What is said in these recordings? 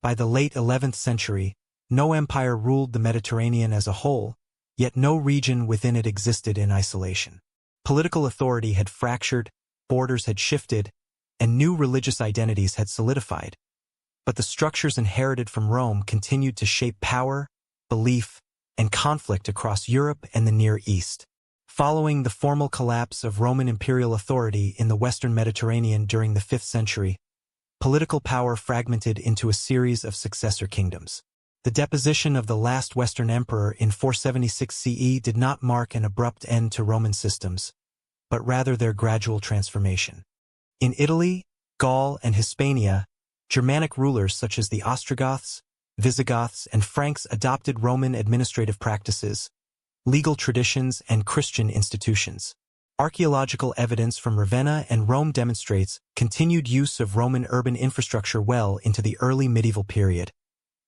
By the late 11th century, no empire ruled the Mediterranean as a whole, yet no region within it existed in isolation. Political authority had fractured, borders had shifted, and new religious identities had solidified. But the structures inherited from Rome continued to shape power, belief, and conflict across Europe and the Near East. Following the formal collapse of Roman imperial authority in the Western Mediterranean during the 5th century, political power fragmented into a series of successor kingdoms. The deposition of the last Western emperor in 476 CE did not mark an abrupt end to Roman systems, but rather their gradual transformation. In Italy, Gaul, and Hispania, Germanic rulers such as the Ostrogoths, Visigoths, and Franks adopted Roman administrative practices, legal traditions, and Christian institutions. Archaeological evidence from Ravenna and Rome demonstrates continued use of Roman urban infrastructure well into the early medieval period,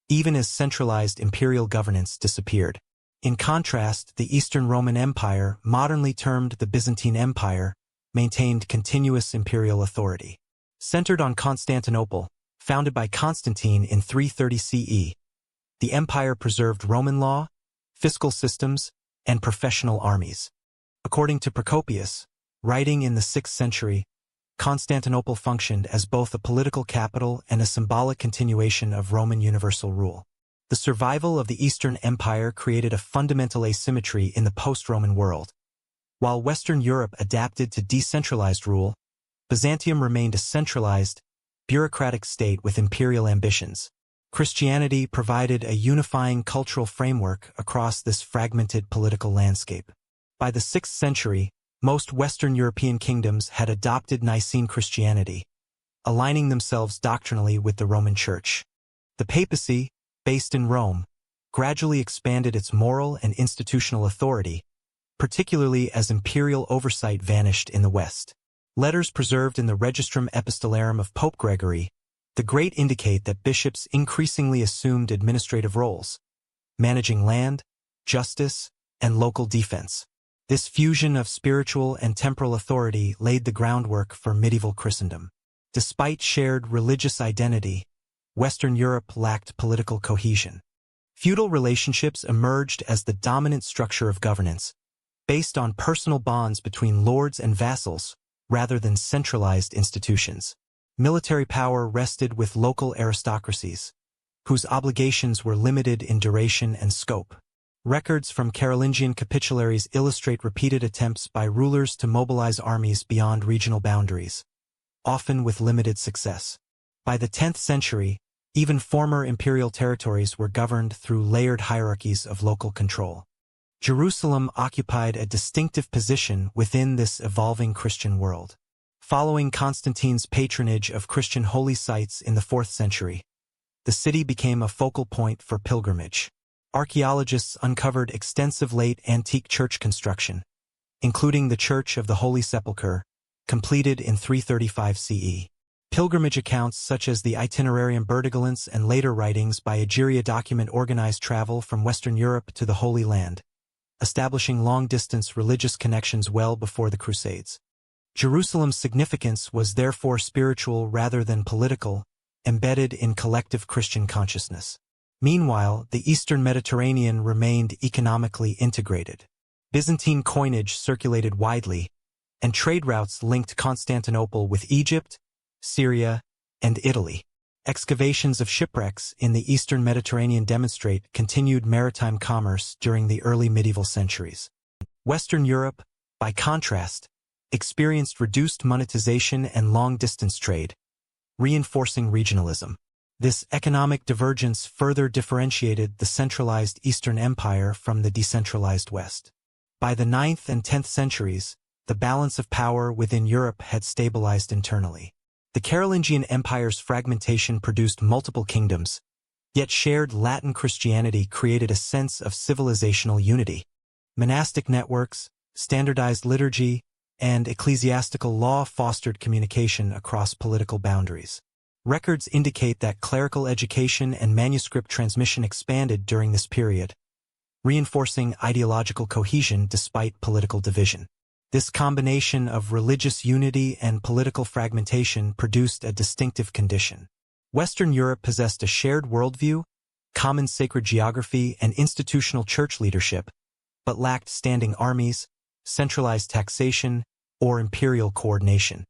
even as centralized imperial governance disappeared. In contrast, the Eastern Roman Empire, modernly termed the Byzantine Empire, maintained continuous imperial authority. Centered on Constantinople, founded by Constantine in 330 CE, the empire preserved Roman law, fiscal systems, and professional armies. According to Procopius, writing in the 6th century, Constantinople functioned as both a political capital and a symbolic continuation of Roman universal rule. The survival of the Eastern Empire created a fundamental asymmetry in the post-Roman world. While Western Europe adapted to decentralized rule, Byzantium remained a centralized, bureaucratic state with imperial ambitions. Christianity provided a unifying cultural framework across this fragmented political landscape. By the 6th century, most Western European kingdoms had adopted Nicene Christianity, aligning themselves doctrinally with the Roman Church. The papacy, based in Rome, gradually expanded its moral and institutional authority, particularly as imperial oversight vanished in the West. Letters preserved in the Registrum Epistolarum of Pope Gregory the Great indicate that bishops increasingly assumed administrative roles, managing land, justice, and local defense. This fusion of spiritual and temporal authority laid the groundwork for medieval Christendom. Despite shared religious identity, Western Europe lacked political cohesion. Feudal relationships emerged as the dominant structure of governance, based on personal bonds between lords and vassals rather than centralized institutions. Military power rested with local aristocracies, whose obligations were limited in duration and scope. Records from Carolingian capitularies illustrate repeated attempts by rulers to mobilize armies beyond regional boundaries, often with limited success. By the 10th century, even former imperial territories were governed through layered hierarchies of local control. Jerusalem occupied a distinctive position within this evolving Christian world. Following Constantine's patronage of Christian holy sites in the 4th century, the city became a focal point for pilgrimage. Archaeologists uncovered extensive late antique church construction, including the Church of the Holy Sepulchre, completed in 335 CE. Pilgrimage accounts such as the Itinerarium Bertigalance and later writings by Egeria document organized travel from Western Europe to the Holy Land, establishing long-distance religious connections well before the Crusades. Jerusalem's significance was therefore spiritual rather than political, embedded in collective Christian consciousness. Meanwhile, the Eastern Mediterranean remained economically integrated. Byzantine coinage circulated widely, and trade routes linked Constantinople with Egypt, Syria, and Italy. Excavations of shipwrecks in the Eastern Mediterranean demonstrate continued maritime commerce during the early medieval centuries. Western Europe, by contrast, experienced reduced monetization and long-distance trade, reinforcing regionalism. This economic divergence further differentiated the centralized Eastern Empire from the decentralized West. By the 9th and 10th centuries, the balance of power within Europe had stabilized internally. The Carolingian Empire's fragmentation produced multiple kingdoms, yet shared Latin Christianity created a sense of civilizational unity. Monastic networks, standardized liturgy, and ecclesiastical law fostered communication across political boundaries. Records indicate that clerical education and manuscript transmission expanded during this period, reinforcing ideological cohesion despite political division. This combination of religious unity and political fragmentation produced a distinctive condition. Western Europe possessed a shared worldview, common sacred geography, and institutional church leadership, but lacked standing armies, centralized taxation, or imperial coordination.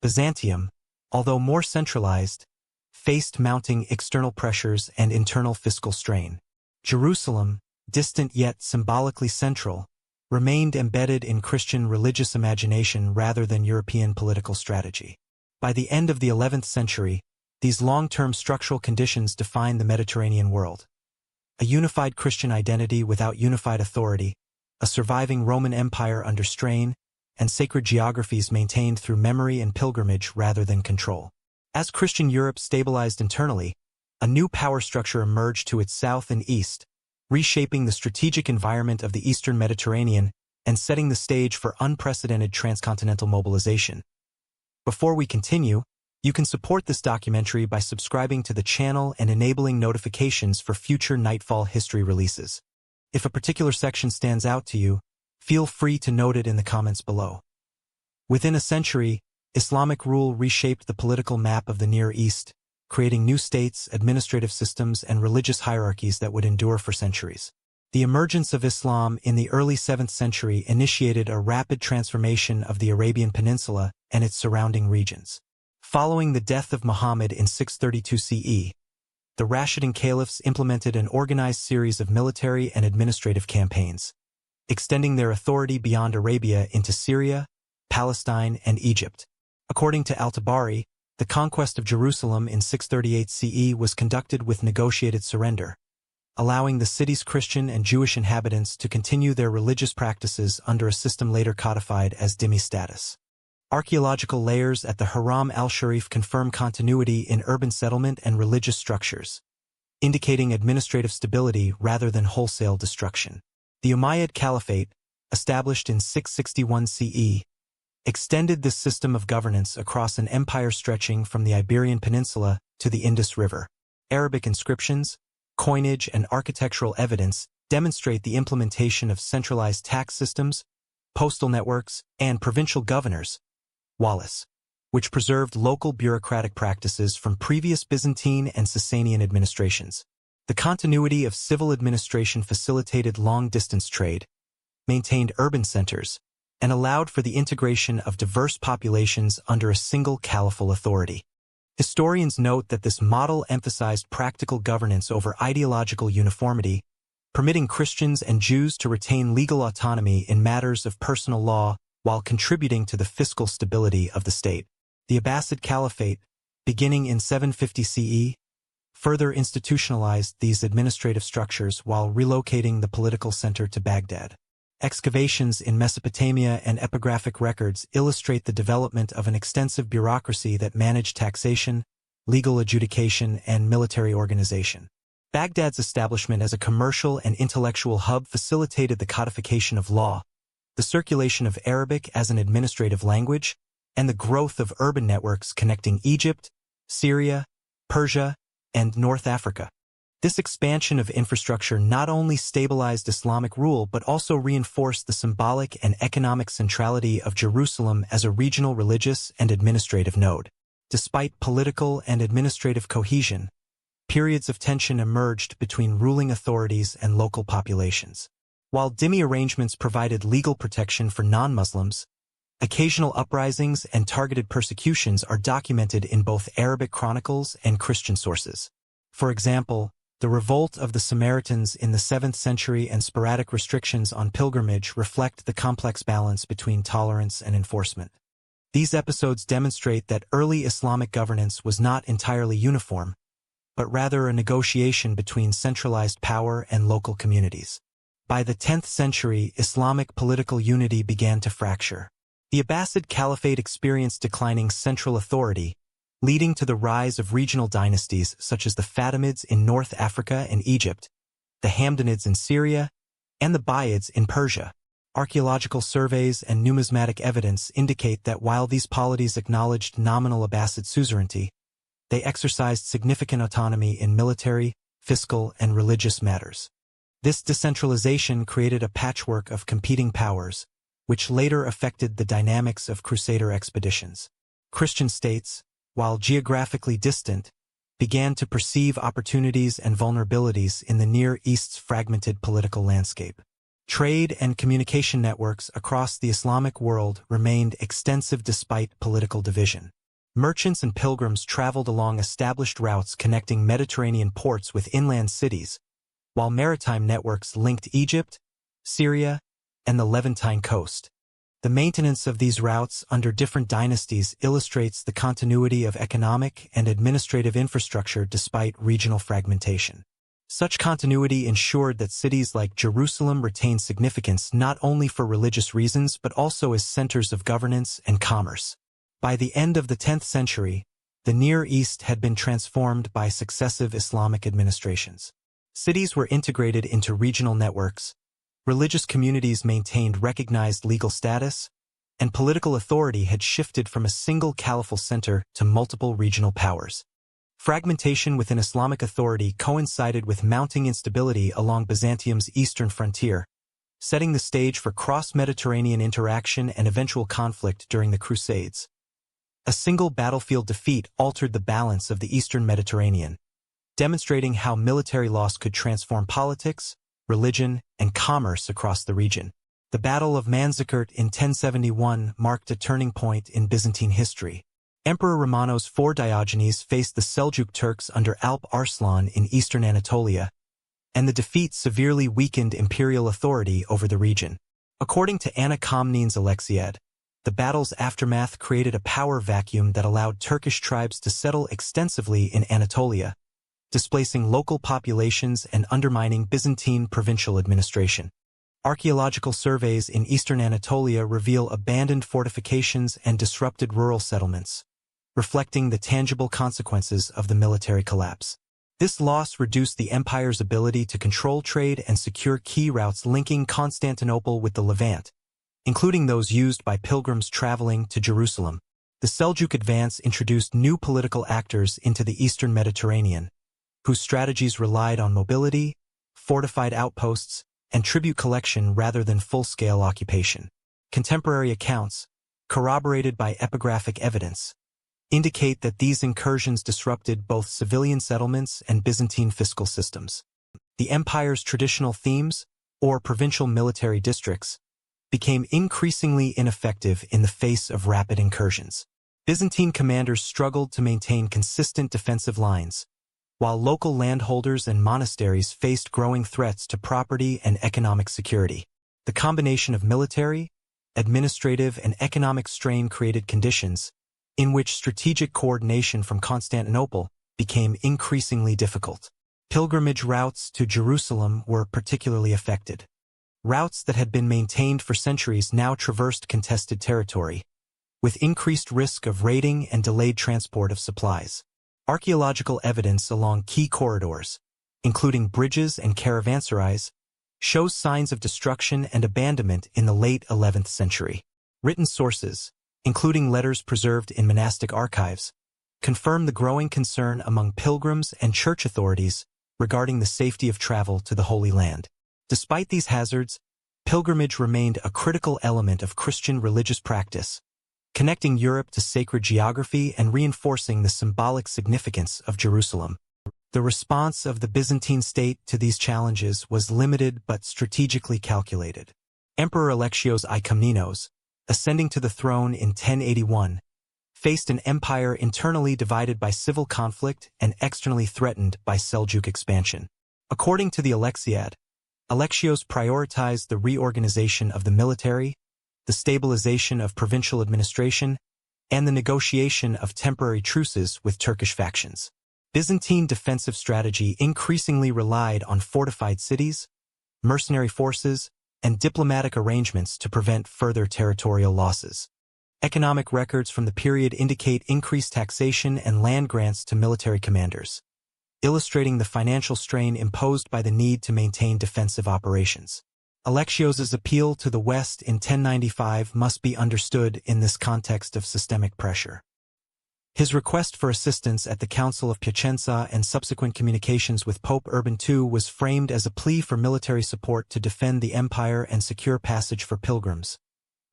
Byzantium, although more centralized, faced mounting external pressures and internal fiscal strain. Jerusalem, distant yet symbolically central, remained embedded in Christian religious imagination rather than European political strategy. By the end of the 11th century, these long-term structural conditions defined the Mediterranean world. A unified Christian identity without unified authority, a surviving Roman Empire under strain, and sacred geographies maintained through memory and pilgrimage rather than control. As Christian Europe stabilized internally, a new power structure emerged to its south and east, reshaping the strategic environment of the eastern Mediterranean and setting the stage for unprecedented transcontinental mobilization. Before we continue, you can support this documentary by subscribing to the channel and enabling notifications for future Nightfall history releases. If a particular section stands out to you, feel free to note it in the comments below. Within a century, Islamic rule reshaped the political map of the Near East, creating new states, administrative systems, and religious hierarchies that would endure for centuries. The emergence of Islam in the early 7th century initiated a rapid transformation of the Arabian Peninsula and its surrounding regions. Following the death of Muhammad in 632 CE, the Rashidun caliphs implemented an organized series of military and administrative campaigns, extending their authority beyond Arabia into Syria, Palestine, and Egypt. According to Al-Tabari, the conquest of Jerusalem in 638 CE was conducted with negotiated surrender, allowing the city's Christian and Jewish inhabitants to continue their religious practices under a system later codified as dhimmi status. Archaeological layers at the Haram al-Sharif confirm continuity in urban settlement and religious structures, indicating administrative stability rather than wholesale destruction. The Umayyad Caliphate, established in 661 CE, extended this system of governance across an empire stretching from the Iberian Peninsula to the Indus River. Arabic inscriptions, coinage, and architectural evidence demonstrate the implementation of centralized tax systems, postal networks, and provincial governors, Walis, which preserved local bureaucratic practices from previous Byzantine and Sasanian administrations. The continuity of civil administration facilitated long-distance trade, maintained urban centers, and allowed for the integration of diverse populations under a single caliphal authority. Historians note that this model emphasized practical governance over ideological uniformity, permitting Christians and Jews to retain legal autonomy in matters of personal law while contributing to the fiscal stability of the state. The Abbasid Caliphate, beginning in 750 CE, further institutionalized these administrative structures while relocating the political center to Baghdad. Excavations in Mesopotamia and epigraphic records illustrate the development of an extensive bureaucracy that managed taxation, legal adjudication, and military organization. Baghdad's establishment as a commercial and intellectual hub facilitated the codification of law, the circulation of Arabic as an administrative language, and the growth of urban networks connecting Egypt, Syria, Persia, and North Africa. This expansion of infrastructure not only stabilized Islamic rule but also reinforced the symbolic and economic centrality of Jerusalem as a regional religious and administrative node. Despite political and administrative cohesion, periods of tension emerged between ruling authorities and local populations. While dhimmi arrangements provided legal protection for non-Muslims, occasional uprisings and targeted persecutions are documented in both Arabic chronicles and Christian sources. For example, the revolt of the Samaritans in the 7th century and sporadic restrictions on pilgrimage reflect the complex balance between tolerance and enforcement. These episodes demonstrate that early Islamic governance was not entirely uniform, but rather a negotiation between centralized power and local communities. By the 10th century, Islamic political unity began to fracture. The Abbasid Caliphate experienced declining central authority, leading to the rise of regional dynasties such as the Fatimids in North Africa and Egypt, the Hamdanids in Syria, and the Buyids in Persia. Archaeological surveys and numismatic evidence indicate that while these polities acknowledged nominal Abbasid suzerainty, they exercised significant autonomy in military, fiscal, and religious matters. This decentralization created a patchwork of competing powers, which later affected the dynamics of Crusader expeditions. Christian states, while geographically distant, began to perceive opportunities and vulnerabilities in the Near East's fragmented political landscape. Trade and communication networks across the Islamic world remained extensive despite political division. Merchants and pilgrims traveled along established routes connecting Mediterranean ports with inland cities, while maritime networks linked Egypt, Syria, and the Levantine coast. The maintenance of these routes under different dynasties illustrates the continuity of economic and administrative infrastructure despite regional fragmentation. Such continuity ensured that cities like Jerusalem retained significance not only for religious reasons but also as centers of governance and commerce. By the end of the 10th century, the Near East had been transformed by successive Islamic administrations. Cities were integrated into regional networks, religious communities maintained recognized legal status, and political authority had shifted from a single caliphal center to multiple regional powers. Fragmentation within Islamic authority coincided with mounting instability along Byzantium's eastern frontier, setting the stage for cross-Mediterranean interaction and eventual conflict during the Crusades. A single battlefield defeat altered the balance of the eastern Mediterranean, demonstrating how military loss could transform politics, religion, and commerce across the region. The Battle of Manzikert in 1071 marked a turning point in Byzantine history. Emperor Romanos IV Diogenes faced the Seljuk Turks under Alp Arslan in eastern Anatolia, and the defeat severely weakened imperial authority over the region. According to Anna Komnene's Alexiad, the battle's aftermath created a power vacuum that allowed Turkish tribes to settle extensively in Anatolia, displacing local populations and undermining Byzantine provincial administration. Archaeological surveys in eastern Anatolia reveal abandoned fortifications and disrupted rural settlements, reflecting the tangible consequences of the military collapse. This loss reduced the empire's ability to control trade and secure key routes linking Constantinople with the Levant, including those used by pilgrims traveling to Jerusalem. The Seljuk advance introduced new political actors into the eastern Mediterranean, whose strategies relied on mobility, fortified outposts, and tribute collection rather than full-scale occupation. Contemporary accounts, corroborated by epigraphic evidence, indicate that these incursions disrupted both civilian settlements and Byzantine fiscal systems. The empire's traditional themes, or provincial military districts, became increasingly ineffective in the face of rapid incursions. Byzantine commanders struggled to maintain consistent defensive lines, while local landholders and monasteries faced growing threats to property and economic security. The combination of military, administrative, and economic strain created conditions in which strategic coordination from Constantinople became increasingly difficult. Pilgrimage routes to Jerusalem were particularly affected. Routes that had been maintained for centuries now traversed contested territory, with increased risk of raiding and delayed transport of supplies. Archaeological evidence along key corridors, including bridges and caravanserais, shows signs of destruction and abandonment in the late 11th century. Written sources, including letters preserved in monastic archives, confirm the growing concern among pilgrims and church authorities regarding the safety of travel to the Holy Land. Despite these hazards, pilgrimage remained a critical element of Christian religious practice, connecting Europe to sacred geography and reinforcing the symbolic significance of Jerusalem. The response of the Byzantine state to these challenges was limited but strategically calculated. Emperor Alexios I Komnenos, ascending to the throne in 1081, faced an empire internally divided by civil conflict and externally threatened by Seljuk expansion. According to the Alexiad, Alexios prioritized the reorganization of the military, the stabilization of provincial administration, and the negotiation of temporary truces with Turkish factions. Byzantine defensive strategy increasingly relied on fortified cities, mercenary forces, and diplomatic arrangements to prevent further territorial losses. Economic records from the period indicate increased taxation and land grants to military commanders, illustrating the financial strain imposed by the need to maintain defensive operations. Alexios's appeal to the West in 1095 must be understood in this context of systemic pressure. His request for assistance at the Council of Piacenza and subsequent communications with Pope Urban II was framed as a plea for military support to defend the empire and secure passage for pilgrims,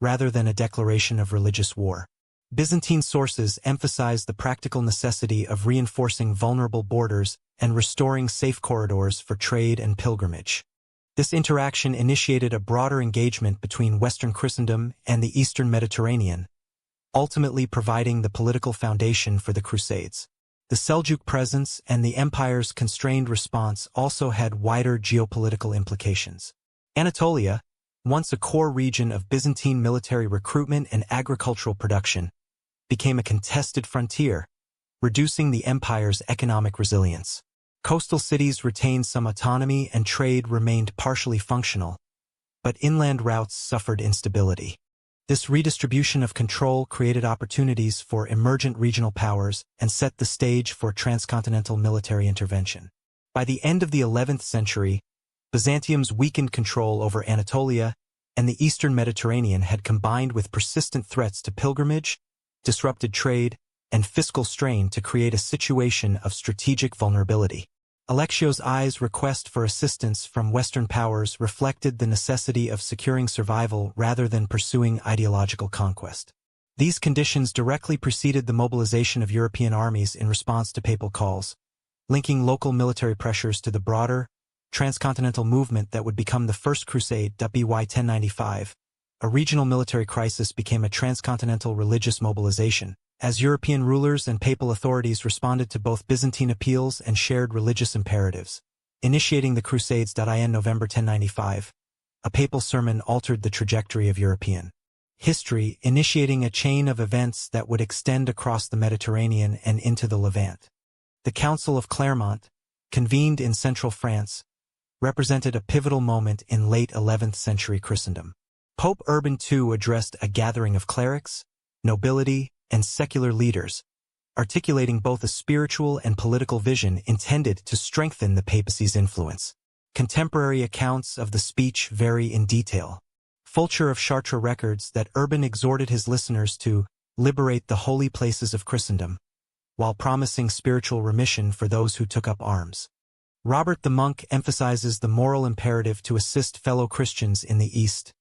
rather than a declaration of religious war. Byzantine sources emphasize the practical necessity of reinforcing vulnerable borders and restoring safe corridors for trade and pilgrimage. This interaction initiated a broader engagement between Western Christendom and the Eastern Mediterranean, ultimately providing the political foundation for the Crusades. The Seljuk presence and the empire's constrained response also had wider geopolitical implications. Anatolia, once a core region of Byzantine military recruitment and agricultural production, became a contested frontier, reducing the empire's economic resilience. Coastal cities retained some autonomy and trade remained partially functional, but inland routes suffered instability. This redistribution of control created opportunities for emergent regional powers and set the stage for transcontinental military intervention. By the end of the 11th century, Byzantium's weakened control over Anatolia and the eastern Mediterranean had combined with persistent threats to pilgrimage, disrupted trade, and fiscal strain to create a situation of strategic vulnerability. Alexio's I's request for assistance from Western powers reflected the necessity of securing survival rather than pursuing ideological conquest. These conditions directly preceded the mobilization of European armies in response to papal calls, linking local military pressures to the broader, transcontinental movement that would become the First Crusade. By 1095, a regional military crisis became a transcontinental religious mobilization, as European rulers and papal authorities responded to both Byzantine appeals and shared religious imperatives. Initiating the Crusades. In November 1095, a papal sermon altered the trajectory of European history, initiating a chain of events that would extend across the Mediterranean and into the Levant. The Council of Clermont, convened in central France, represented a pivotal moment in late 11th century Christendom. Pope Urban II addressed a gathering of clerics, nobility, and secular leaders, articulating both a spiritual and political vision intended to strengthen the papacy's influence. Contemporary accounts of the speech vary in detail. Fulcher of Chartres records that Urban exhorted his listeners to liberate the holy places of Christendom, while promising spiritual remission for those who took up arms. Robert the Monk emphasizes the moral imperative to assist fellow Christians in the East,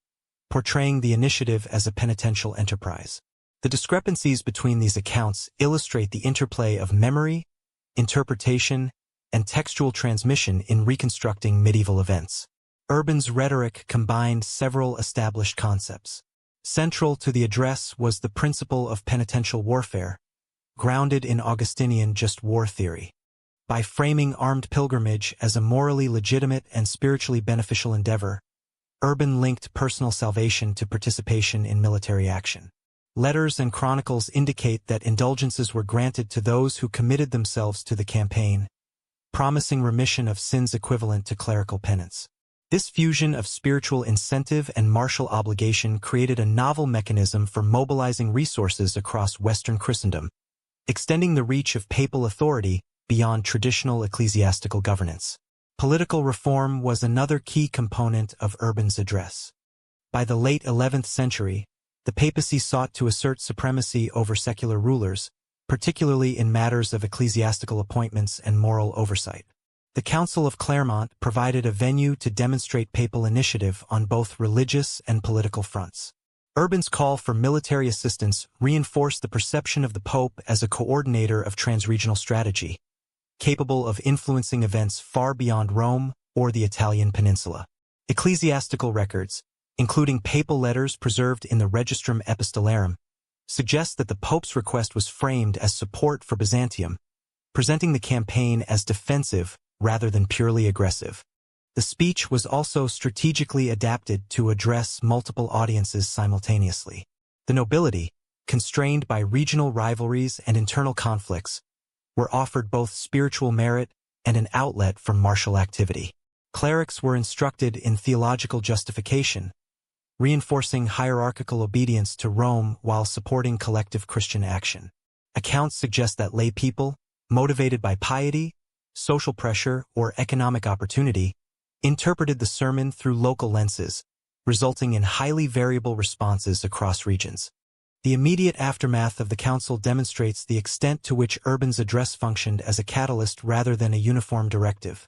portraying the initiative as a penitential enterprise. The discrepancies between these accounts illustrate the interplay of memory, interpretation, and textual transmission in reconstructing medieval events. Urban's rhetoric combined several established concepts. Central to the address was the principle of penitential warfare, grounded in Augustinian just war theory. By framing armed pilgrimage as a morally legitimate and spiritually beneficial endeavor, Urban linked personal salvation to participation in military action. Letters and chronicles indicate that indulgences were granted to those who committed themselves to the campaign, promising remission of sins equivalent to clerical penance. This fusion of spiritual incentive and martial obligation created a novel mechanism for mobilizing resources across Western Christendom, extending the reach of papal authority beyond traditional ecclesiastical governance. Political reform was another key component of Urban's address. By the late 11th century, the papacy sought to assert supremacy over secular rulers, particularly in matters of ecclesiastical appointments and moral oversight. The Council of Clermont provided a venue to demonstrate papal initiative on both religious and political fronts. Urban's call for military assistance reinforced the perception of the Pope as a coordinator of transregional strategy, capable of influencing events far beyond Rome or the Italian peninsula. Ecclesiastical records, including papal letters preserved in the Registrum Epistolarum, suggest that the Pope's request was framed as support for Byzantium, presenting the campaign as defensive rather than purely aggressive. The speech was also strategically adapted to address multiple audiences simultaneously. The nobility, constrained by regional rivalries and internal conflicts, were offered both spiritual merit and an outlet for martial activity. Clerics were instructed in theological justification, reinforcing hierarchical obedience to Rome while supporting collective Christian action. Accounts suggest that lay people, motivated by piety, social pressure, or economic opportunity, interpreted the sermon through local lenses, resulting in highly variable responses across regions. The immediate aftermath of the council demonstrates the extent to which Urban's address functioned as a catalyst rather than a uniform directive.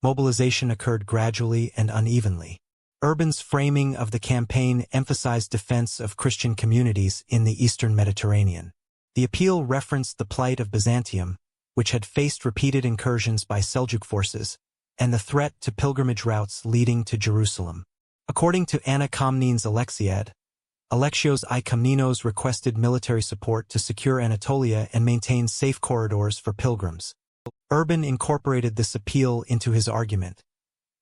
Mobilization occurred gradually and unevenly. Urban's framing of the campaign emphasized defense of Christian communities in the eastern Mediterranean. The appeal referenced the plight of Byzantium, which had faced repeated incursions by Seljuk forces, and the threat to pilgrimage routes leading to Jerusalem. According to Anna Komnene's Alexiad, Alexios I Komnenos requested military support to secure Anatolia and maintain safe corridors for pilgrims. Urban incorporated this appeal into his argument,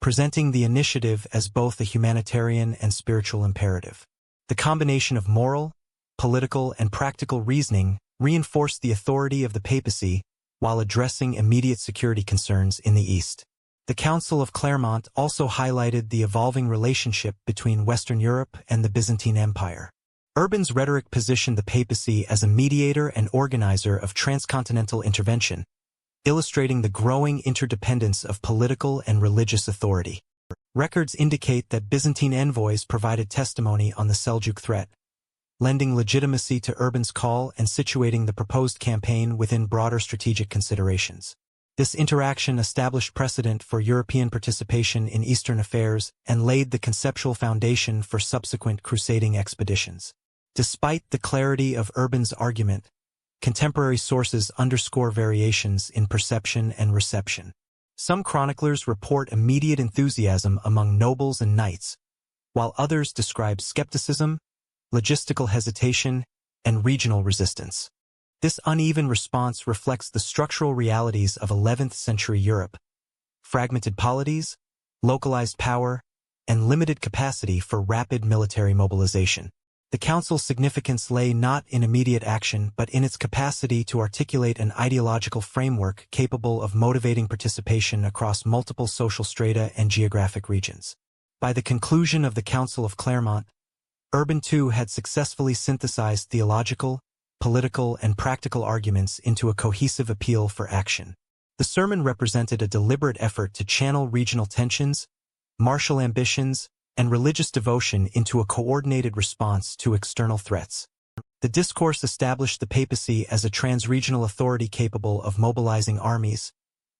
presenting the initiative as both a humanitarian and spiritual imperative. The combination of moral, political, and practical reasoning reinforced the authority of the papacy while addressing immediate security concerns in the East. The Council of Clermont also highlighted the evolving relationship between Western Europe and the Byzantine Empire. Urban's rhetoric positioned the papacy as a mediator and organizer of transcontinental intervention, illustrating the growing interdependence of political and religious authority. Records indicate that Byzantine envoys provided testimony on the Seljuk threat, lending legitimacy to Urban's call and situating the proposed campaign within broader strategic considerations. This interaction established precedent for European participation in Eastern affairs and laid the conceptual foundation for subsequent crusading expeditions. Despite the clarity of Urban's argument, contemporary sources underscore variations in perception and reception. Some chroniclers report immediate enthusiasm among nobles and knights, while others describe skepticism, logistical hesitation, and regional resistance. This uneven response reflects the structural realities of 11th century Europe: fragmented polities, localized power, and limited capacity for rapid military mobilization. The Council's significance lay not in immediate action but in its capacity to articulate an ideological framework capable of motivating participation across multiple social strata and geographic regions. By the conclusion of the Council of Clermont, Urban II had successfully synthesized theological, political, and practical arguments into a cohesive appeal for action. The sermon represented a deliberate effort to channel regional tensions, martial ambitions, and religious devotion into a coordinated response to external threats. The discourse established the papacy as a trans-regional authority capable of mobilizing armies,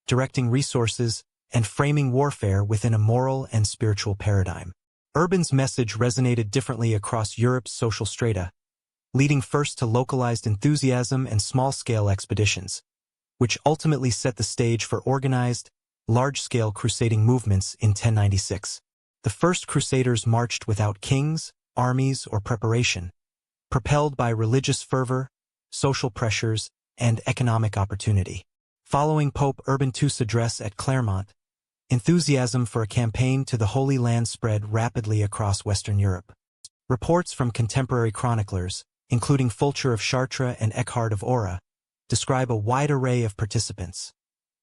directing resources, and framing warfare within a moral and spiritual paradigm. Urban's message resonated differently across Europe's social strata, leading first to localized enthusiasm and small-scale expeditions, which ultimately set the stage for organized, large-scale crusading movements in 1096. The first Crusaders marched without kings, armies, or preparation, propelled by religious fervor, social pressures, and economic opportunity. Following Pope Urban II's address at Clermont, enthusiasm for a campaign to the Holy Land spread rapidly across Western Europe. Reports from contemporary chroniclers, including Fulcher of Chartres and Eckhard of Ora, describe a wide array of participants: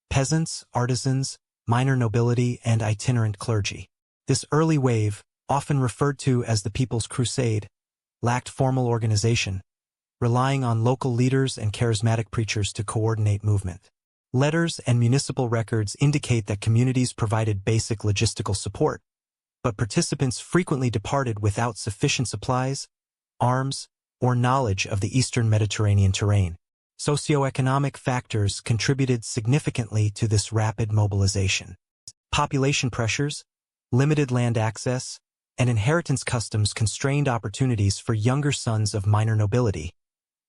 peasants, artisans, minor nobility, and itinerant clergy. This early wave, often referred to as the People's Crusade, lacked formal organization, relying on local leaders and charismatic preachers to coordinate movement. Letters and municipal records indicate that communities provided basic logistical support, but participants frequently departed without sufficient supplies, arms, or knowledge of the eastern Mediterranean terrain. Socioeconomic factors contributed significantly to this rapid mobilization. Population pressures, limited land access, and inheritance customs constrained opportunities for younger sons of minor nobility,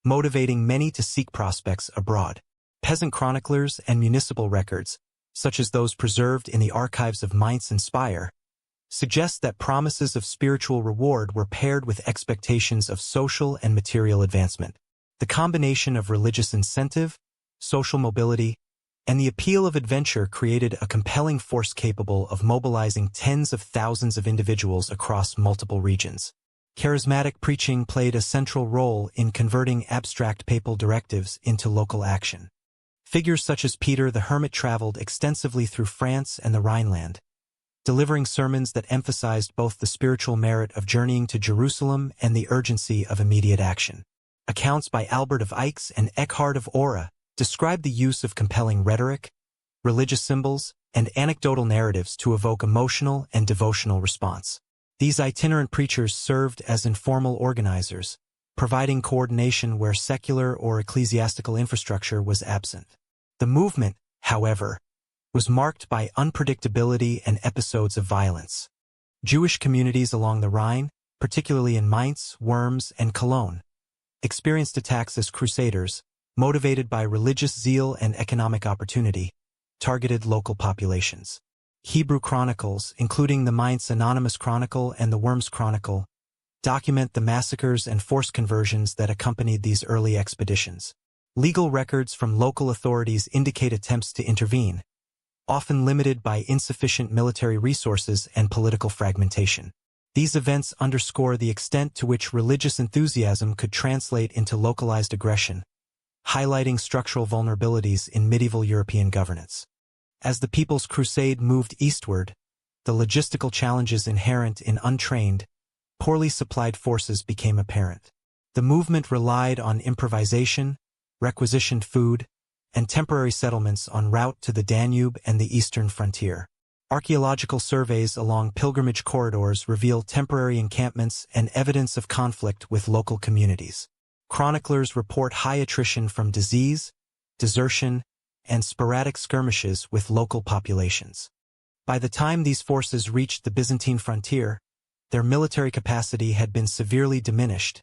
motivating many to seek prospects abroad. Peasant chroniclers and municipal records, such as those preserved in the archives of Mainz and Speyer, suggest that promises of spiritual reward were paired with expectations of social and material advancement. The combination of religious incentive, social mobility, and the appeal of adventure created a compelling force capable of mobilizing tens of thousands of individuals across multiple regions. Charismatic preaching played a central role in converting abstract papal directives into local action. Figures such as Peter the Hermit traveled extensively through France and the Rhineland, delivering sermons that emphasized both the spiritual merit of journeying to Jerusalem and the urgency of immediate action. Accounts by Albert of Aix and Eckhard of Ora describe the use of compelling rhetoric, religious symbols, and anecdotal narratives to evoke emotional and devotional response. These itinerant preachers served as informal organizers, providing coordination where secular or ecclesiastical infrastructure was absent. The movement, however, was marked by unpredictability and episodes of violence. Jewish communities along the Rhine, particularly in Mainz, Worms, and Cologne, experienced attacks as crusaders, motivated by religious zeal and economic opportunity, targeted local populations. Hebrew chronicles, including the Mainz Anonymous Chronicle and the Worms Chronicle, document the massacres and forced conversions that accompanied these early expeditions. Legal records from local authorities indicate attempts to intervene, often limited by insufficient military resources and political fragmentation. These events underscore the extent to which religious enthusiasm could translate into localized aggression, highlighting structural vulnerabilities in medieval European governance. As the People's Crusade moved eastward, the logistical challenges inherent in untrained, poorly supplied forces became apparent. The movement relied on improvisation, requisitioned food, and temporary settlements en route to the Danube and the eastern frontier. Archaeological surveys along pilgrimage corridors reveal temporary encampments and evidence of conflict with local communities. Chroniclers report high attrition from disease, desertion, and sporadic skirmishes with local populations. By the time these forces reached the Byzantine frontier, their military capacity had been severely diminished,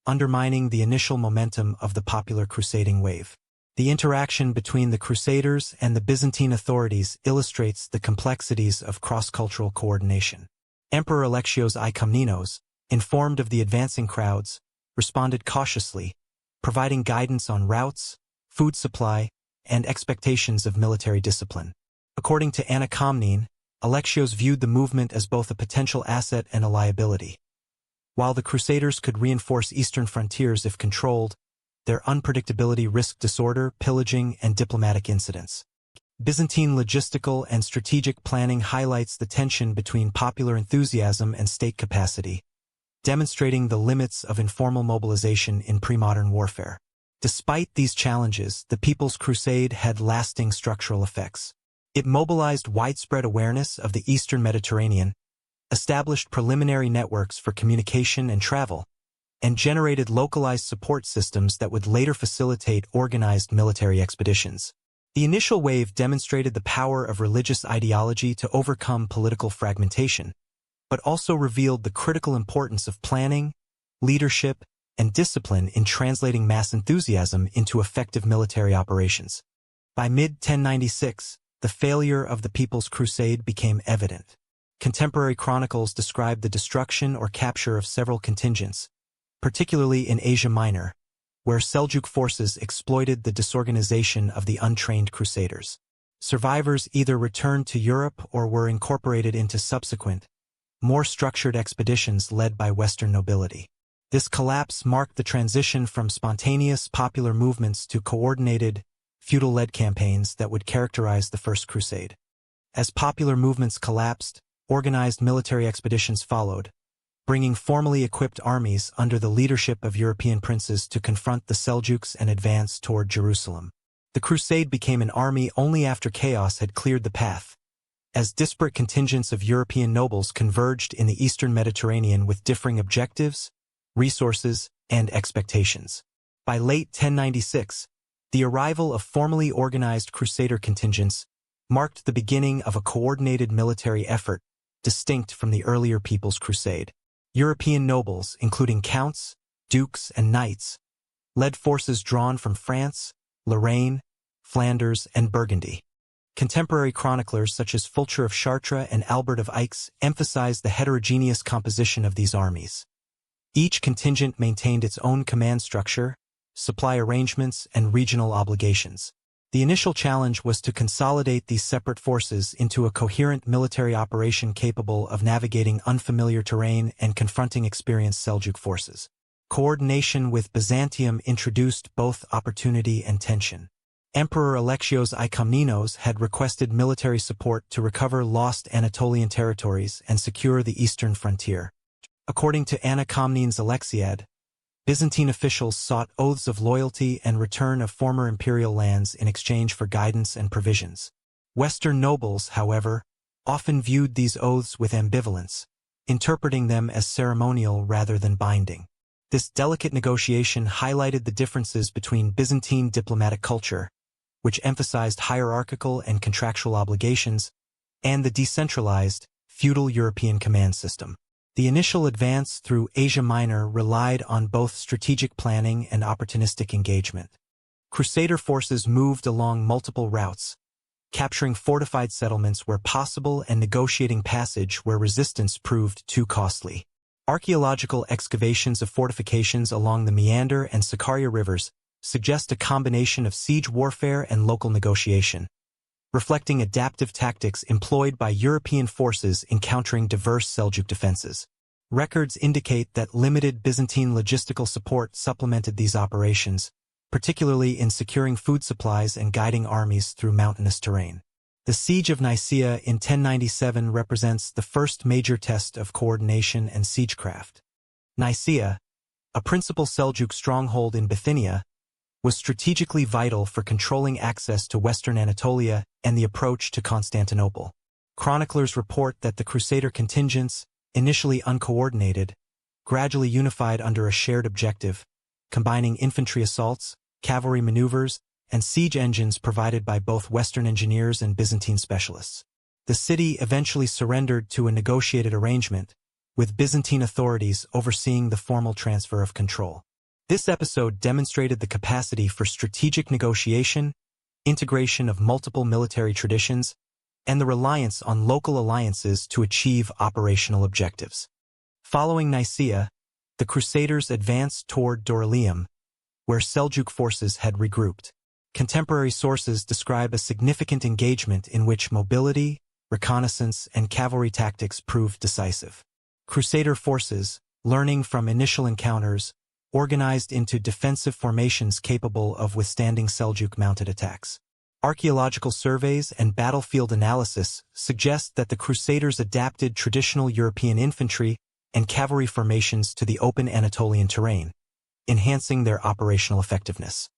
undermining the initial momentum of the popular crusading wave. The interaction between the Crusaders and the Byzantine authorities illustrates the complexities of cross-cultural coordination. Emperor Alexios I Komnenos, informed of the advancing crowds, responded cautiously, providing guidance on routes, food supply, and expectations of military discipline. According to Anna Komnene, Alexios viewed the movement as both a potential asset and a liability. While the Crusaders could reinforce eastern frontiers if controlled, their unpredictability risked disorder, pillaging, and diplomatic incidents. Byzantine logistical and strategic planning highlights the tension between popular enthusiasm and state capacity, demonstrating the limits of informal mobilization in pre-modern warfare. Despite these challenges, the People's Crusade had lasting structural effects. It mobilized widespread awareness of the Eastern Mediterranean, established preliminary networks for communication and travel, and generated localized support systems that would later facilitate organized military expeditions. The initial wave demonstrated the power of religious ideology to overcome political fragmentation, but also revealed the critical importance of planning, leadership, and discipline in translating mass enthusiasm into effective military operations. By mid-1096, the failure of the People's Crusade became evident. Contemporary chronicles describe the destruction or capture of several contingents, particularly in Asia Minor, where Seljuk forces exploited the disorganization of the untrained crusaders. Survivors either returned to Europe or were incorporated into subsequent, more structured expeditions led by Western nobility. This collapse marked the transition from spontaneous popular movements to coordinated, feudal-led campaigns that would characterize the First Crusade. As popular movements collapsed, organized military expeditions followed, bringing formally equipped armies under the leadership of European princes to confront the Seljuks and advance toward Jerusalem. The crusade became an army only after chaos had cleared the path, as disparate contingents of European nobles converged in the eastern Mediterranean with differing objectives, resources, and expectations. By late 1096, the arrival of formally organized crusader contingents marked the beginning of a coordinated military effort distinct from the earlier People's Crusade. European nobles, including counts, dukes, and knights, led forces drawn from France, Lorraine, Flanders, and Burgundy. Contemporary chroniclers such as Fulcher of Chartres and Albert of Aix emphasized the heterogeneous composition of these armies. Each contingent maintained its own command structure, supply arrangements, and regional obligations. The initial challenge was to consolidate these separate forces into a coherent military operation capable of navigating unfamiliar terrain and confronting experienced Seljuk forces. Coordination with Byzantium introduced both opportunity and tension. Emperor Alexios I Komnenos had requested military support to recover lost Anatolian territories and secure the eastern frontier. According to Anna Komnene's Alexiad, Byzantine officials sought oaths of loyalty and return of former imperial lands in exchange for guidance and provisions. Western nobles, however, often viewed these oaths with ambivalence, interpreting them as ceremonial rather than binding. This delicate negotiation highlighted the differences between Byzantine diplomatic culture, which emphasized hierarchical and contractual obligations, and the decentralized, feudal European command system. The initial advance through Asia Minor relied on both strategic planning and opportunistic engagement. Crusader forces moved along multiple routes, capturing fortified settlements where possible and negotiating passage where resistance proved too costly. Archaeological excavations of fortifications along the Meander and Sakarya rivers suggest a combination of siege warfare and local negotiation, reflecting adaptive tactics employed by European forces encountering diverse Seljuk defenses. Records indicate that limited Byzantine logistical support supplemented these operations, particularly in securing food supplies and guiding armies through mountainous terrain. The Siege of Nicaea in 1097 represents the first major test of coordination and siegecraft. Nicaea, a principal Seljuk stronghold in Bithynia, was strategically vital for controlling access to western Anatolia and the approach to Constantinople. Chroniclers report that the Crusader contingents, initially uncoordinated, gradually unified under a shared objective, combining infantry assaults, cavalry maneuvers, and siege engines provided by both Western engineers and Byzantine specialists. The city eventually surrendered to a negotiated arrangement, with Byzantine authorities overseeing the formal transfer of control. This episode demonstrated the capacity for strategic negotiation, integration of multiple military traditions, and the reliance on local alliances to achieve operational objectives. Following Nicaea, the Crusaders advanced toward Dorylaeum, where Seljuk forces had regrouped. Contemporary sources describe a significant engagement in which mobility, reconnaissance, and cavalry tactics proved decisive. Crusader forces, learning from initial encounters, organized into defensive formations capable of withstanding Seljuk-mounted attacks. Archaeological surveys and battlefield analysis suggest that the Crusaders adapted traditional European infantry and cavalry formations to the open Anatolian terrain, enhancing their operational effectiveness.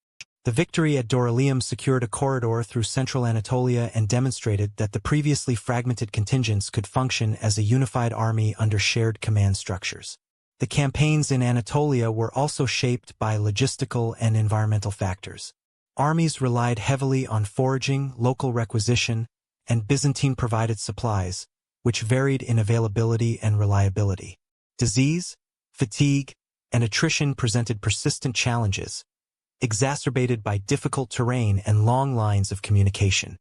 The victory at Dorylaeum secured a corridor through central Anatolia and demonstrated that the previously fragmented contingents could function as a unified army under shared command structures. The campaigns in Anatolia were also shaped by logistical and environmental factors. Armies relied heavily on foraging, local requisition, and Byzantine-provided supplies, which varied in availability and reliability. Disease, fatigue, and attrition presented persistent challenges, exacerbated by difficult terrain and long lines of communication.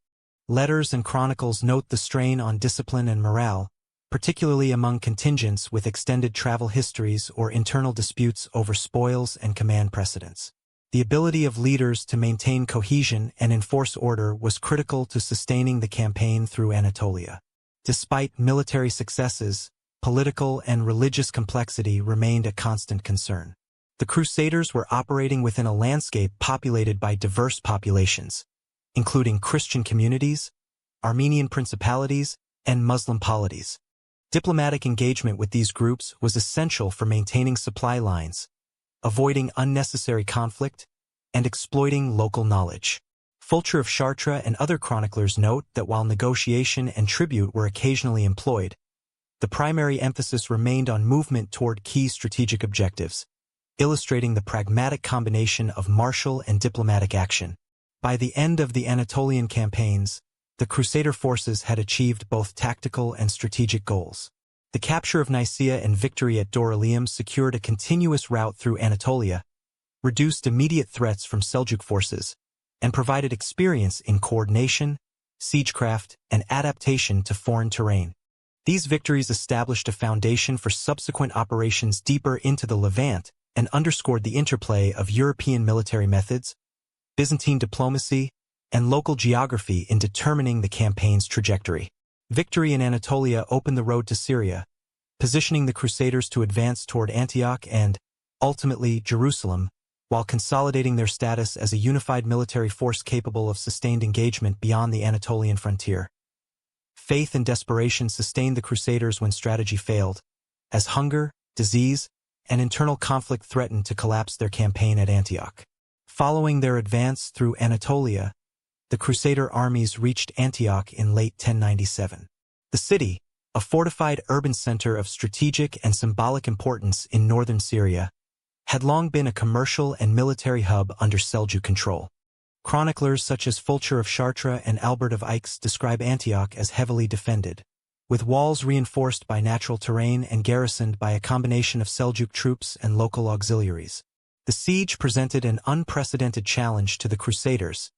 Letters and chronicles note the strain on discipline and morale, particularly among contingents with extended travel histories or internal disputes over spoils and command precedence. The ability of leaders to maintain cohesion and enforce order was critical to sustaining the campaign through Anatolia. Despite military successes, political and religious complexity remained a constant concern. The Crusaders were operating within a landscape populated by diverse populations, including Christian communities, Armenian principalities, and Muslim polities. Diplomatic engagement with these groups was essential for maintaining supply lines, avoiding unnecessary conflict, and exploiting local knowledge. Fulcher of Chartres and other chroniclers note that while negotiation and tribute were occasionally employed, the primary emphasis remained on movement toward key strategic objectives, illustrating the pragmatic combination of martial and diplomatic action. By the end of the Anatolian campaigns, the Crusader forces had achieved both tactical and strategic goals. The capture of Nicaea and victory at Dorylaeum secured a continuous route through Anatolia, reduced immediate threats from Seljuk forces, and provided experience in coordination, siegecraft, and adaptation to foreign terrain. These victories established a foundation for subsequent operations deeper into the Levant and underscored the interplay of European military methods, Byzantine diplomacy, and local geography in determining the campaign's trajectory. Victory in Anatolia opened the road to Syria, positioning the Crusaders to advance toward Antioch and, ultimately, Jerusalem, while consolidating their status as a unified military force capable of sustained engagement beyond the Anatolian frontier. Faith and desperation sustained the Crusaders when strategy failed, as hunger, disease, and internal conflict threatened to collapse their campaign at Antioch. Following their advance through Anatolia, the Crusader armies reached Antioch in late 1097. The city, a fortified urban center of strategic and symbolic importance in northern Syria, had long been a commercial and military hub under Seljuk control. Chroniclers such as Fulcher of Chartres and Albert of Aix describe Antioch as heavily defended, with walls reinforced by natural terrain and garrisoned by a combination of Seljuk troops and local auxiliaries. The siege presented an unprecedented challenge to the Crusaders,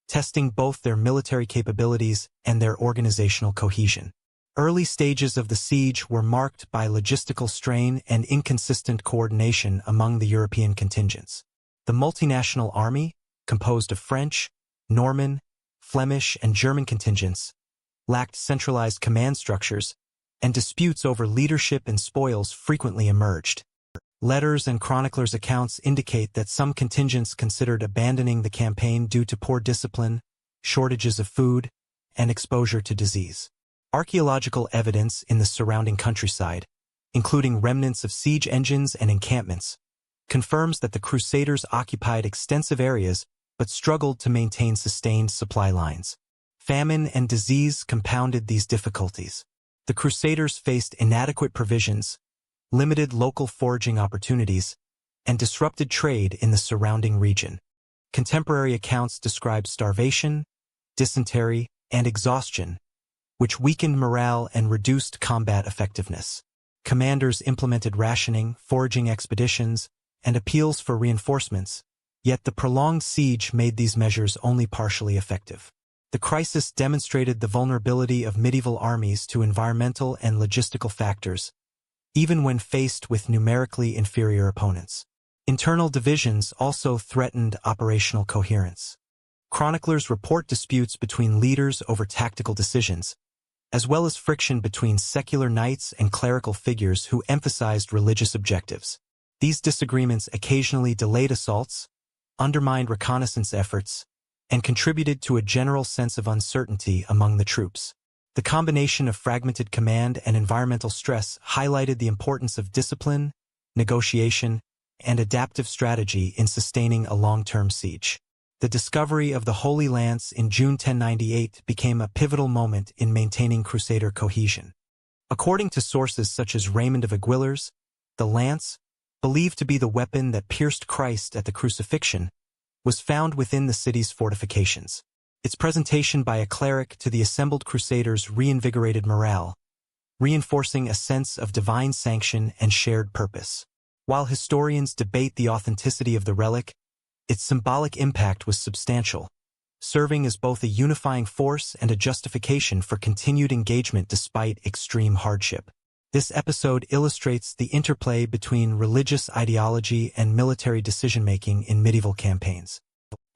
testing both their military capabilities and their organizational cohesion. Early stages of the siege were marked by logistical strain and inconsistent coordination among the European contingents. The multinational army, composed of French, Norman, Flemish, and German contingents, lacked centralized command structures, and disputes over leadership and spoils frequently emerged. Letters and chroniclers' accounts indicate that some contingents considered abandoning the campaign due to poor discipline, shortages of food, and exposure to disease. Archaeological evidence in the surrounding countryside, including remnants of siege engines and encampments, confirms that the Crusaders occupied extensive areas but struggled to maintain sustained supply lines. Famine and disease compounded these difficulties. The Crusaders faced inadequate provisions, limited local foraging opportunities, and disrupted trade in the surrounding region. Contemporary accounts describe starvation, dysentery, and exhaustion, which weakened morale and reduced combat effectiveness. Commanders implemented rationing, foraging expeditions, and appeals for reinforcements, yet the prolonged siege made these measures only partially effective. The crisis demonstrated the vulnerability of medieval armies to environmental and logistical factors, even when faced with numerically inferior opponents. Internal divisions also threatened operational coherence. Chroniclers report disputes between leaders over tactical decisions, as well as friction between secular knights and clerical figures who emphasized religious objectives. These disagreements occasionally delayed assaults, undermined reconnaissance efforts, and contributed to a general sense of uncertainty among the troops. The combination of fragmented command and environmental stress highlighted the importance of discipline, negotiation, and adaptive strategy in sustaining a long-term siege. The discovery of the Holy Lance in June 1098 became a pivotal moment in maintaining Crusader cohesion. According to sources such as Raymond of Aguilars, the lance, believed to be the weapon that pierced Christ at the crucifixion, was found within the city's fortifications. Its presentation by a cleric to the assembled Crusaders reinvigorated morale, reinforcing a sense of divine sanction and shared purpose. While historians debate the authenticity of the relic, its symbolic impact was substantial, serving as both a unifying force and a justification for continued engagement despite extreme hardship. This episode illustrates the interplay between religious ideology and military decision-making in medieval campaigns.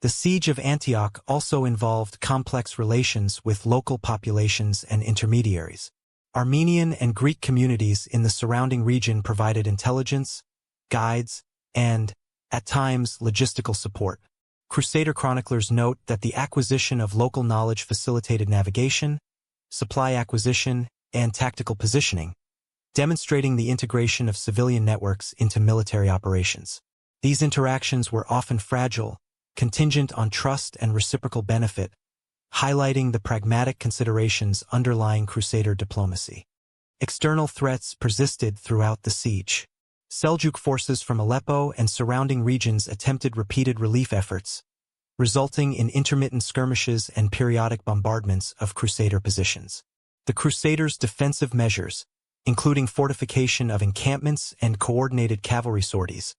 The siege of Antioch also involved complex relations with local populations and intermediaries. Armenian and Greek communities in the surrounding region provided intelligence, guides, and, at times, logistical support. Crusader chroniclers note that the acquisition of local knowledge facilitated navigation, supply acquisition, and tactical positioning, demonstrating the integration of civilian networks into military operations. These interactions were often fragile, contingent on trust and reciprocal benefit, highlighting the pragmatic considerations underlying Crusader diplomacy. External threats persisted throughout the siege. Seljuk forces from Aleppo and surrounding regions attempted repeated relief efforts, resulting in intermittent skirmishes and periodic bombardments of Crusader positions. The Crusaders' defensive measures, including fortification of encampments and coordinated cavalry sorties,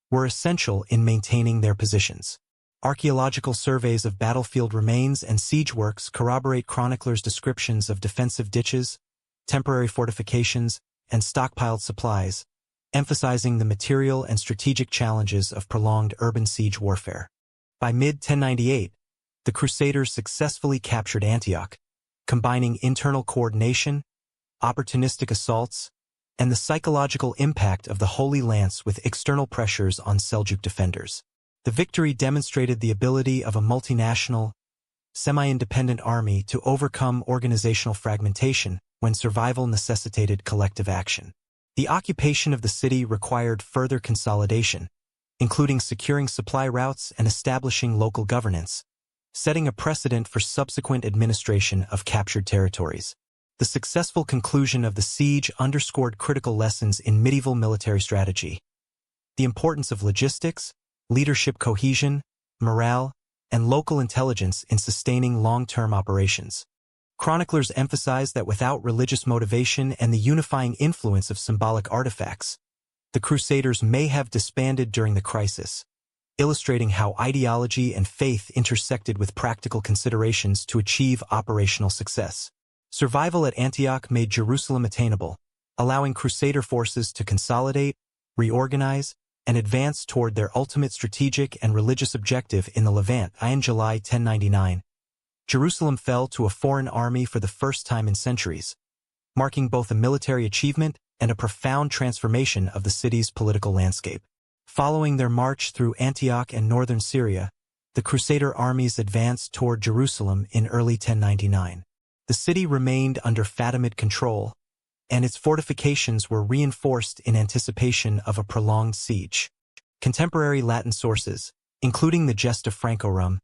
were essential in maintaining their positions. Archaeological surveys of battlefield remains and siege works corroborate chroniclers' descriptions of defensive ditches, temporary fortifications, and stockpiled supplies, emphasizing the material and strategic challenges of prolonged urban siege warfare. By mid-1098, the Crusaders successfully captured Antioch, combining internal coordination, opportunistic assaults, and the psychological impact of the Holy Lance with external pressures on Seljuk defenders. The victory demonstrated the ability of a multinational, semi-independent army to overcome organizational fragmentation when survival necessitated collective action. The occupation of the city required further consolidation, including securing supply routes and establishing local governance, setting a precedent for subsequent administration of captured territories. The successful conclusion of the siege underscored critical lessons in medieval military strategy: the importance of logistics, leadership cohesion, morale, and local intelligence in sustaining long-term operations. Chroniclers emphasize that without religious motivation and the unifying influence of symbolic artifacts, the Crusaders may have disbanded during the crisis, illustrating how ideology and faith intersected with practical considerations to achieve operational success. Survival at Antioch made Jerusalem attainable, allowing Crusader forces to consolidate, reorganize, and advance toward their ultimate strategic and religious objective in the Levant. In July 1099, Jerusalem fell to a foreign army for the first time in centuries, marking both a military achievement and a profound transformation of the city's political landscape. Following their march through Antioch and northern Syria, the Crusader armies advanced toward Jerusalem in early 1099. The city remained under Fatimid control, and its fortifications were reinforced in anticipation of a prolonged siege. Contemporary Latin sources, including the Gesta Francorum,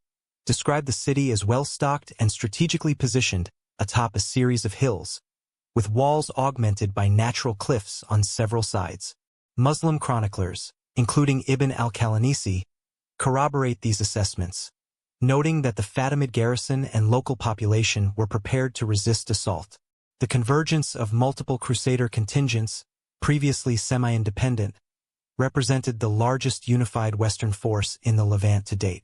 describe the city as well-stocked and strategically positioned atop a series of hills, with walls augmented by natural cliffs on several sides. Muslim chroniclers, including Ibn al-Qalanisi, corroborate these assessments, noting that the Fatimid garrison and local population were prepared to resist assault. The convergence of multiple Crusader contingents, previously semi-independent, represented the largest unified Western force in the Levant to date.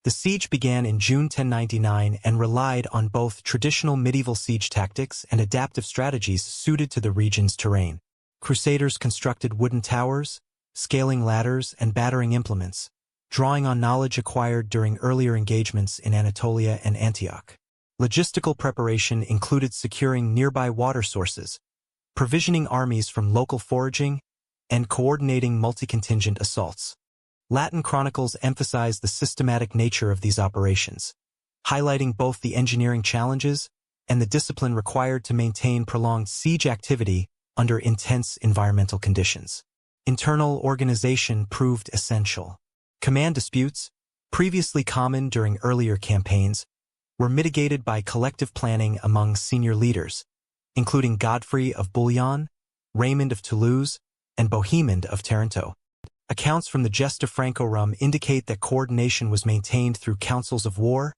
The siege began in June 1099 and relied on both traditional medieval siege tactics and adaptive strategies suited to the region's terrain. Crusaders constructed wooden towers, scaling ladders, and battering implements, drawing on knowledge acquired during earlier engagements in Anatolia and Antioch. Logistical preparation included securing nearby water sources, provisioning armies from local foraging, and coordinating multi-contingent assaults. Latin chronicles emphasize the systematic nature of these operations, highlighting both the engineering challenges and the discipline required to maintain prolonged siege activity under intense environmental conditions. Internal organization proved essential. Command disputes, previously common during earlier campaigns, were mitigated by collective planning among senior leaders, including Godfrey of Bouillon, Raymond of Toulouse, and Bohemond of Taranto. Accounts from the Gesta Francorum indicate that coordination was maintained through councils of war,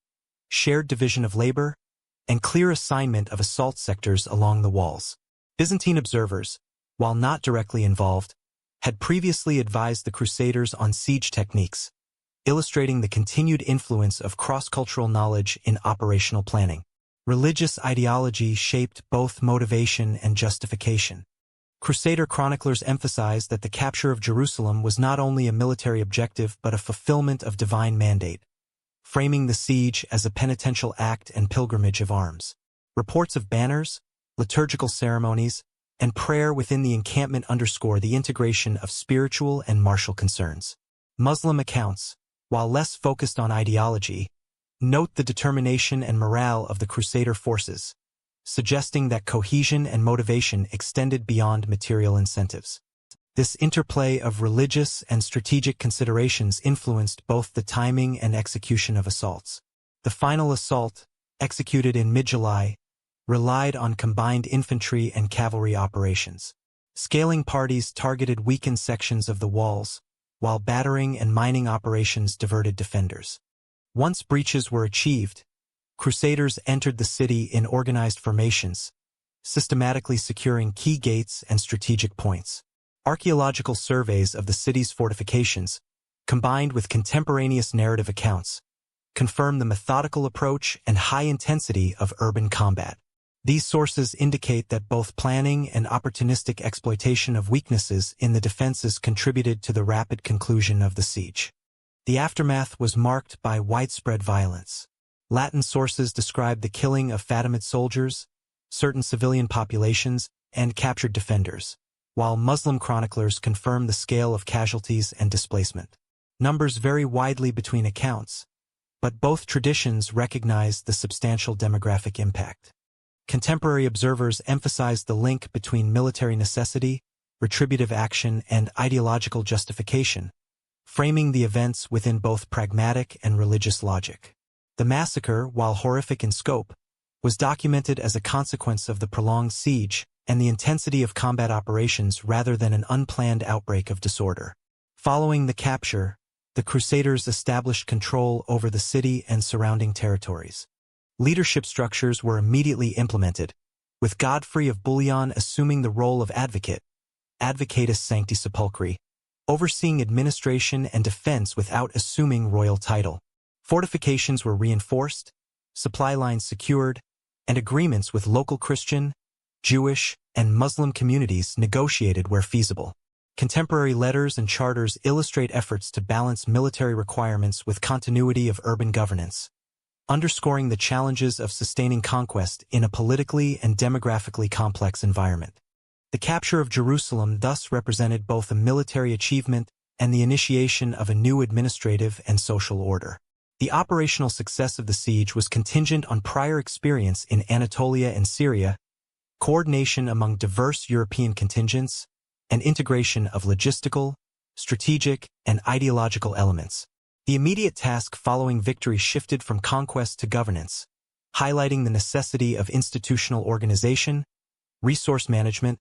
shared division of labor, and clear assignment of assault sectors along the walls. Byzantine observers, while not directly involved, had previously advised the Crusaders on siege techniques, illustrating the continued influence of cross-cultural knowledge in operational planning. Religious ideology shaped both motivation and justification. Crusader chroniclers emphasized that the capture of Jerusalem was not only a military objective but a fulfillment of divine mandate, framing the siege as a penitential act and pilgrimage of arms. Reports of banners, liturgical ceremonies, and prayer within the encampment underscore the integration of spiritual and martial concerns. Muslim accounts, while less focused on ideology, note the determination and morale of the Crusader forces, suggesting that cohesion and motivation extended beyond material incentives. This interplay of religious and strategic considerations influenced both the timing and execution of assaults. The final assault, executed in mid-July, relied on combined infantry and cavalry operations. Scaling parties targeted weakened sections of the walls, while battering and mining operations diverted defenders. Once breaches were achieved, Crusaders entered the city in organized formations, systematically securing key gates and strategic points. Archaeological surveys of the city's fortifications, combined with contemporaneous narrative accounts, confirm the methodical approach and high intensity of urban combat. These sources indicate that both planning and opportunistic exploitation of weaknesses in the defenses contributed to the rapid conclusion of the siege. The aftermath was marked by widespread violence. Latin sources describe the killing of Fatimid soldiers, certain civilian populations, and captured defenders, while Muslim chroniclers confirm the scale of casualties and displacement. Numbers vary widely between accounts, but both traditions recognize the substantial demographic impact. Contemporary observers emphasize the link between military necessity, retributive action, and ideological justification, framing the events within both pragmatic and religious logic. The massacre, while horrific in scope, was documented as a consequence of the prolonged siege and the intensity of combat operations rather than an unplanned outbreak of disorder. Following the capture, the Crusaders established control over the city and surrounding territories. Leadership structures were immediately implemented, with Godfrey of Bouillon assuming the role of advocate, advocatus sancti sepulchri, overseeing administration and defense without assuming royal title. Fortifications were reinforced, supply lines secured, and agreements with local Christian, Jewish, and Muslim communities negotiated where feasible. Contemporary letters and charters illustrate efforts to balance military requirements with continuity of urban governance, underscoring the challenges of sustaining conquest in a politically and demographically complex environment. The capture of Jerusalem thus represented both a military achievement and the initiation of a new administrative and social order. The operational success of the siege was contingent on prior experience in Anatolia and Syria, coordination among diverse European contingents, and integration of logistical, strategic, and ideological elements. The immediate task following victory shifted from conquest to governance, highlighting the necessity of institutional organization, resource management,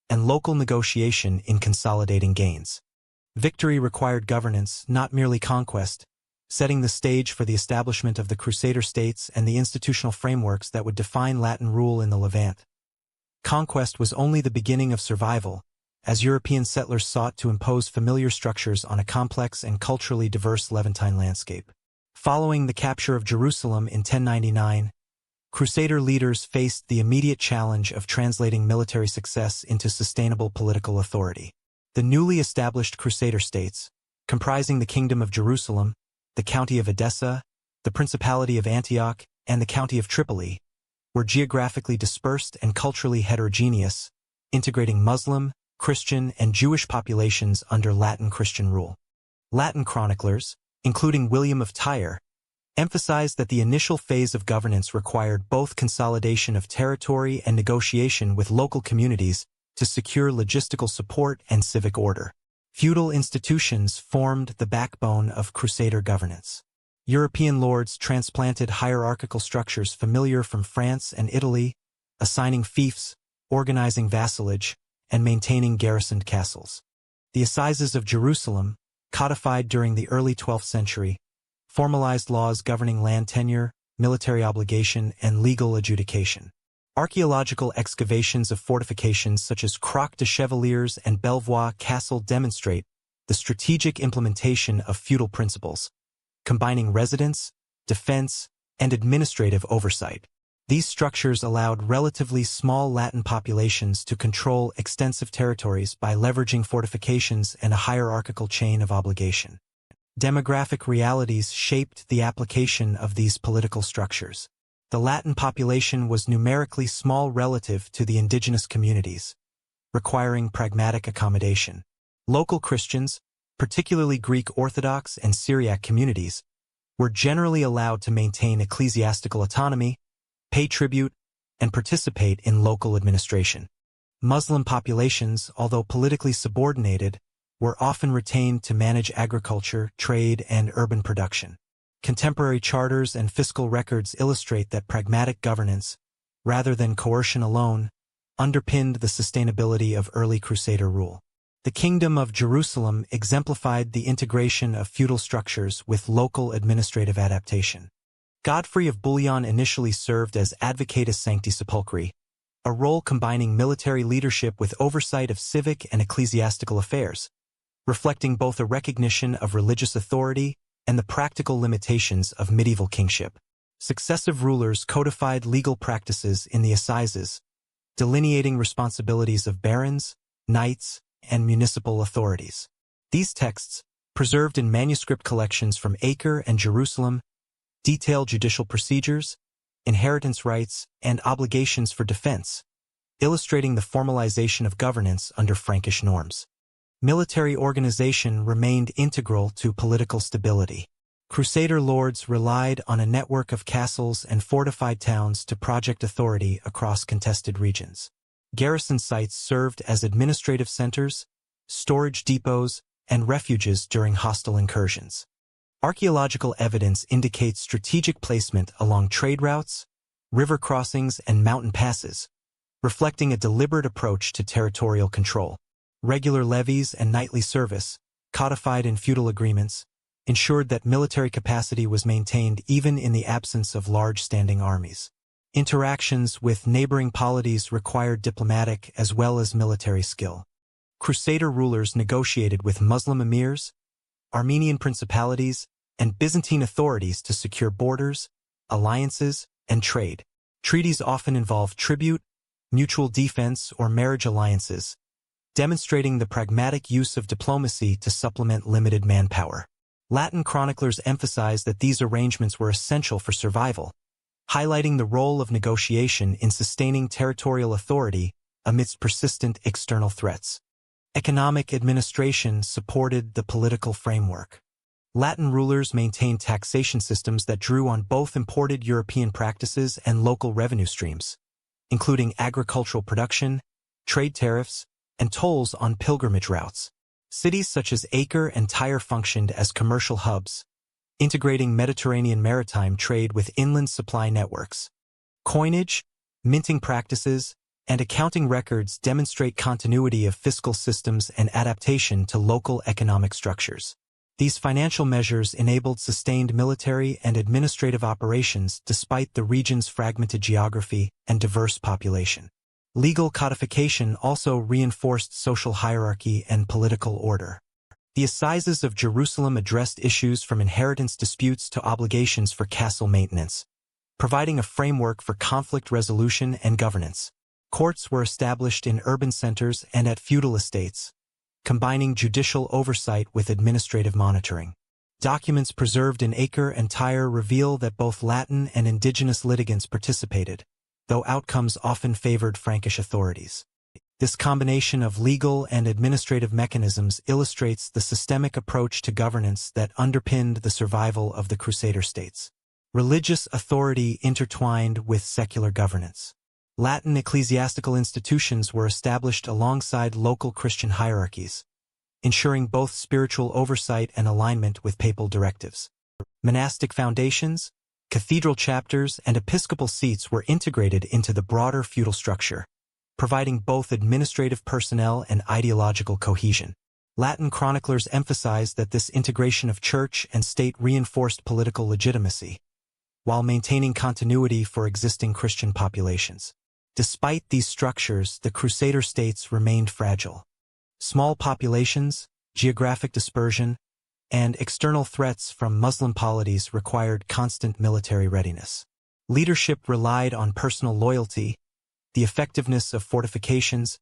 and local negotiation in consolidating gains. Victory required governance, not merely conquest, setting the stage for the establishment of the Crusader states and the institutional frameworks that would define Latin rule in the Levant. Conquest was only the beginning of survival, as European settlers sought to impose familiar structures on a complex and culturally diverse Levantine landscape. Following the capture of Jerusalem in 1099, Crusader leaders faced the immediate challenge of translating military success into sustainable political authority. The newly established Crusader states, comprising the Kingdom of Jerusalem, the County of Edessa, the Principality of Antioch, and the County of Tripoli, were geographically dispersed and culturally heterogeneous, integrating Muslim, Christian, and Jewish populations under Latin Christian rule. Latin chroniclers, including William of Tyre, emphasized that the initial phase of governance required both consolidation of territory and negotiation with local communities to secure logistical support and civic order. Feudal institutions formed the backbone of Crusader governance. European lords transplanted hierarchical structures familiar from France and Italy, assigning fiefs, organizing vassalage, and maintaining garrisoned castles. The Assizes of Jerusalem, codified during the early 12th century, formalized laws governing land tenure, military obligation, and legal adjudication. Archaeological excavations of fortifications such as Croix de Chevaliers and Belvoir Castle demonstrate the strategic implementation of feudal principles, combining residence, defense, and administrative oversight. These structures allowed relatively small Latin populations to control extensive territories by leveraging fortifications and a hierarchical chain of obligation. Demographic realities shaped the application of these political structures. The Latin population was numerically small relative to the indigenous communities, requiring pragmatic accommodation. Local Christians, particularly Greek Orthodox and Syriac communities, were generally allowed to maintain ecclesiastical autonomy, pay tribute, and participate in local administration. Muslim populations, although politically subordinated, were often retained to manage agriculture, trade, and urban production. Contemporary charters and fiscal records illustrate that pragmatic governance, rather than coercion alone, underpinned the sustainability of early Crusader rule. The Kingdom of Jerusalem exemplified the integration of feudal structures with local administrative adaptation. Godfrey of Bouillon initially served as advocatus sancti sepulchri, a role combining military leadership with oversight of civic and ecclesiastical affairs, reflecting both a recognition of religious authority and the practical limitations of medieval kingship. Successive rulers codified legal practices in the Assizes, delineating responsibilities of barons, knights, and municipal authorities. These texts, preserved in manuscript collections from Acre and Jerusalem, detail judicial procedures, inheritance rights, and obligations for defense, illustrating the formalization of governance under Frankish norms. Military organization remained integral to political stability. Crusader lords relied on a network of castles and fortified towns to project authority across contested regions. Garrison sites served as administrative centers, storage depots, and refuges during hostile incursions. Archaeological evidence indicates strategic placement along trade routes, river crossings, and mountain passes, reflecting a deliberate approach to territorial control. Regular levies and knightly service, codified in feudal agreements, ensured that military capacity was maintained even in the absence of large standing armies. Interactions with neighboring polities required diplomatic as well as military skill. Crusader rulers negotiated with Muslim emirs, Armenian principalities, and Byzantine authorities to secure borders, alliances, and trade. Treaties often involved tribute, mutual defense, or marriage alliances, demonstrating the pragmatic use of diplomacy to supplement limited manpower. Latin chroniclers emphasize that these arrangements were essential for survival, highlighting the role of negotiation in sustaining territorial authority amidst persistent external threats. Economic administration supported the political framework. Latin rulers maintained taxation systems that drew on both imported European practices and local revenue streams, including agricultural production, trade tariffs, and tolls on pilgrimage routes. Cities such as Acre and Tyre functioned as commercial hubs, integrating Mediterranean maritime trade with inland supply networks. Coinage, minting practices, and accounting records demonstrate continuity of fiscal systems and adaptation to local economic structures. These financial measures enabled sustained military and administrative operations despite the region's fragmented geography and diverse population. Legal codification also reinforced social hierarchy and political order. The assizes of Jerusalem addressed issues from inheritance disputes to obligations for castle maintenance, providing a framework for conflict resolution and governance. Courts were established in urban centers and at feudal estates, combining judicial oversight with administrative monitoring. Documents preserved in Acre and Tyre reveal that both Latin and indigenous litigants participated, though outcomes often favored Frankish authorities. This combination of legal and administrative mechanisms illustrates the systemic approach to governance that underpinned the survival of the Crusader states. Religious authority intertwined with secular governance. Latin ecclesiastical institutions were established alongside local Christian hierarchies, ensuring both spiritual oversight and alignment with papal directives. Monastic foundations, cathedral chapters, and episcopal seats were integrated into the broader feudal structure, providing both administrative personnel and ideological cohesion. Latin chroniclers emphasized that this integration of church and state reinforced political legitimacy, while maintaining continuity for existing Christian populations. Despite these structures, the Crusader states remained fragile. Small populations, geographic dispersion, and external threats from Muslim polities required constant military readiness. Leadership relied on personal loyalty, the effectiveness of fortifications,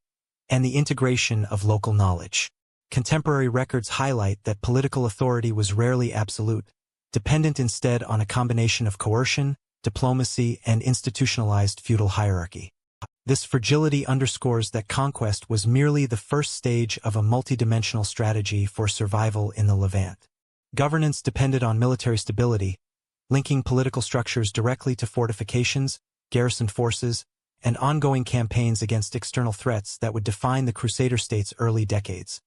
and the integration of local knowledge. Contemporary records highlight that political authority was rarely absolute, dependent instead on a combination of coercion, diplomacy, and institutionalized feudal hierarchy. This fragility underscores that conquest was merely the first stage of a multidimensional strategy for survival in the Levant. Governance depended on military stability, linking political structures directly to fortifications, garrison forces, and ongoing campaigns against external threats that would define the Crusader states' early decades.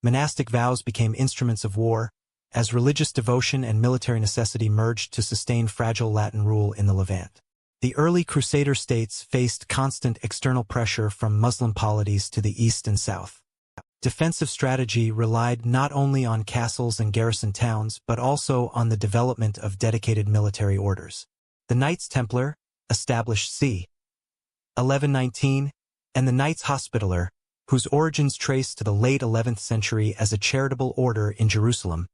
Monastic vows became instruments of war, as religious devotion and military necessity merged to sustain fragile Latin rule in the Levant. The early Crusader states faced constant external pressure from Muslim polities to the east and south. Defensive strategy relied not only on castles and garrison towns but also on the development of dedicated military orders. The Knights Templar, established c. 1119, and the Knights Hospitaller, whose origins trace to the late 11th century as a charitable order in Jerusalem,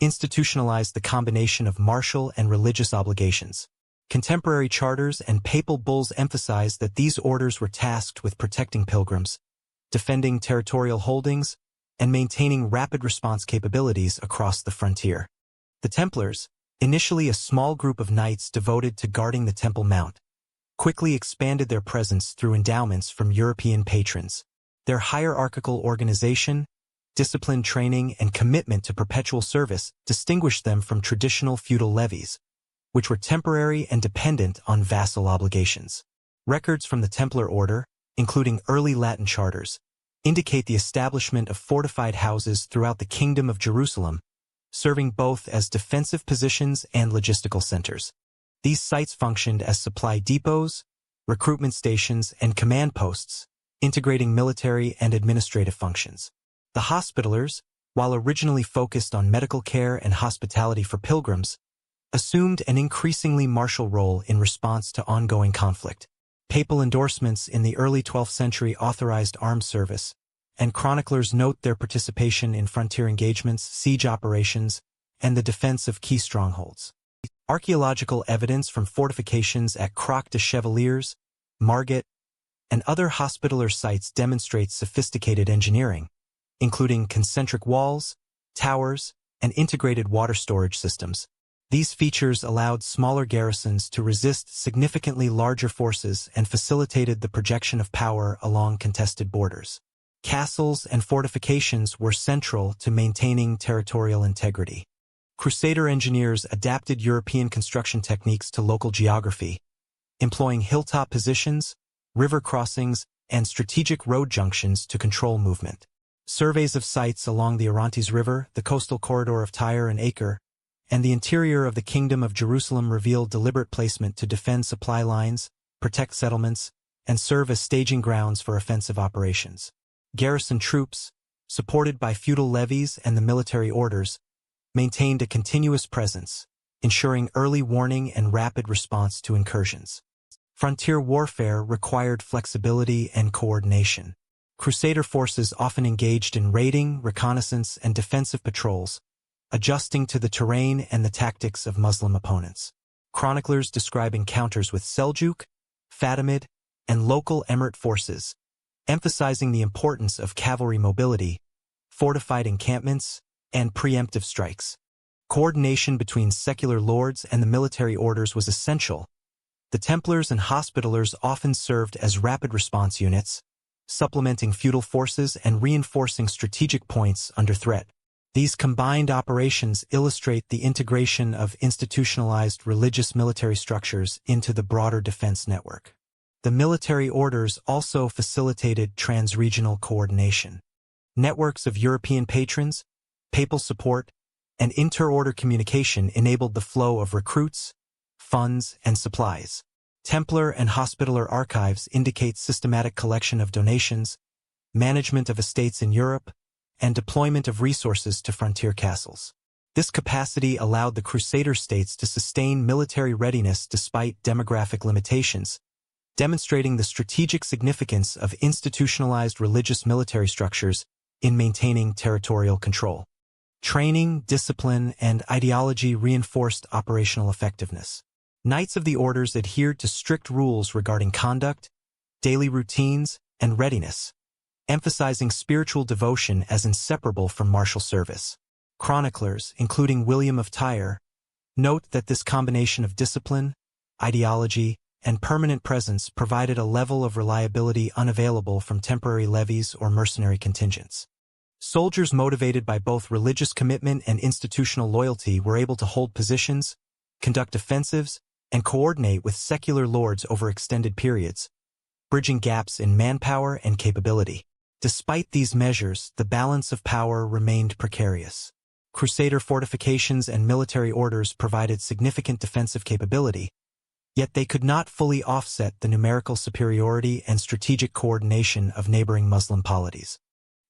institutionalized the combination of martial and religious obligations. Contemporary charters and papal bulls emphasized that these orders were tasked with protecting pilgrims, defending territorial holdings, and maintaining rapid response capabilities across the frontier. The Templars, initially a small group of knights devoted to guarding the Temple Mount, quickly expanded their presence through endowments from European patrons. Their hierarchical organization, disciplined training, and commitment to perpetual service distinguished them from traditional feudal levies, which were temporary and dependent on vassal obligations. Records from the Templar Order, including early Latin charters, indicate the establishment of fortified houses throughout the Kingdom of Jerusalem, serving both as defensive positions and logistical centers. These sites functioned as supply depots, recruitment stations, and command posts, integrating military and administrative functions. The Hospitallers, while originally focused on medical care and hospitality for pilgrims, assumed an increasingly martial role in response to ongoing conflict. Papal endorsements in the early 12th century authorized armed service, and chroniclers note their participation in frontier engagements, siege operations, and the defense of key strongholds. Archaeological evidence from fortifications at Croix de Chevaliers, Margate, and other hospitaller sites demonstrates sophisticated engineering, including concentric walls, towers, and integrated water storage systems. These features allowed smaller garrisons to resist significantly larger forces and facilitated the projection of power along contested borders. Castles and fortifications were central to maintaining territorial integrity. Crusader engineers adapted European construction techniques to local geography, employing hilltop positions, river crossings, and strategic road junctions to control movement. Surveys of sites along the Orontes River, the coastal corridor of Tyre and Acre, and the interior of the Kingdom of Jerusalem revealed deliberate placement to defend supply lines, protect settlements, and serve as staging grounds for offensive operations. Garrison troops, supported by feudal levies and the military orders, maintained a continuous presence, ensuring early warning and rapid response to incursions. Frontier warfare required flexibility and coordination. Crusader forces often engaged in raiding, reconnaissance, and defensive patrols, adjusting to the terrain and the tactics of Muslim opponents. Chroniclers describe encounters with Seljuk, Fatimid, and local Emirate forces, emphasizing the importance of cavalry mobility, fortified encampments, and preemptive strikes. Coordination between secular lords and the military orders was essential. The Templars and Hospitallers often served as rapid response units, supplementing feudal forces and reinforcing strategic points under threat. These combined operations illustrate the integration of institutionalized religious military structures into the broader defense network. The military orders also facilitated trans-regional coordination. Networks of European patrons, papal support, and inter-order communication enabled the flow of recruits, funds, and supplies. Templar and Hospitaller archives indicate systematic collection of donations, management of estates in Europe, and deployment of resources to frontier castles. This capacity allowed the Crusader states to sustain military readiness despite demographic limitations, demonstrating the strategic significance of institutionalized religious military structures in maintaining territorial control. Training, discipline, and ideology reinforced operational effectiveness. Knights of the orders adhered to strict rules regarding conduct, daily routines, and readiness, emphasizing spiritual devotion as inseparable from martial service. Chroniclers, including William of Tyre, note that this combination of discipline, ideology, and permanent presence provided a level of reliability unavailable from temporary levies or mercenary contingents. Soldiers motivated by both religious commitment and institutional loyalty were able to hold positions, conduct offensives, and coordinate with secular lords over extended periods, bridging gaps in manpower and capability. Despite these measures, the balance of power remained precarious. Crusader fortifications and military orders provided significant defensive capability, yet they could not fully offset the numerical superiority and strategic coordination of neighboring Muslim polities.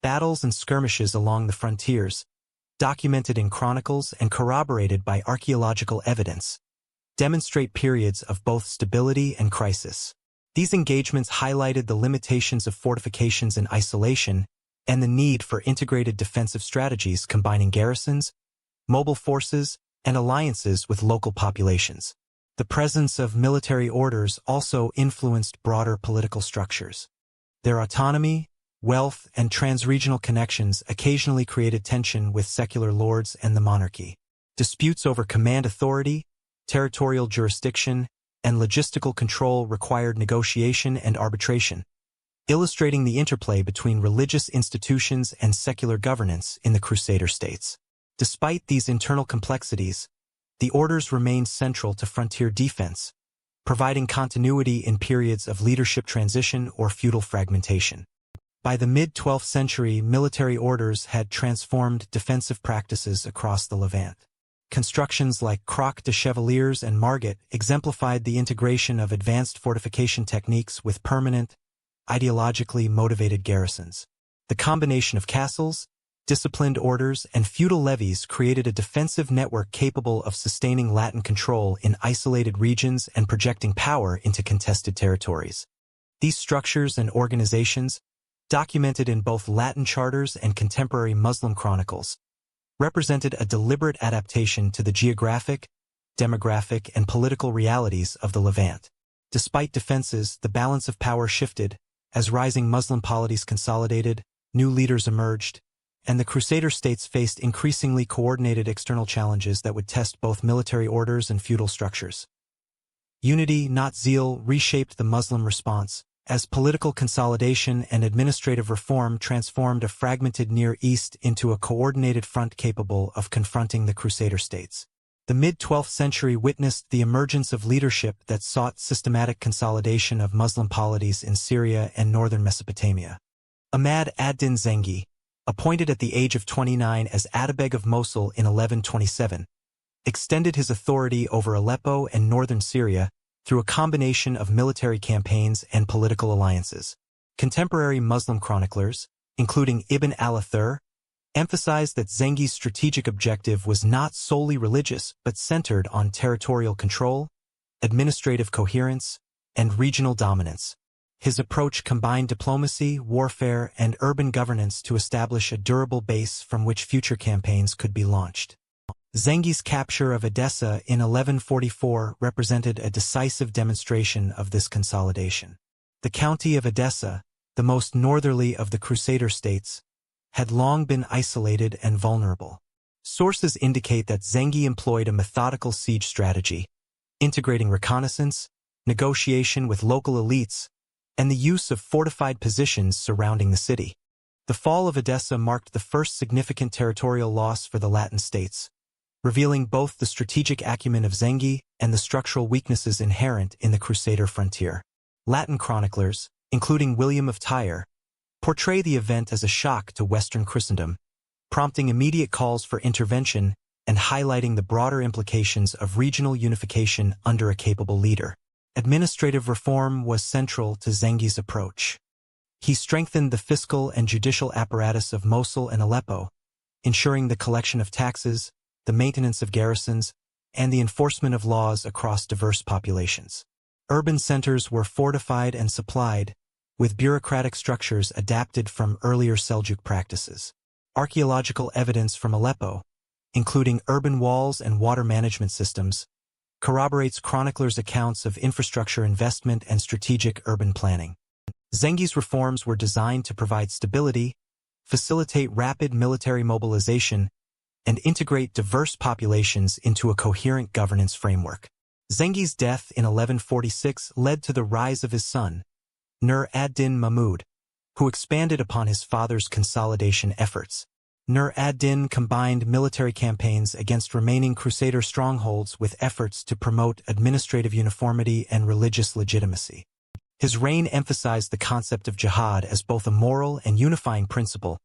Battles and skirmishes along the frontiers, documented in chronicles and corroborated by archaeological evidence, demonstrate periods of both stability and crisis. These engagements highlighted the limitations of fortifications in isolation and the need for integrated defensive strategies combining garrisons, mobile forces, and alliances with local populations. The presence of military orders also influenced broader political structures. Their autonomy, wealth, and trans-regional connections occasionally created tension with secular lords and the monarchy. Disputes over command authority, territorial jurisdiction, and logistical control required negotiation and arbitration, illustrating the interplay between religious institutions and secular governance in the Crusader states. Despite these internal complexities, the orders remained central to frontier defense, providing continuity in periods of leadership transition or feudal fragmentation. By the mid-12th century, military orders had transformed defensive practices across the Levant. Constructions like Croix de Chevaliers and Margate exemplified the integration of advanced fortification techniques with permanent, ideologically motivated garrisons. The combination of castles, disciplined orders, and feudal levies created a defensive network capable of sustaining Latin control in isolated regions and projecting power into contested territories. These structures and organizations, documented in both Latin charters and contemporary Muslim chronicles, represented a deliberate adaptation to the geographic, demographic, and political realities of the Levant. Despite defenses, the balance of power shifted as rising Muslim polities consolidated, new leaders emerged, and the Crusader states faced increasingly coordinated external challenges that would test both military orders and feudal structures. Unity, not zeal, reshaped the Muslim response, as political consolidation and administrative reform transformed a fragmented Near East into a coordinated front capable of confronting the Crusader states. The mid-12th century witnessed the emergence of leadership that sought systematic consolidation of Muslim polities in Syria and northern Mesopotamia. Ahmad ad-Din Zengi, appointed at the age of 29 as Atabeg of Mosul in 1127, extended his authority over Aleppo and northern Syria through a combination of military campaigns and political alliances. Contemporary Muslim chroniclers, including Ibn al-Athir, emphasized that Zengi's strategic objective was not solely religious but centered on territorial control, administrative coherence, and regional dominance. His approach combined diplomacy, warfare, and urban governance to establish a durable base from which future campaigns could be launched. Zengi's capture of Edessa in 1144 represented a decisive demonstration of this consolidation. The county of Edessa, the most northerly of the Crusader states, had long been isolated and vulnerable. Sources indicate that Zengi employed a methodical siege strategy, integrating reconnaissance, negotiation with local elites, and the use of fortified positions surrounding the city. The fall of Edessa marked the first significant territorial loss for the Latin states, revealing both the strategic acumen of Zengi and the structural weaknesses inherent in the Crusader frontier. Latin chroniclers, including William of Tyre, portray the event as a shock to Western Christendom, prompting immediate calls for intervention and highlighting the broader implications of regional unification under a capable leader. Administrative reform was central to Zengi's approach. He strengthened the fiscal and judicial apparatus of Mosul and Aleppo, ensuring the collection of taxes, the maintenance of garrisons, and the enforcement of laws across diverse populations. Urban centers were fortified and supplied, with bureaucratic structures adapted from earlier Seljuk practices. Archaeological evidence from Aleppo, including urban walls and water management systems, corroborates chroniclers' accounts of infrastructure investment and strategic urban planning. Zengi's reforms were designed to provide stability, facilitate rapid military mobilization, and integrate diverse populations into a coherent governance framework. Zengi's death in 1146 led to the rise of his son, Nur ad-Din Mahmud, who expanded upon his father's consolidation efforts. Nur ad-Din combined military campaigns against remaining Crusader strongholds with efforts to promote administrative uniformity and religious legitimacy. His reign emphasized the concept of jihad as both a moral and unifying principle,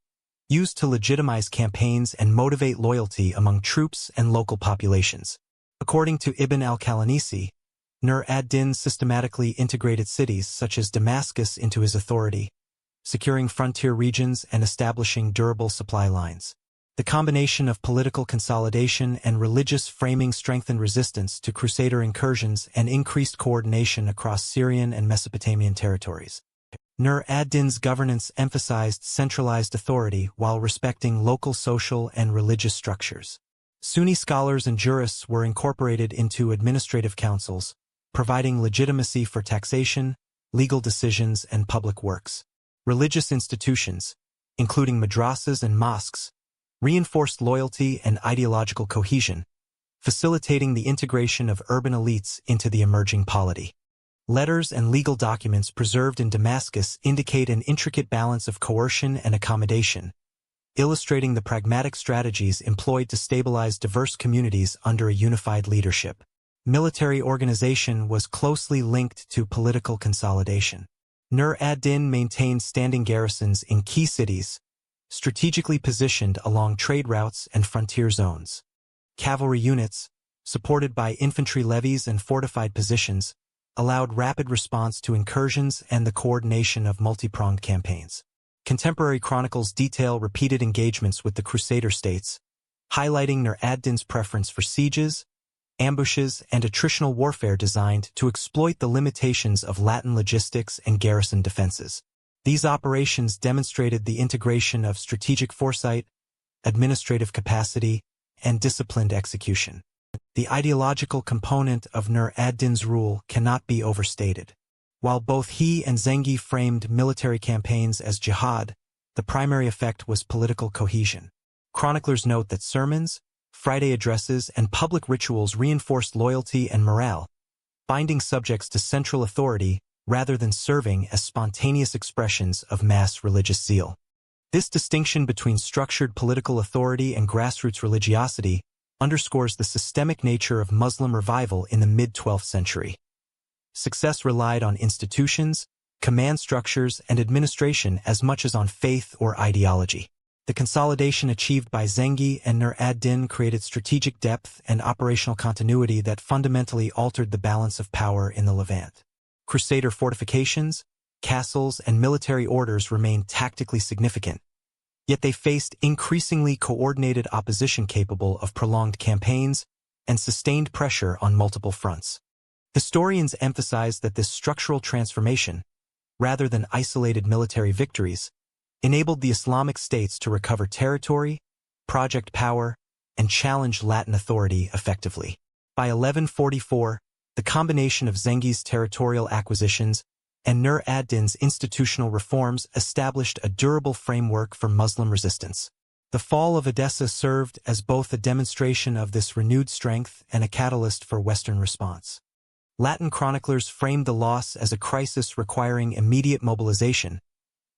used to legitimize campaigns and motivate loyalty among troops and local populations. According to Ibn al-Qalanisi, Nur ad-Din systematically integrated cities such as Damascus into his authority, securing frontier regions and establishing durable supply lines. The combination of political consolidation and religious framing strengthened resistance to Crusader incursions and increased coordination across Syrian and Mesopotamian territories. Nur ad-Din's governance emphasized centralized authority while respecting local social and religious structures. Sunni scholars and jurists were incorporated into administrative councils, providing legitimacy for taxation, legal decisions, and public works. Religious institutions, including madrasas and mosques, reinforced loyalty and ideological cohesion, facilitating the integration of urban elites into the emerging polity. Letters and legal documents preserved in Damascus indicate an intricate balance of coercion and accommodation, illustrating the pragmatic strategies employed to stabilize diverse communities under a unified leadership. Military organization was closely linked to political consolidation. Nur ad-Din maintained standing garrisons in key cities, strategically positioned along trade routes and frontier zones. Cavalry units, supported by infantry levies and fortified positions, allowed rapid response to incursions and the coordination of multi-pronged campaigns. Contemporary chronicles detail repeated engagements with the Crusader states, highlighting Nur ad-Din's preference for sieges, ambushes, and attritional warfare designed to exploit the limitations of Latin logistics and garrison defenses. These operations demonstrated the integration of strategic foresight, administrative capacity, and disciplined execution. The ideological component of Nur ad-Din's rule cannot be overstated. While both he and Zengi framed military campaigns as jihad, the primary effect was political cohesion. Chroniclers note that sermons, Friday addresses, and public rituals reinforced loyalty and morale, binding subjects to central authority rather than serving as spontaneous expressions of mass religious zeal. This distinction between structured political authority and grassroots religiosity underscores the systemic nature of Muslim revival in the mid-12th century. Success relied on institutions, command structures, and administration as much as on faith or ideology. The consolidation achieved by Zengi and Nur ad-Din created strategic depth and operational continuity that fundamentally altered the balance of power in the Levant. Crusader fortifications, castles, and military orders remained tactically significant, yet they faced increasingly coordinated opposition capable of prolonged campaigns and sustained pressure on multiple fronts. Historians emphasize that this structural transformation, rather than isolated military victories, enabled the Islamic states to recover territory, project power, and challenge Latin authority effectively. By 1144, the combination of Zengi's territorial acquisitions and Nur ad-Din's institutional reforms established a durable framework for Muslim resistance. The fall of Edessa served as both a demonstration of this renewed strength and a catalyst for Western response. Latin chroniclers framed the loss as a crisis requiring immediate mobilization,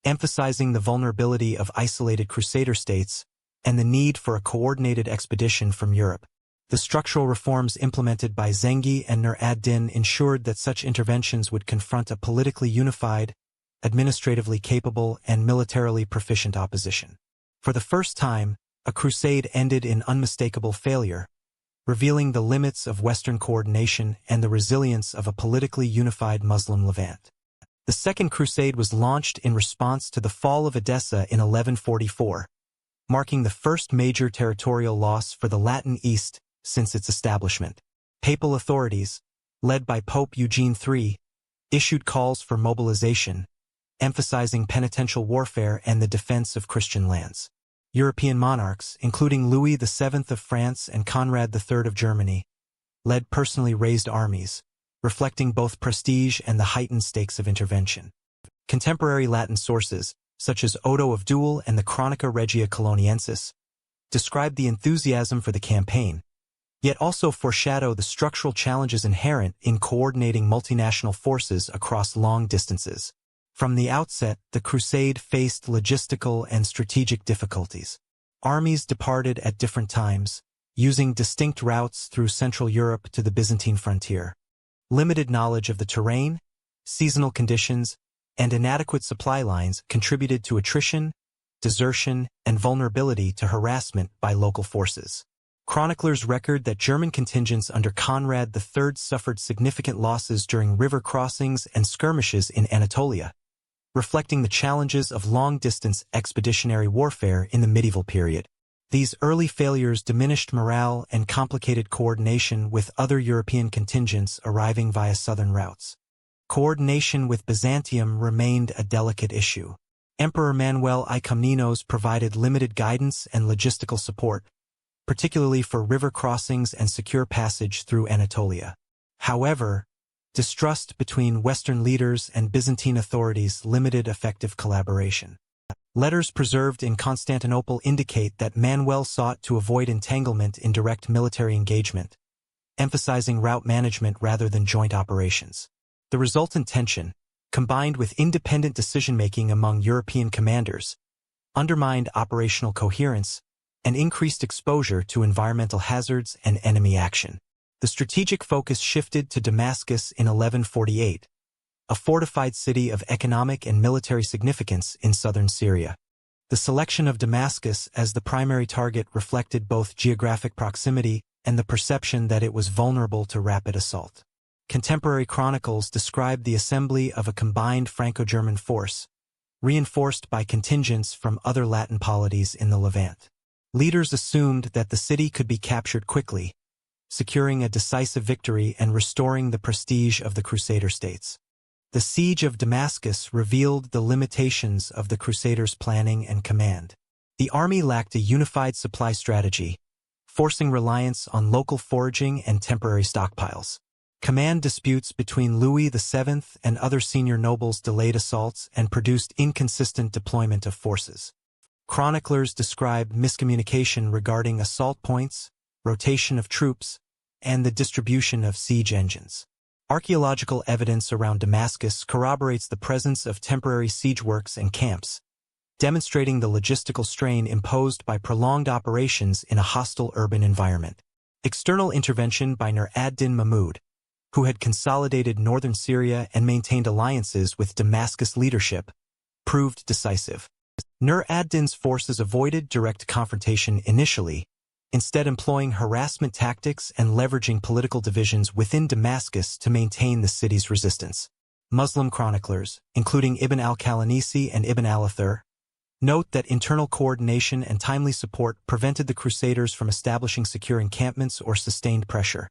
emphasizing the vulnerability of isolated Crusader states and the need for a coordinated expedition from Europe. The structural reforms implemented by Zengi and Nur ad-Din ensured that such interventions would confront a politically unified, administratively capable, and militarily proficient opposition. For the first time, a crusade ended in unmistakable failure, revealing the limits of Western coordination and the resilience of a politically unified Muslim Levant. The Second Crusade was launched in response to the fall of Edessa in 1144, marking the first major territorial loss for the Latin East since its establishment. Papal authorities, led by Pope Eugene III, issued calls for mobilization, emphasizing penitential warfare and the defense of Christian lands. European monarchs, including Louis VII of France and Conrad III of Germany, led personally raised armies, reflecting both prestige and the heightened stakes of intervention. Contemporary Latin sources, such as Odo of Duel and the Chronica Regia Coloniensis, describe the enthusiasm for the campaign, yet also foreshadow the structural challenges inherent in coordinating multinational forces across long distances. From the outset, the crusade faced logistical and strategic difficulties. Armies departed at different times, using distinct routes through Central Europe to the Byzantine frontier. Limited knowledge of the terrain, seasonal conditions, and inadequate supply lines contributed to attrition, desertion, and vulnerability to harassment by local forces. Chroniclers record that German contingents under Conrad III suffered significant losses during river crossings and skirmishes in Anatolia, reflecting the challenges of long-distance expeditionary warfare in the medieval period. These early failures diminished morale and complicated coordination with other European contingents arriving via southern routes. Coordination with Byzantium remained a delicate issue. Emperor Manuel I Comnenos provided limited guidance and logistical support, particularly for river crossings and secure passage through Anatolia. However, distrust between Western leaders and Byzantine authorities limited effective collaboration. Letters preserved in Constantinople indicate that Manuel sought to avoid entanglement in direct military engagement, emphasizing route management rather than joint operations. The resultant tension, combined with independent decision-making among European commanders, undermined operational coherence and increased exposure to environmental hazards and enemy action. The strategic focus shifted to Damascus in 1148, a fortified city of economic and military significance in southern Syria. The selection of Damascus as the primary target reflected both geographic proximity and the perception that it was vulnerable to rapid assault. Contemporary chronicles describe the assembly of a combined Franco-German force, reinforced by contingents from other Latin polities in the Levant. Leaders assumed that the city could be captured quickly, securing a decisive victory and restoring the prestige of the Crusader states. The siege of Damascus revealed the limitations of the Crusaders' planning and command. The army lacked a unified supply strategy, forcing reliance on local foraging and temporary stockpiles. Command disputes between Louis VII and other senior nobles delayed assaults and produced inconsistent deployment of forces. Chroniclers describe miscommunication regarding assault points, rotation of troops, and the distribution of siege engines. Archaeological evidence around Damascus corroborates the presence of temporary siege works and camps, demonstrating the logistical strain imposed by prolonged operations in a hostile urban environment. External intervention by Nur ad-Din Mahmud, who had consolidated northern Syria and maintained alliances with Damascus leadership, proved decisive. Nur ad-Din's forces avoided direct confrontation initially, instead employing harassment tactics and leveraging political divisions within Damascus to maintain the city's resistance. Muslim chroniclers, including Ibn al-Qalanisi and Ibn al-Athir, note that internal coordination and timely support prevented the Crusaders from establishing secure encampments or sustained pressure,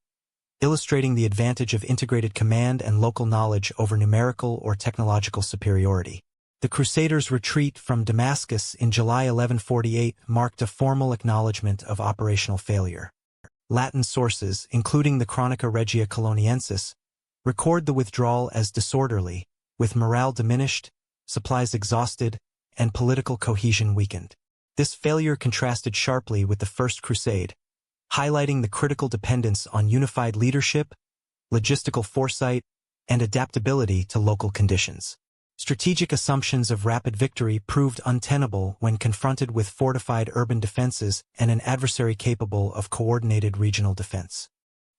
illustrating the advantage of integrated command and local knowledge over numerical or technological superiority. The Crusaders' retreat from Damascus in July 1148 marked a formal acknowledgement of operational failure. Latin sources, including the Chronica Regia Coloniensis, record the withdrawal as disorderly, with morale diminished, supplies exhausted, and political cohesion weakened. This failure contrasted sharply with the First Crusade, highlighting the critical dependence on unified leadership, logistical foresight, and adaptability to local conditions. Strategic assumptions of rapid victory proved untenable when confronted with fortified urban defenses and an adversary capable of coordinated regional defense.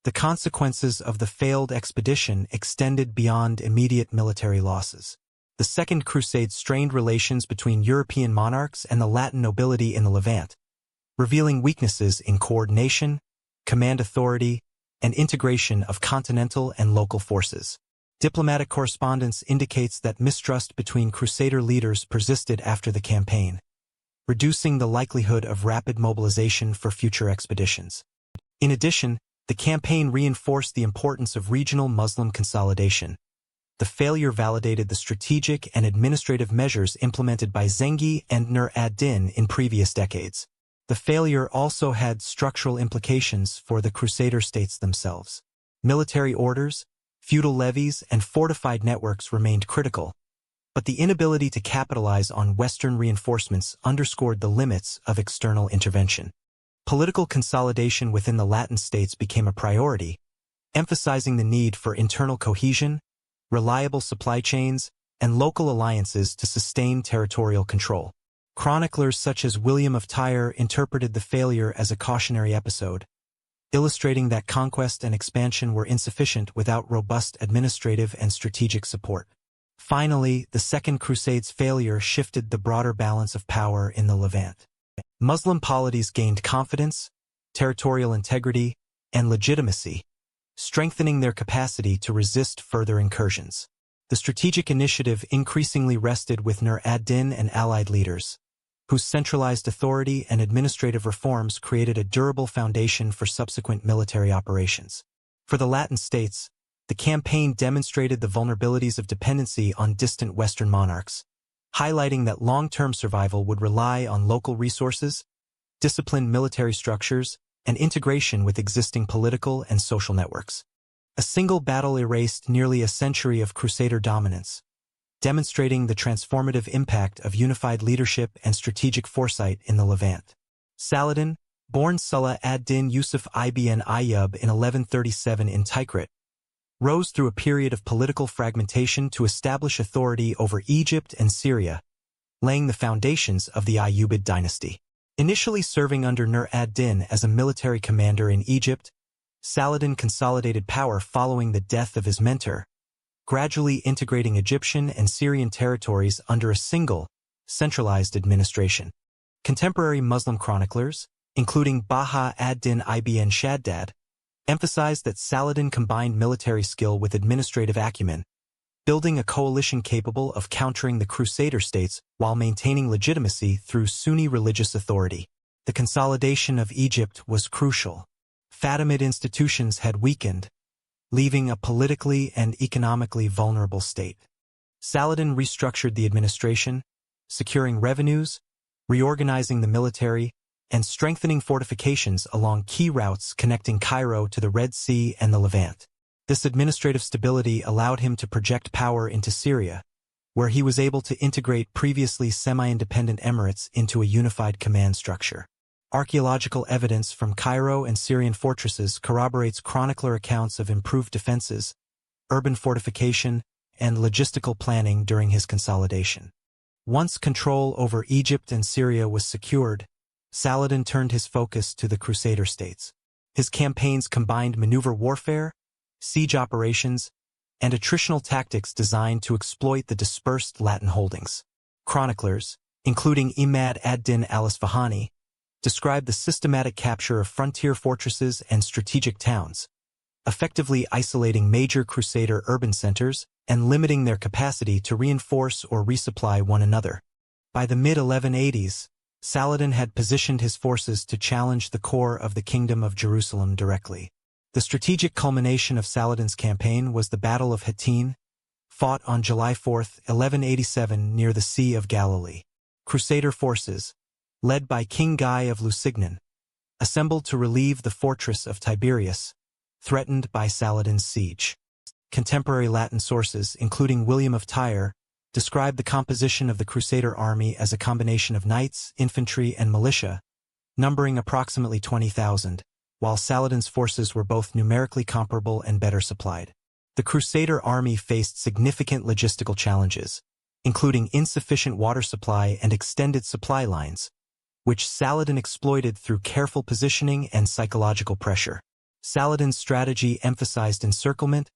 The consequences of the failed expedition extended beyond immediate military losses. The Second Crusade strained relations between European monarchs and the Latin nobility in the Levant, revealing weaknesses in coordination, command authority, and integration of continental and local forces. Diplomatic correspondence indicates that mistrust between Crusader leaders persisted after the campaign, reducing the likelihood of rapid mobilization for future expeditions. In addition, the campaign reinforced the importance of regional Muslim consolidation. The failure validated the strategic and administrative measures implemented by Zengi and Nur ad-Din in previous decades. The failure also had structural implications for the Crusader states themselves. Military orders, feudal levies, and fortified networks remained critical, but the inability to capitalize on Western reinforcements underscored the limits of external intervention. Political consolidation within the Latin states became a priority, emphasizing the need for internal cohesion, reliable supply chains, and local alliances to sustain territorial control. Chroniclers such as William of Tyre interpreted the failure as a cautionary episode, illustrating that conquest and expansion were insufficient without robust administrative and strategic support. Finally, the Second Crusade's failure shifted the broader balance of power in the Levant. Muslim polities gained confidence, territorial integrity, and legitimacy, strengthening their capacity to resist further incursions. The strategic initiative increasingly rested with Nur ad-Din and allied leaders, whose centralized authority and administrative reforms created a durable foundation for subsequent military operations. For the Latin states, the campaign demonstrated the vulnerabilities of dependency on distant Western monarchs, highlighting that long-term survival would rely on local resources, disciplined military structures, and integration with existing political and social networks. A single battle erased nearly a century of Crusader dominance, demonstrating the transformative impact of unified leadership and strategic foresight in the Levant. Saladin, born Salah ad-Din Yusuf ibn Ayyub in 1137 in Tikrit, rose through a period of political fragmentation to establish authority over Egypt and Syria, laying the foundations of the Ayyubid dynasty. Initially serving under Nur ad-Din as a military commander in Egypt, Saladin consolidated power following the death of his mentor, gradually integrating Egyptian and Syrian territories under a single, centralized administration. Contemporary Muslim chroniclers, including Baha ad-Din ibn Shaddad, emphasized that Saladin combined military skill with administrative acumen, building a coalition capable of countering the Crusader states while maintaining legitimacy through Sunni religious authority. The consolidation of Egypt was crucial. Fatimid institutions had weakened, leaving a politically and economically vulnerable state. Saladin restructured the administration, securing revenues, reorganizing the military, and strengthening fortifications along key routes connecting Cairo to the Red Sea and the Levant. This administrative stability allowed him to project power into Syria, where he was able to integrate previously semi-independent emirates into a unified command structure. Archaeological evidence from Cairo and Syrian fortresses corroborates chronicler accounts of improved defenses, urban fortification, and logistical planning during his consolidation. Once control over Egypt and Syria was secured, Saladin turned his focus to the Crusader states. His campaigns combined maneuver warfare, siege operations, and attritional tactics designed to exploit the dispersed Latin holdings. Chroniclers, including Imad ad-Din al-Isfahani, describe the systematic capture of frontier fortresses and strategic towns, effectively isolating major Crusader urban centers and limiting their capacity to reinforce or resupply one another. By the mid-1180s, Saladin had positioned his forces to challenge the core of the Kingdom of Jerusalem directly. The strategic culmination of Saladin's campaign was the Battle of Hattin, fought on July 4, 1187 near the Sea of Galilee. Crusader forces, led by King Guy of Lusignan, assembled to relieve the fortress of Tiberias, threatened by Saladin's siege. Contemporary Latin sources, including William of Tyre, describe the composition of the Crusader army as a combination of knights, infantry, and militia, numbering approximately 20,000, while Saladin's forces were both numerically comparable and better supplied. The Crusader army faced significant logistical challenges, including insufficient water supply and extended supply lines, which Saladin exploited through careful positioning and psychological pressure. Saladin's strategy emphasized encirclement,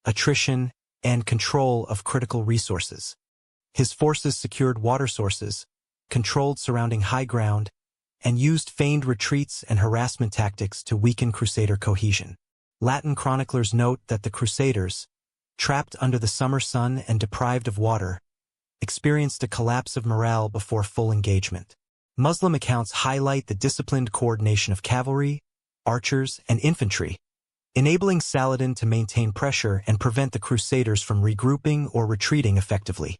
attrition, and control of critical resources. His forces secured water sources, controlled surrounding high ground, and used feigned retreats and harassment tactics to weaken Crusader cohesion. Latin chroniclers note that the Crusaders, trapped under the summer sun and deprived of water, experienced a collapse of morale before full engagement. Muslim accounts highlight the disciplined coordination of cavalry, archers, and infantry, enabling Saladin to maintain pressure and prevent the Crusaders from regrouping or retreating effectively.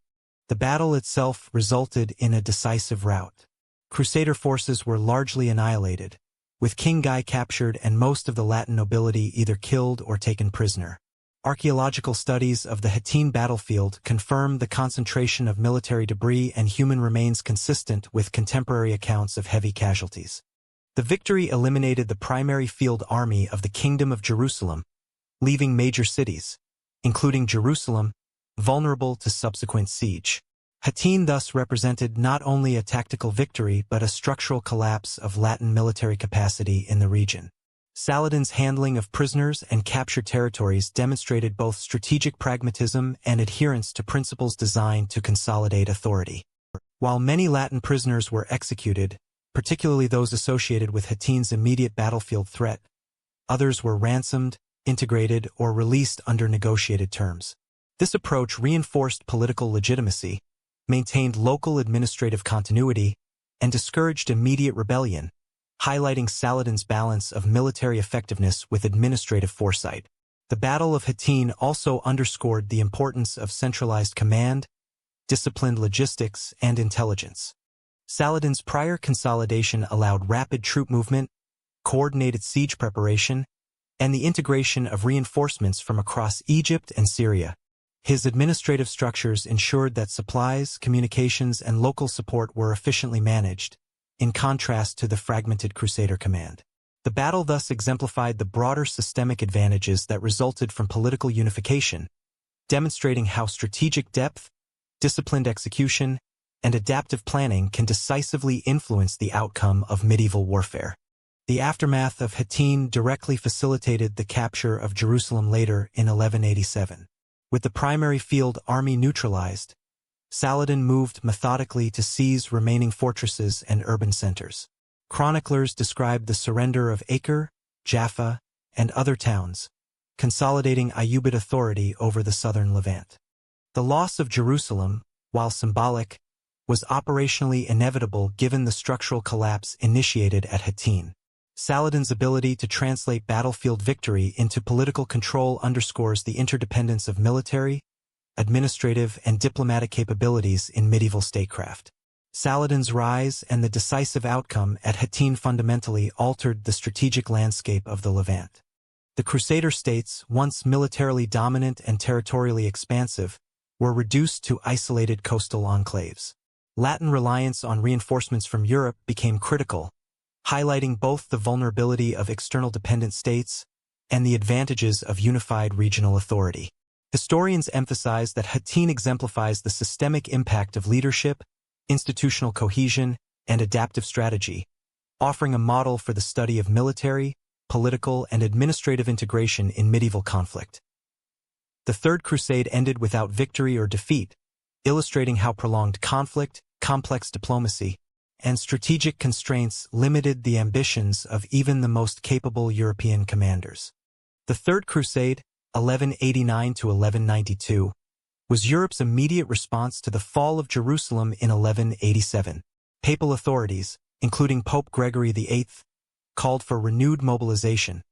The battle itself resulted in a decisive rout. Crusader forces were largely annihilated, with King Guy captured and most of the Latin nobility either killed or taken prisoner. Archaeological studies of the Hattin battlefield confirm the concentration of military debris and human remains consistent with contemporary accounts of heavy casualties. The victory eliminated the primary field army of the Kingdom of Jerusalem, leaving major cities, including Jerusalem, vulnerable to subsequent siege. Hattin thus represented not only a tactical victory but a structural collapse of Latin military capacity in the region. Saladin's handling of prisoners and captured territories demonstrated both strategic pragmatism and adherence to principles designed to consolidate authority. While many Latin prisoners were executed, particularly those associated with Hattin's immediate battlefield threat, others were ransomed, integrated, or released under negotiated terms. This approach reinforced political legitimacy, maintained local administrative continuity, and discouraged immediate rebellion, highlighting Saladin's balance of military effectiveness with administrative foresight. The Battle of Hattin also underscored the importance of centralized command, disciplined logistics, and intelligence. Saladin's prior consolidation allowed rapid troop movement, coordinated siege preparation, and the integration of reinforcements from across Egypt and Syria. His administrative structures ensured that supplies, communications, and local support were efficiently managed, in contrast to the fragmented Crusader command. The battle thus exemplified the broader systemic advantages that resulted from political unification, demonstrating how strategic depth, disciplined execution, and adaptive planning can decisively influence the outcome of medieval warfare. The aftermath of Hattin directly facilitated the capture of Jerusalem later in 1187. With the primary field army neutralized, Saladin moved methodically to seize remaining fortresses and urban centers. Chroniclers described the surrender of Acre, Jaffa, and other towns, consolidating Ayyubid authority over the southern Levant. The loss of Jerusalem, while symbolic, was operationally inevitable given the structural collapse initiated at Hattin. Saladin's ability to translate battlefield victory into political control underscores the interdependence of military, administrative, and diplomatic capabilities in medieval statecraft. Saladin's rise and the decisive outcome at Hattin fundamentally altered the strategic landscape of the Levant. The Crusader states, once militarily dominant and territorially expansive, were reduced to isolated coastal enclaves. Latin reliance on reinforcements from Europe became critical, highlighting both the vulnerability of external dependent states and the advantages of unified regional authority. Historians emphasize that Hattin exemplifies the systemic impact of leadership, institutional cohesion, and adaptive strategy, offering a model for the study of military, political, and administrative integration in medieval conflict. The Third Crusade ended without victory or defeat, illustrating how prolonged conflict, complex diplomacy, and strategic constraints limited the ambitions of even the most capable European commanders. The Third Crusade, 1189 to 1192, was Europe's immediate response to the fall of Jerusalem in 1187. Papal authorities, including Pope Gregory VIII, called for renewed mobilization,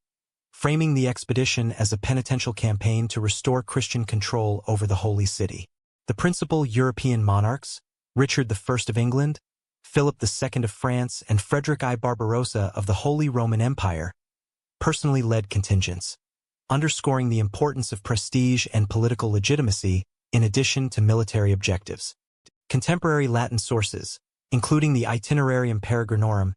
framing the expedition as a penitential campaign to restore Christian control over the Holy City. The principal European monarchs, Richard I of England, Philip II of France, and Frederick I Barbarossa of the Holy Roman Empire, personally led contingents, underscoring the importance of prestige and political legitimacy in addition to military objectives. Contemporary Latin sources, including the Itinerarium Peregrinorum,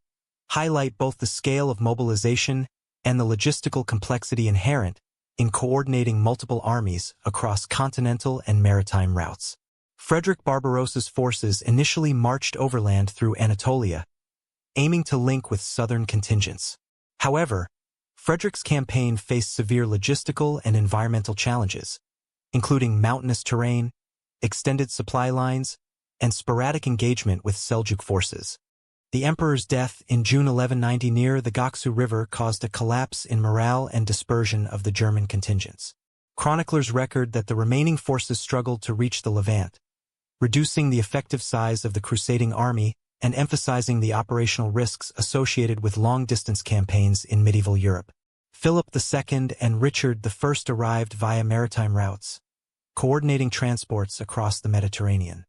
highlight both the scale of mobilization and the logistical complexity inherent in coordinating multiple armies across continental and maritime routes. Frederick Barbarossa's forces initially marched overland through Anatolia, aiming to link with southern contingents. However, Frederick's campaign faced severe logistical and environmental challenges, including mountainous terrain, extended supply lines, and sporadic engagement with Seljuk forces. The emperor's death in June 1190 near the Goksu River caused a collapse in morale and dispersion of the German contingents. Chroniclers record that the remaining forces struggled to reach the Levant, reducing the effective size of the crusading army and emphasizing the operational risks associated with long-distance campaigns in medieval Europe. Philip II and Richard I arrived via maritime routes, coordinating transports across the Mediterranean.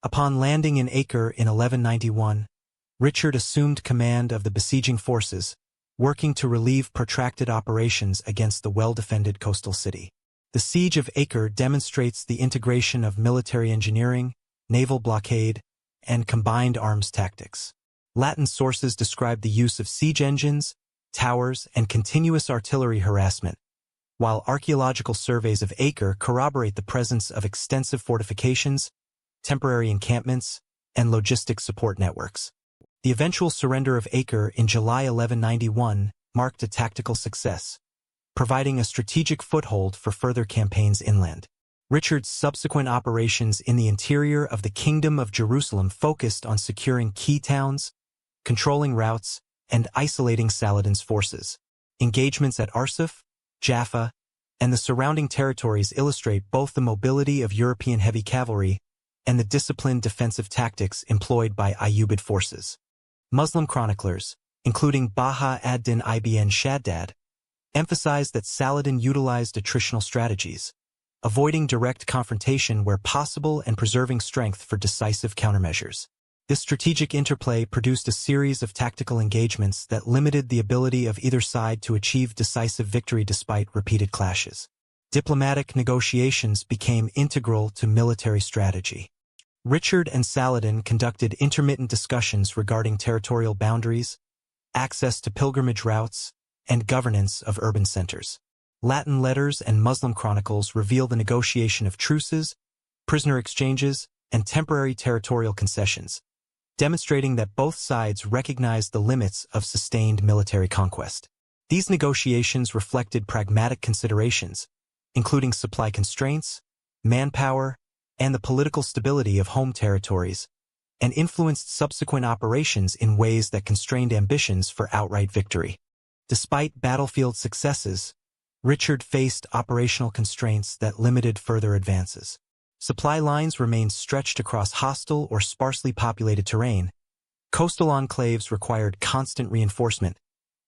Upon landing in Acre in 1191, Richard assumed command of the besieging forces, working to relieve protracted operations against the well-defended coastal city. The siege of Acre demonstrates the integration of military engineering, naval blockade, and combined arms tactics. Latin sources describe the use of siege engines, towers, and continuous artillery harassment, while archaeological surveys of Acre corroborate the presence of extensive fortifications, temporary encampments, and logistic support networks. The eventual surrender of Acre in July 1191 marked a tactical success, providing a strategic foothold for further campaigns inland. Richard's subsequent operations in the interior of the Kingdom of Jerusalem focused on securing key towns, controlling routes, and isolating Saladin's forces. Engagements at Arsuf, Jaffa, and the surrounding territories illustrate both the mobility of European heavy cavalry and the disciplined defensive tactics employed by Ayyubid forces. Muslim chroniclers, including Baha ad-Din ibn Shaddad, emphasize that Saladin utilized attritional strategies, avoiding direct confrontation where possible and preserving strength for decisive countermeasures. This strategic interplay produced a series of tactical engagements that limited the ability of either side to achieve decisive victory despite repeated clashes. Diplomatic negotiations became integral to military strategy. Richard and Saladin conducted intermittent discussions regarding territorial boundaries, access to pilgrimage routes, and governance of urban centers. Latin letters and Muslim chronicles reveal the negotiation of truces, prisoner exchanges, and temporary territorial concessions, demonstrating that both sides recognized the limits of sustained military conquest. These negotiations reflected pragmatic considerations, including supply constraints, manpower, and the political stability of home territories, and influenced subsequent operations in ways that constrained ambitions for outright victory. Despite battlefield successes, Richard faced operational constraints that limited further advances. Supply lines remained stretched across hostile or sparsely populated terrain, coastal enclaves required constant reinforcement,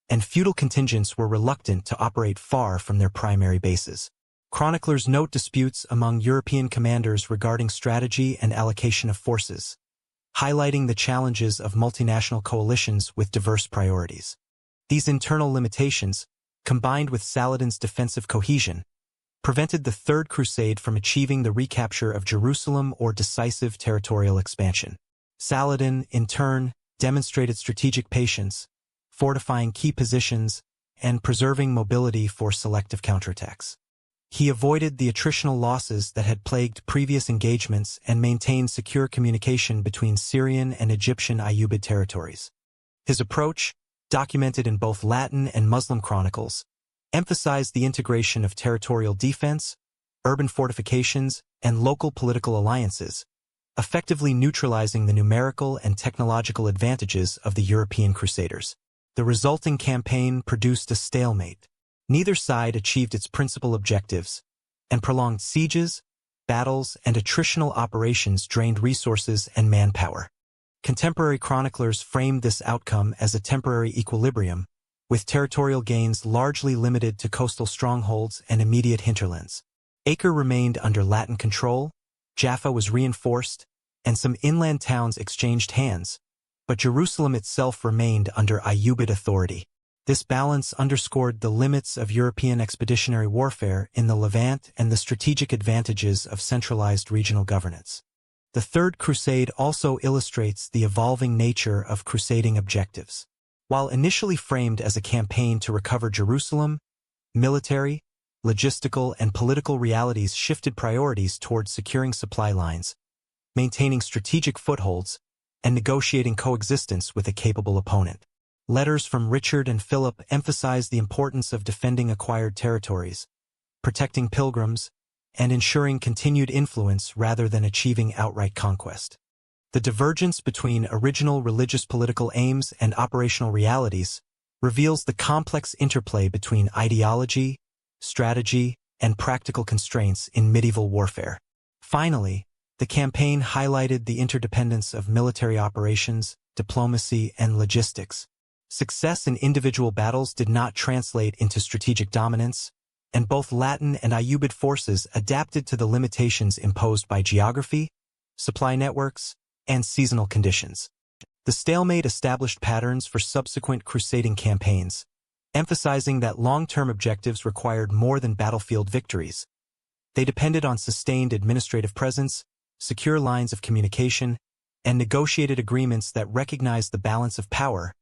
and feudal contingents were reluctant to operate far from their primary bases. Chroniclers note disputes among European commanders regarding strategy and allocation of forces, highlighting the challenges of multinational coalitions with diverse priorities. These internal limitations, combined with Saladin's defensive cohesion, prevented the Third Crusade from achieving the recapture of Jerusalem or decisive territorial expansion. Saladin, in turn, demonstrated strategic patience, fortifying key positions and preserving mobility for selective counterattacks. He avoided the attritional losses that had plagued previous engagements and maintained secure communication between Syrian and Egyptian Ayyubid territories. His approach, documented in both Latin and Muslim chronicles, emphasized the integration of territorial defense, urban fortifications, and local political alliances, effectively neutralizing the numerical and technological advantages of the European crusaders. The resulting campaign produced a stalemate. Neither side achieved its principal objectives, and prolonged sieges, battles, and attritional operations drained resources and manpower. Contemporary chroniclers framed this outcome as a temporary equilibrium, with territorial gains largely limited to coastal strongholds and immediate hinterlands. Acre remained under Latin control, Jaffa was reinforced, and some inland towns exchanged hands, but Jerusalem itself remained under Ayyubid authority. This balance underscored the limits of European expeditionary warfare in the Levant and the strategic advantages of centralized regional governance. The Third Crusade also illustrates the evolving nature of crusading objectives. While initially framed as a campaign to recover Jerusalem, military, logistical, and political realities shifted priorities towards securing supply lines, maintaining strategic footholds, and negotiating coexistence with a capable opponent. Letters from Richard and Philip emphasize the importance of defending acquired territories, protecting pilgrims, and ensuring continued influence rather than achieving outright conquest. The divergence between original religious political aims and operational realities reveals the complex interplay between ideology, strategy, and practical constraints in medieval warfare. Finally, the campaign highlighted the interdependence of military operations, diplomacy, and logistics. Success in individual battles did not translate into strategic dominance, and both Latin and Ayyubid forces adapted to the limitations imposed by geography, supply networks, and seasonal conditions. The stalemate established patterns for subsequent crusading campaigns, emphasizing that long-term objectives required more than battlefield victories. They depended on sustained administrative presence, secure lines of communication, and negotiated agreements that recognized the balance of power.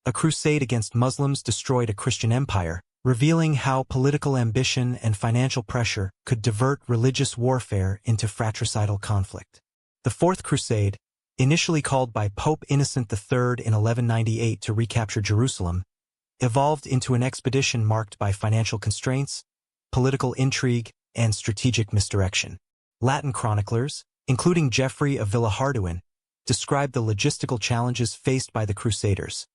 A crusade against Muslims destroyed a Christian empire, revealing how political ambition and financial pressure could divert religious warfare into fratricidal conflict. The Fourth Crusade, initially called by Pope Innocent III in 1198 to recapture Jerusalem, evolved into an expedition marked by financial constraints, political intrigue, and strategic misdirection. Latin chroniclers, including Geoffrey of Villehardouin, described the logistical challenges faced by the Crusaders.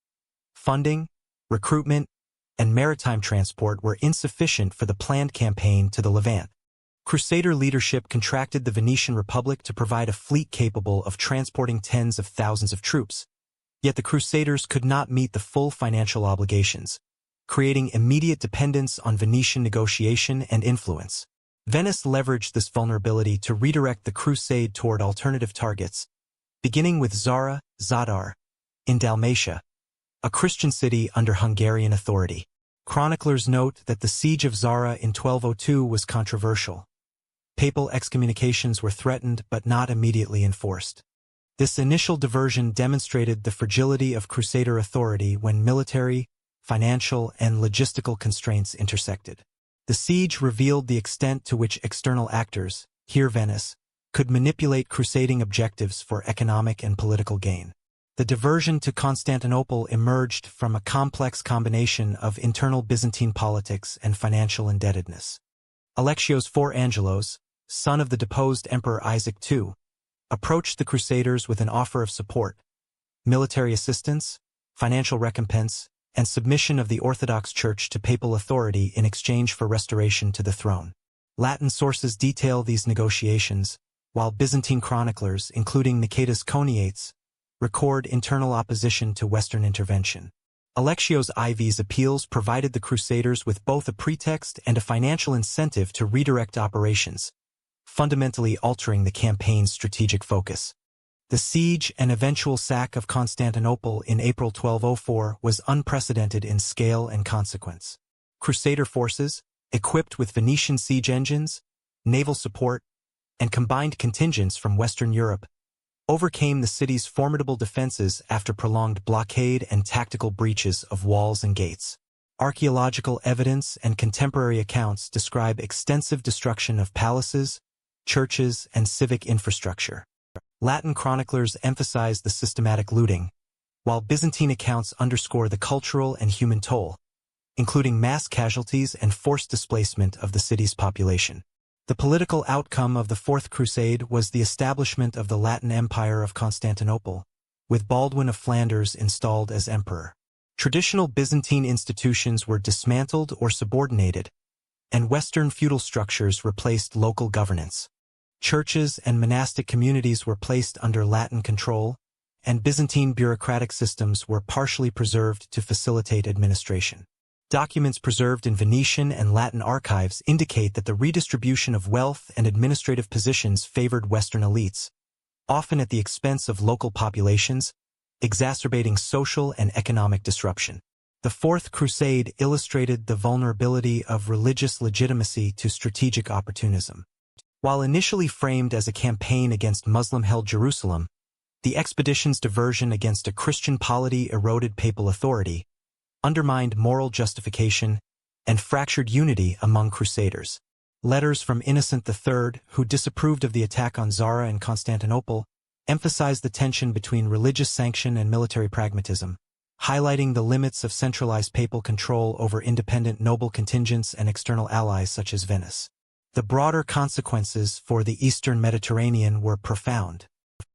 Funding, recruitment, and maritime transport were insufficient for the planned campaign to the Levant. Crusader leadership contracted the Venetian Republic to provide a fleet capable of transporting tens of thousands of troops, yet the Crusaders could not meet the full financial obligations, creating immediate dependence on Venetian negotiation and influence. Venice leveraged this vulnerability to redirect the crusade toward alternative targets, beginning with Zara, Zadar, in Dalmatia, a Christian city under Hungarian authority. Chroniclers note that the siege of Zara in 1202 was controversial. Papal excommunications were threatened but not immediately enforced. This initial diversion demonstrated the fragility of Crusader authority when military, financial, and logistical constraints intersected. The siege revealed the extent to which external actors, here Venice, could manipulate crusading objectives for economic and political gain. The diversion to Constantinople emerged from a complex combination of internal Byzantine politics and financial indebtedness. Alexios IV Angelos, son of the deposed Emperor Isaac II, approached the Crusaders with an offer of support, military assistance, financial recompense, and submission of the Orthodox Church to papal authority in exchange for restoration to the throne. Latin sources detail these negotiations, while Byzantine chroniclers, including Nicetas Choniates, record internal opposition to Western intervention. Alexios IV's appeals provided the Crusaders with both a pretext and a financial incentive to redirect operations, fundamentally altering the campaign's strategic focus. The siege and eventual sack of Constantinople in April 1204 was unprecedented in scale and consequence. Crusader forces, equipped with Venetian siege engines, naval support, and combined contingents from Western Europe, overcame the city's formidable defenses after prolonged blockade and tactical breaches of walls and gates. Archaeological evidence and contemporary accounts describe extensive destruction of palaces, churches, and civic infrastructure. Latin chroniclers emphasize the systematic looting, while Byzantine accounts underscore the cultural and human toll, including mass casualties and forced displacement of the city's population. The political outcome of the Fourth Crusade was the establishment of the Latin Empire of Constantinople, with Baldwin of Flanders installed as emperor. Traditional Byzantine institutions were dismantled or subordinated, and Western feudal structures replaced local governance. Churches and monastic communities were placed under Latin control, and Byzantine bureaucratic systems were partially preserved to facilitate administration. Documents preserved in Venetian and Latin archives indicate that the redistribution of wealth and administrative positions favored Western elites, often at the expense of local populations, exacerbating social and economic disruption. The Fourth Crusade illustrated the vulnerability of religious legitimacy to strategic opportunism. While initially framed as a campaign against Muslim-held Jerusalem, the expedition's diversion against a Christian polity eroded papal authority, undermined moral justification, and fractured unity among crusaders. Letters from Innocent III, who disapproved of the attack on Zara and Constantinople, emphasized the tension between religious sanction and military pragmatism, highlighting the limits of centralized papal control over independent noble contingents and external allies such as Venice. The broader consequences for the Eastern Mediterranean were profound.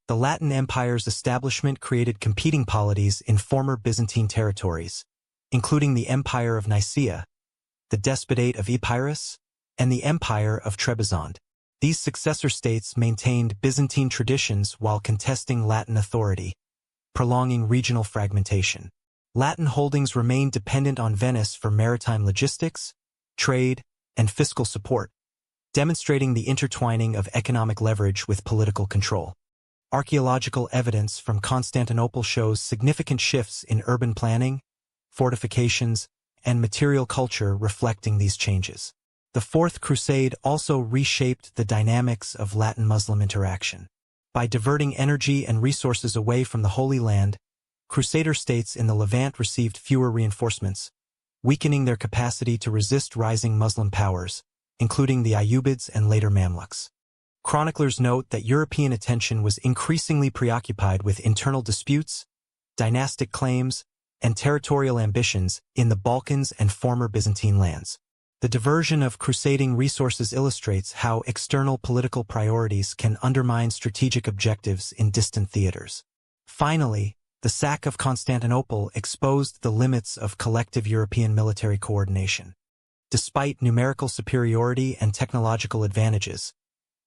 The Latin Empire's establishment created competing polities in former Byzantine territories, including the Empire of Nicaea, the Despotate of Epirus, and the Empire of Trebizond. These successor states maintained Byzantine traditions while contesting Latin authority, prolonging regional fragmentation. Latin holdings remained dependent on Venice for maritime logistics, trade, and fiscal support, demonstrating the intertwining of economic leverage with political control. Archaeological evidence from Constantinople shows significant shifts in urban planning, fortifications, and material culture reflecting these changes. The Fourth Crusade also reshaped the dynamics of Latin-Muslim interaction. By diverting energy and resources away from the Holy Land, Crusader states in the Levant received fewer reinforcements, weakening their capacity to resist rising Muslim powers, including the Ayyubids and later Mamluks. Chroniclers note that European attention was increasingly preoccupied with internal disputes, dynastic claims, and territorial ambitions in the Balkans and former Byzantine lands. The diversion of crusading resources illustrates how external political priorities can undermine strategic objectives in distant theaters. Finally, the sack of Constantinople exposed the limits of collective European military coordination. Despite numerical superiority and technological advantages,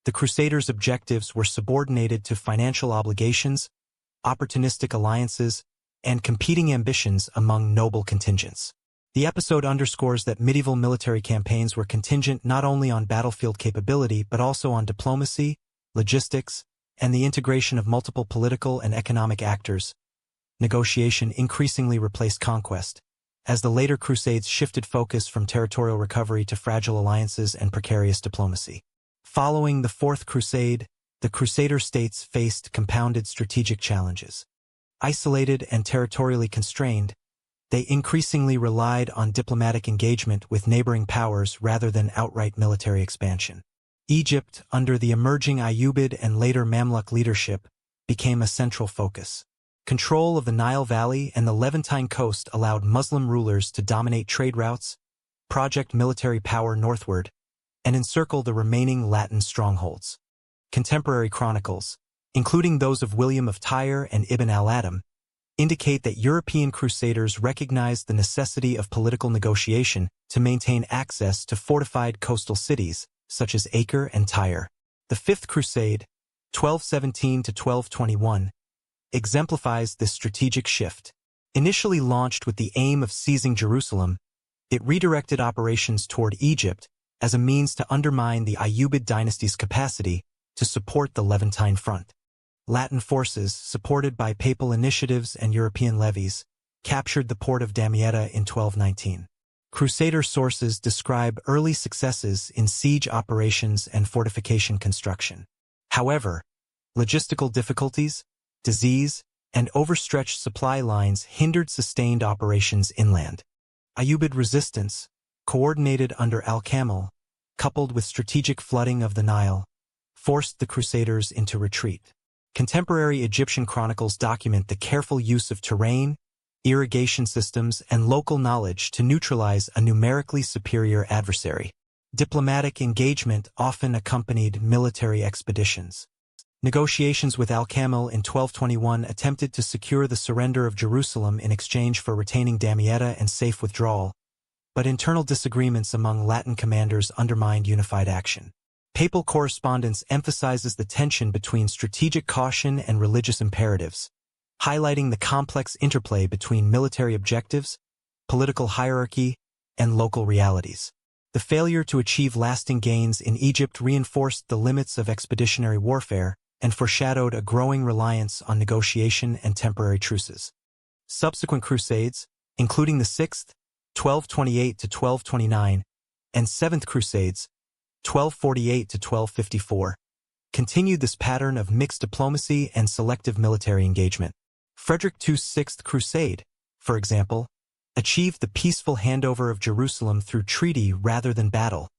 the Crusaders' objectives were subordinated to financial obligations, opportunistic alliances, and competing ambitions among noble contingents. The episode underscores that medieval military campaigns were contingent not only on battlefield capability but also on diplomacy, logistics, and the integration of multiple political and economic actors. Negotiation increasingly replaced conquest, as the later Crusades shifted focus from territorial recovery to fragile alliances and precarious diplomacy. Following the Fourth Crusade, the Crusader states faced compounded strategic challenges. Isolated and territorially constrained, they increasingly relied on diplomatic engagement with neighboring powers rather than outright military expansion. Egypt, under the emerging Ayyubid and later Mamluk leadership, became a central focus. Control of the Nile Valley and the Levantine coast allowed Muslim rulers to dominate trade routes, project military power northward, and encircle the remaining Latin strongholds. Contemporary chronicles, including those of William of Tyre and Ibn al-Adham, indicate that European crusaders recognized the necessity of political negotiation to maintain access to fortified coastal cities, such as Acre and Tyre. The Fifth Crusade, 1217 to 1221, exemplifies this strategic shift. Initially launched with the aim of seizing Jerusalem, it redirected operations toward Egypt as a means to undermine the Ayyubid dynasty's capacity to support the Levantine front. Latin forces, supported by papal initiatives and European levies, captured the port of Damietta in 1219. Crusader sources describe early successes in siege operations and fortification construction. However, logistical difficulties, disease, and overstretched supply lines hindered sustained operations inland. Ayyubid resistance, coordinated under Al-Kamil, coupled with strategic flooding of the Nile, forced the Crusaders into retreat. Contemporary Egyptian chronicles document the careful use of terrain, irrigation systems, and local knowledge to neutralize a numerically superior adversary. Diplomatic engagement often accompanied military expeditions. Negotiations with Al-Kamil in 1221 attempted to secure the surrender of Jerusalem in exchange for retaining Damietta and safe withdrawal, but internal disagreements among Latin commanders undermined unified action. Papal correspondence emphasizes the tension between strategic caution and religious imperatives, highlighting the complex interplay between military objectives, political hierarchy, and local realities. The failure to achieve lasting gains in Egypt reinforced the limits of expeditionary warfare and foreshadowed a growing reliance on negotiation and temporary truces. Subsequent crusades, including the 6th, 1228 to 1229, and 7th Crusades, 1248 to 1254, continued this pattern of mixed diplomacy and selective military engagement. Frederick II's 6th Crusade, for example, achieved the peaceful handover of Jerusalem through treaty rather than battle,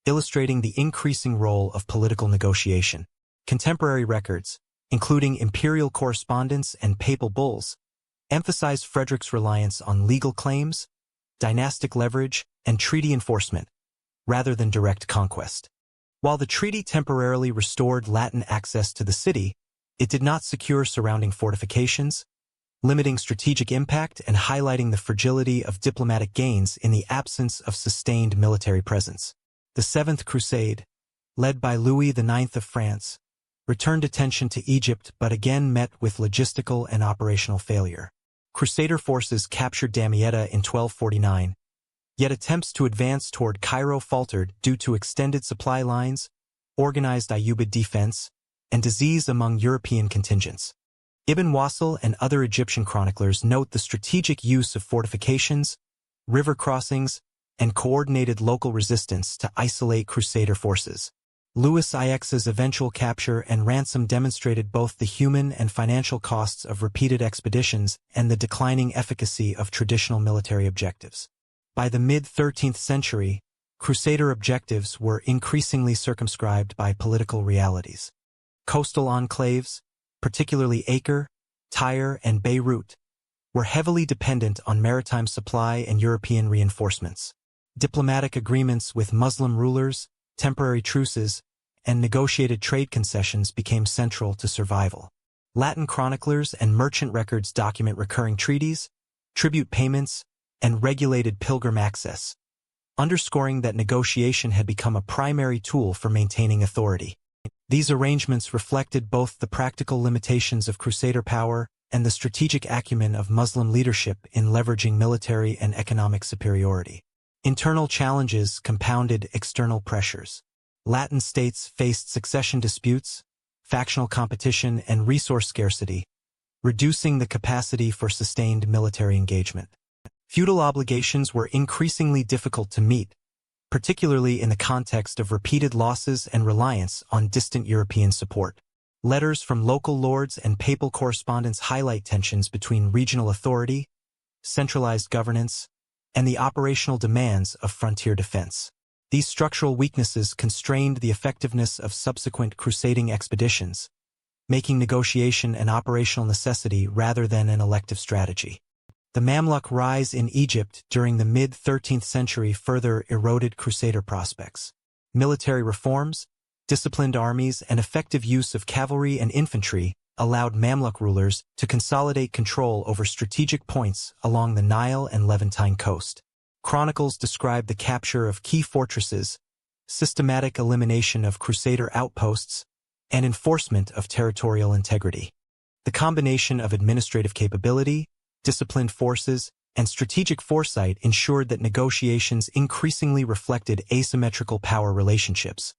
illustrating the increasing role of political negotiation. Contemporary records, including imperial correspondence and papal bulls, emphasize Frederick's reliance on legal claims, dynastic leverage, and treaty enforcement, rather than direct conquest. While the treaty temporarily restored Latin access to the city, it did not secure surrounding fortifications, limiting strategic impact and highlighting the fragility of diplomatic gains in the absence of sustained military presence. The Seventh Crusade, led by Louis IX of France, returned attention to Egypt but again met with logistical and operational failure. Crusader forces captured Damietta in 1249, yet attempts to advance toward Cairo faltered due to extended supply lines, organized Ayyubid defense, and disease among European contingents. Ibn Wasil and other Egyptian chroniclers note the strategic use of fortifications, river crossings, and coordinated local resistance to isolate Crusader forces. Louis IX's eventual capture and ransom demonstrated both the human and financial costs of repeated expeditions and the declining efficacy of traditional military objectives. By the mid-13th century, Crusader objectives were increasingly circumscribed by political realities. Coastal enclaves, particularly Acre, Tyre, and Beirut, were heavily dependent on maritime supply and European reinforcements. Diplomatic agreements with Muslim rulers, temporary truces, and negotiated trade concessions became central to survival. Latin chroniclers and merchant records document recurring treaties, tribute payments, and regulated pilgrim access, underscoring that negotiation had become a primary tool for maintaining authority. These arrangements reflected both the practical limitations of Crusader power and the strategic acumen of Muslim leadership in leveraging military and economic superiority. Internal challenges compounded external pressures. Latin states faced succession disputes, factional competition, and resource scarcity, reducing the capacity for sustained military engagement. Feudal obligations were increasingly difficult to meet, particularly in the context of repeated losses and reliance on distant European support. Letters from local lords and papal correspondence highlight tensions between regional authority, centralized governance, and the operational demands of frontier defense. These structural weaknesses constrained the effectiveness of subsequent crusading expeditions, making negotiation an operational necessity rather than an elective strategy. The Mamluk rise in Egypt during the mid-13th century further eroded Crusader prospects. Military reforms, disciplined armies, and effective use of cavalry and infantry allowed Mamluk rulers to consolidate control over strategic points along the Nile and Levantine coast. Chronicles describe the capture of key fortresses, systematic elimination of Crusader outposts, and enforcement of territorial integrity. The combination of administrative capability, disciplined forces, and strategic foresight ensured that negotiations increasingly reflected asymmetrical power relationships.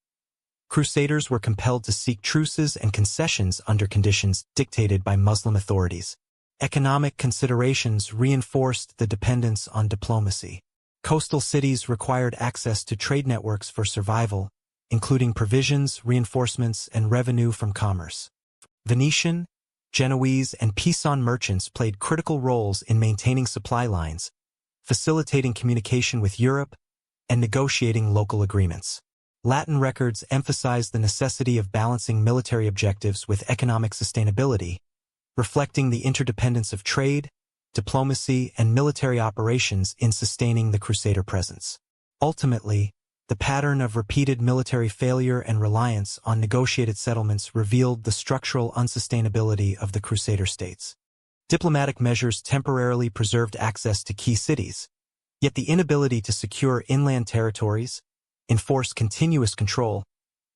Crusaders were compelled to seek truces and concessions under conditions dictated by Muslim authorities. Economic considerations reinforced the dependence on diplomacy. Coastal cities required access to trade networks for survival, including provisions, reinforcements, and revenue from commerce. Venetian, Genoese, and Pisan merchants played critical roles in maintaining supply lines, facilitating communication with Europe, and negotiating local agreements. Latin records emphasize the necessity of balancing military objectives with economic sustainability, reflecting the interdependence of trade, diplomacy, and military operations in sustaining the Crusader presence. Ultimately, the pattern of repeated military failure and reliance on negotiated settlements revealed the structural unsustainability of the Crusader states. Diplomatic measures temporarily preserved access to key cities, yet the inability to secure inland territories, enforce continuous control,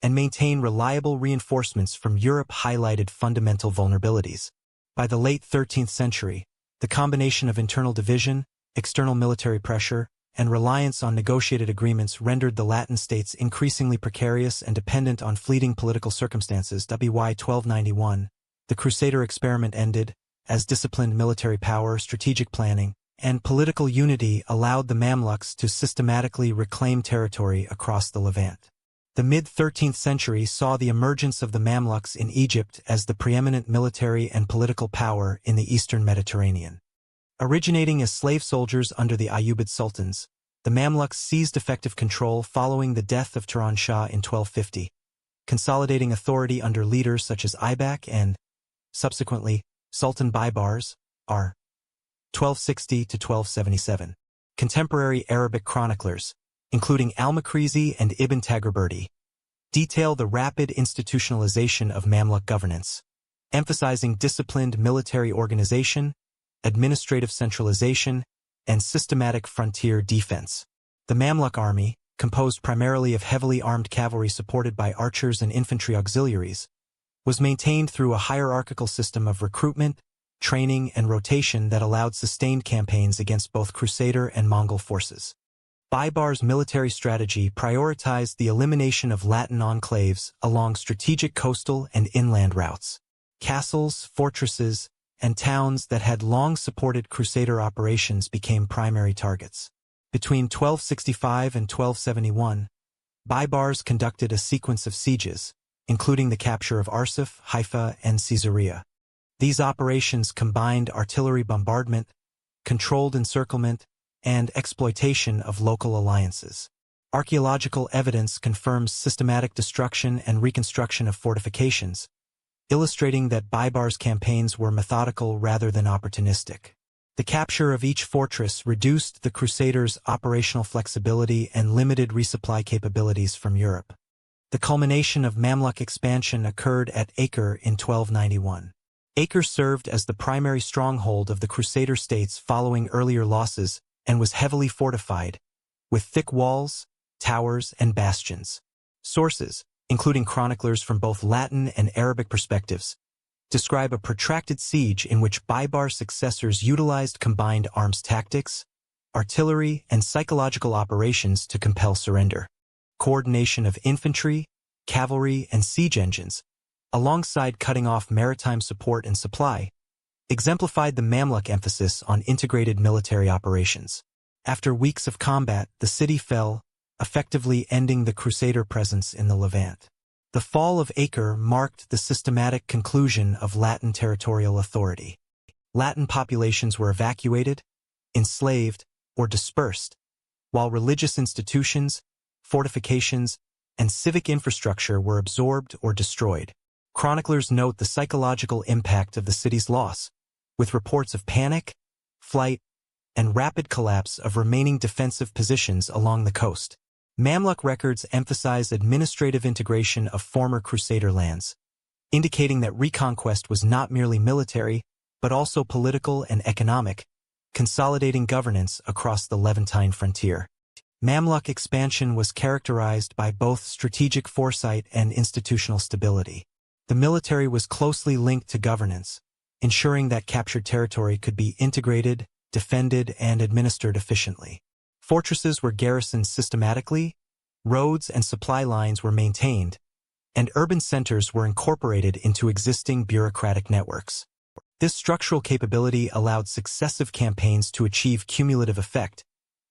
and maintain reliable reinforcements from Europe highlighted fundamental vulnerabilities. By the late 13th century, the combination of internal division, external military pressure, and reliance on negotiated agreements rendered the Latin states increasingly precarious and dependent on fleeting political circumstances. WY 1291, the Crusader experiment ended, as disciplined military power, strategic planning, and political unity allowed the Mamluks to systematically reclaim territory across the Levant. The mid-13th century saw the emergence of the Mamluks in Egypt as the preeminent military and political power in the eastern Mediterranean. Originating as slave soldiers under the Ayyubid sultans, the Mamluks seized effective control following the death of Turan Shah in 1250, consolidating authority under leaders such as Aybak and, subsequently, Sultan Baybars, r. 1260 to 1277. Contemporary Arabic chroniclers, including Al-Makrizi and Ibn Taghriberdi, detail the rapid institutionalization of Mamluk governance, emphasizing disciplined military organization, administrative centralization, and systematic frontier defense. The Mamluk army, composed primarily of heavily armed cavalry supported by archers and infantry auxiliaries, was maintained through a hierarchical system of recruitment, training, and rotation that allowed sustained campaigns against both Crusader and Mongol forces. Baybar's military strategy prioritized the elimination of Latin enclaves along strategic coastal and inland routes. Castles, fortresses, and towns that had long supported Crusader operations became primary targets. Between 1265 and 1271, Baybars conducted a sequence of sieges, including the capture of Arsuf, Haifa, and Caesarea. These operations combined artillery bombardment, controlled encirclement, and exploitation of local alliances. Archaeological evidence confirms systematic destruction and reconstruction of fortifications, illustrating that Baybar's campaigns were methodical rather than opportunistic. The capture of each fortress reduced the Crusaders' operational flexibility and limited resupply capabilities from Europe. The culmination of Mamluk expansion occurred at Acre in 1291. Acre served as the primary stronghold of the Crusader states following earlier losses and was heavily fortified, with thick walls, towers, and bastions. Sources, including chroniclers from both Latin and Arabic perspectives, describe a protracted siege in which Baybar's successors utilized combined arms tactics, artillery, and psychological operations to compel surrender. Coordination of infantry, cavalry, and siege engines, alongside cutting off maritime support and supply, exemplified the Mamluk emphasis on integrated military operations. After weeks of combat, the city fell, effectively ending the Crusader presence in the Levant. The fall of Acre marked the systematic conclusion of Latin territorial authority. Latin populations were evacuated, enslaved, or dispersed, while religious institutions, fortifications, and civic infrastructure were absorbed or destroyed. Chroniclers note the psychological impact of the city's loss, with reports of panic, flight, and rapid collapse of remaining defensive positions along the coast. Mamluk records emphasize administrative integration of former Crusader lands, indicating that reconquest was not merely military, but also political and economic, consolidating governance across the Levantine frontier. Mamluk expansion was characterized by both strategic foresight and institutional stability. The military was closely linked to governance, ensuring that captured territory could be integrated, defended, and administered efficiently. Fortresses were garrisoned systematically, roads and supply lines were maintained, and urban centers were incorporated into existing bureaucratic networks. This structural capability allowed successive campaigns to achieve cumulative effect,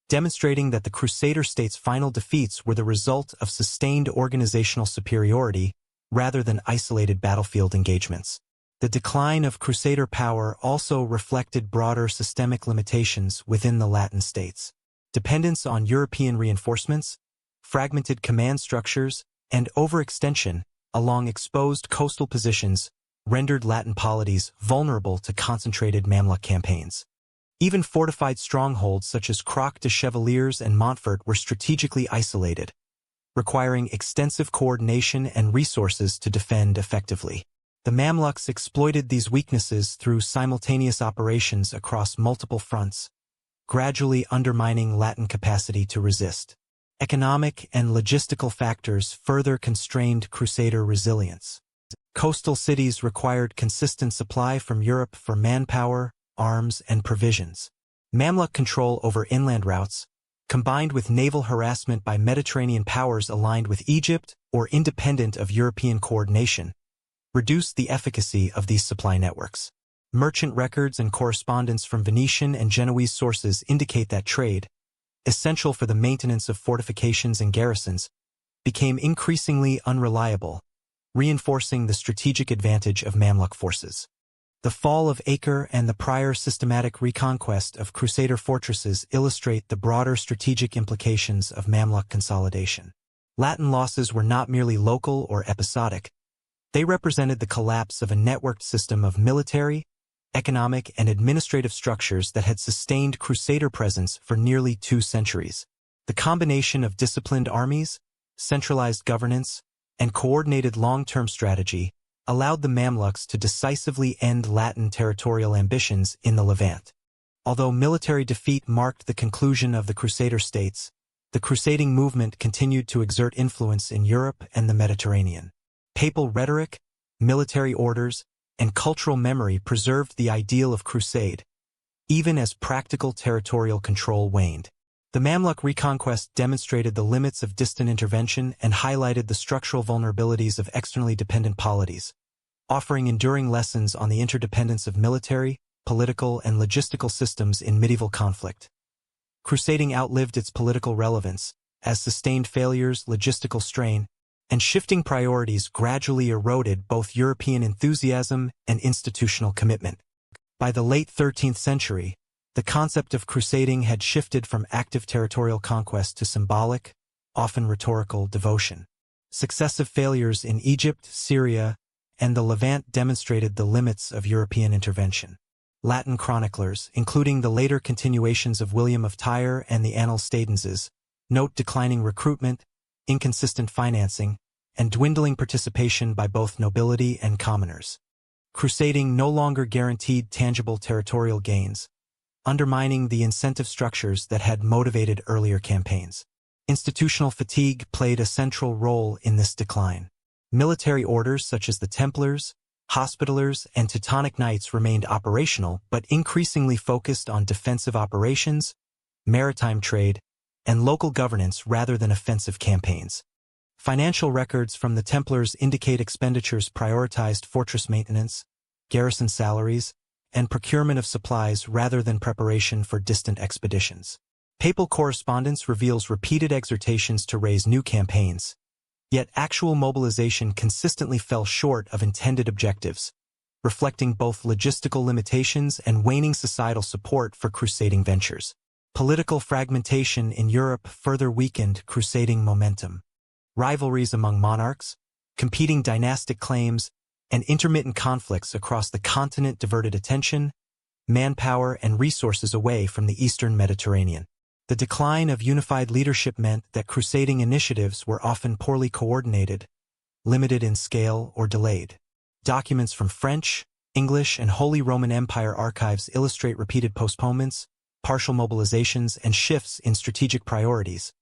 demonstrating that the Crusader state's final defeats were the result of sustained organizational superiority rather than isolated battlefield engagements. The decline of Crusader power also reflected broader systemic limitations within the Latin states. Dependence on European reinforcements, fragmented command structures, and overextension along exposed coastal positions rendered Latin polities vulnerable to concentrated Mamluk campaigns. Even fortified strongholds such as Croc de Chevaliers and Montfort were strategically isolated, requiring extensive coordination and resources to defend effectively. The Mamluks exploited these weaknesses through simultaneous operations across multiple fronts, gradually undermining Latin capacity to resist. Economic and logistical factors further constrained Crusader resilience. Coastal cities required consistent supply from Europe for manpower, arms, and provisions. Mamluk control over inland routes, combined with naval harassment by Mediterranean powers aligned with Egypt or independent of European coordination, reduced the efficacy of these supply networks. Merchant records and correspondence from Venetian and Genoese sources indicate that trade, essential for the maintenance of fortifications and garrisons, became increasingly unreliable, reinforcing the strategic advantage of Mamluk forces. The fall of Acre and the prior systematic reconquest of Crusader fortresses illustrate the broader strategic implications of Mamluk consolidation. Latin losses were not merely local or episodic. They represented the collapse of a networked system of military, economic, and administrative structures that had sustained Crusader presence for nearly 2 centuries. The combination of disciplined armies, centralized governance, and coordinated long-term strategy allowed the Mamluks to decisively end Latin territorial ambitions in the Levant. Although military defeat marked the conclusion of the Crusader states, the crusading movement continued to exert influence in Europe and the Mediterranean. Papal rhetoric, military orders, and cultural memory preserved the ideal of crusade, even as practical territorial control waned. The Mamluk reconquest demonstrated the limits of distant intervention and highlighted the structural vulnerabilities of externally dependent polities, offering enduring lessons on the interdependence of military, political, and logistical systems in medieval conflict. Crusading outlived its political relevance, as sustained failures, logistical strain, and shifting priorities gradually eroded both European enthusiasm and institutional commitment. By the late 13th century, the concept of crusading had shifted from active territorial conquest to symbolic, often rhetorical, devotion. Successive failures in Egypt, Syria, and the Levant demonstrated the limits of European intervention. Latin chroniclers, including the later continuations of William of Tyre and the Annals Stadenses, note declining recruitment, inconsistent financing, and dwindling participation by both nobility and commoners. Crusading no longer guaranteed tangible territorial gains, undermining the incentive structures that had motivated earlier campaigns. Institutional fatigue played a central role in this decline. Military orders such as the Templars, Hospitallers, and Teutonic Knights remained operational but increasingly focused on defensive operations, maritime trade, and local governance rather than offensive campaigns. Financial records from the Templars indicate expenditures prioritized fortress maintenance, garrison salaries, and procurement of supplies rather than preparation for distant expeditions. Papal correspondence reveals repeated exhortations to raise new campaigns, yet actual mobilization consistently fell short of intended objectives, reflecting both logistical limitations and waning societal support for crusading ventures. Political fragmentation in Europe further weakened crusading momentum. Rivalries among monarchs, competing dynastic claims, and intermittent conflicts across the continent diverted attention, manpower, and resources away from the eastern Mediterranean. The decline of unified leadership meant that crusading initiatives were often poorly coordinated, limited in scale, or delayed. Documents from French, English, and Holy Roman Empire archives illustrate repeated postponements, partial mobilizations, and shifts in strategic priorities,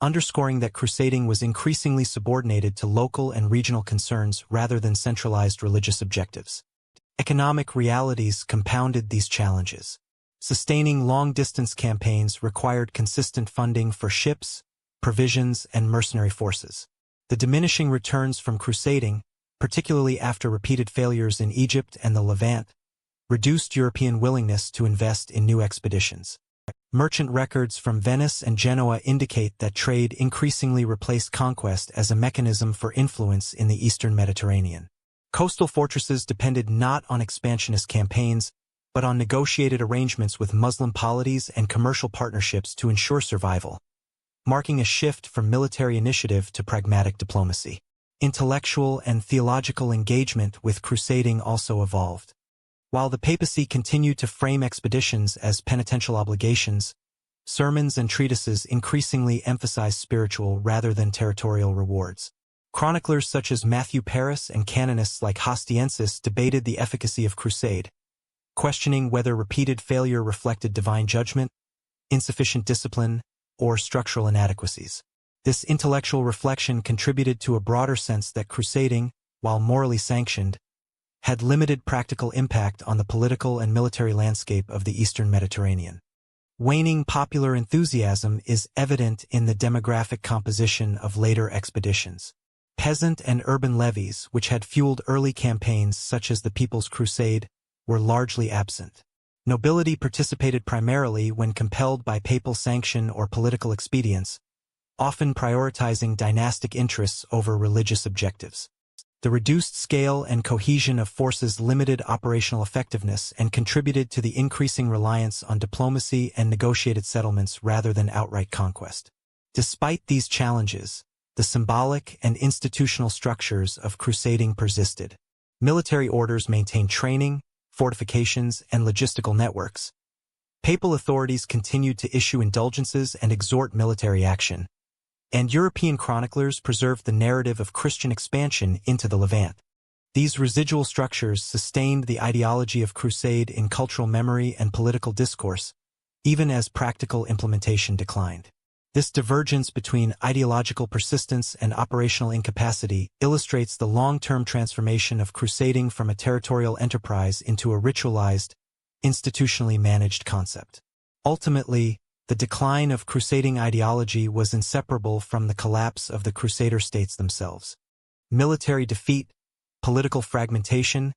underscoring that crusading was increasingly subordinated to local and regional concerns rather than centralized religious objectives. Economic realities compounded these challenges. Sustaining long-distance campaigns required consistent funding for ships, provisions, and mercenary forces. The diminishing returns from crusading, particularly after repeated failures in Egypt and the Levant, reduced European willingness to invest in new expeditions. Merchant records from Venice and Genoa indicate that trade increasingly replaced conquest as a mechanism for influence in the eastern Mediterranean. Coastal fortresses depended not on expansionist campaigns, but on negotiated arrangements with Muslim polities and commercial partnerships to ensure survival, marking a shift from military initiative to pragmatic diplomacy. Intellectual and theological engagement with crusading also evolved. While the papacy continued to frame expeditions as penitential obligations, sermons and treatises increasingly emphasized spiritual rather than territorial rewards. Chroniclers such as Matthew Paris and canonists like Hostiensis debated the efficacy of crusade, questioning whether repeated failure reflected divine judgment, insufficient discipline, or structural inadequacies. This intellectual reflection contributed to a broader sense that crusading, while morally sanctioned, had limited practical impact on the political and military landscape of the eastern Mediterranean. Waning popular enthusiasm is evident in the demographic composition of later expeditions. Peasant and urban levies, which had fueled early campaigns such as the People's Crusade, were largely absent. Nobility participated primarily when compelled by papal sanction or political expedients, often prioritizing dynastic interests over religious objectives. The reduced scale and cohesion of forces limited operational effectiveness and contributed to the increasing reliance on diplomacy and negotiated settlements rather than outright conquest. Despite these challenges, the symbolic and institutional structures of crusading persisted. Military orders maintained training, fortifications, and logistical networks. Papal authorities continued to issue indulgences and exhort military action, and European chroniclers preserved the narrative of Christian expansion into the Levant. These residual structures sustained the ideology of crusade in cultural memory and political discourse, even as practical implementation declined. This divergence between ideological persistence and operational incapacity illustrates the long-term transformation of crusading from a territorial enterprise into a ritualized, institutionally managed concept. Ultimately, the decline of crusading ideology was inseparable from the collapse of the Crusader states themselves. Military defeat, political fragmentation,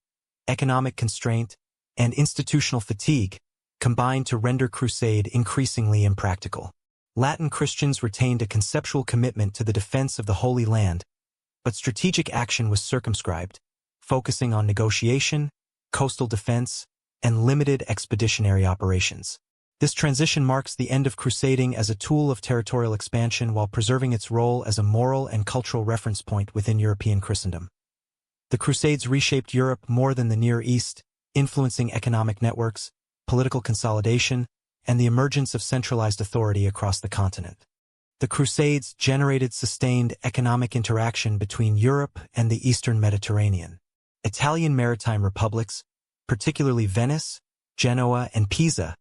economic constraint, and institutional fatigue combined to render crusade increasingly impractical. Latin Christians retained a conceptual commitment to the defense of the Holy Land, but strategic action was circumscribed, focusing on negotiation, coastal defense, and limited expeditionary operations. This transition marks the end of crusading as a tool of territorial expansion while preserving its role as a moral and cultural reference point within European Christendom. The Crusades reshaped Europe more than the Near East, influencing economic networks, political consolidation, and the emergence of centralized authority across the continent. The Crusades generated sustained economic interaction between Europe and the eastern Mediterranean. Italian maritime republics, particularly Venice, Genoa, and Pisa,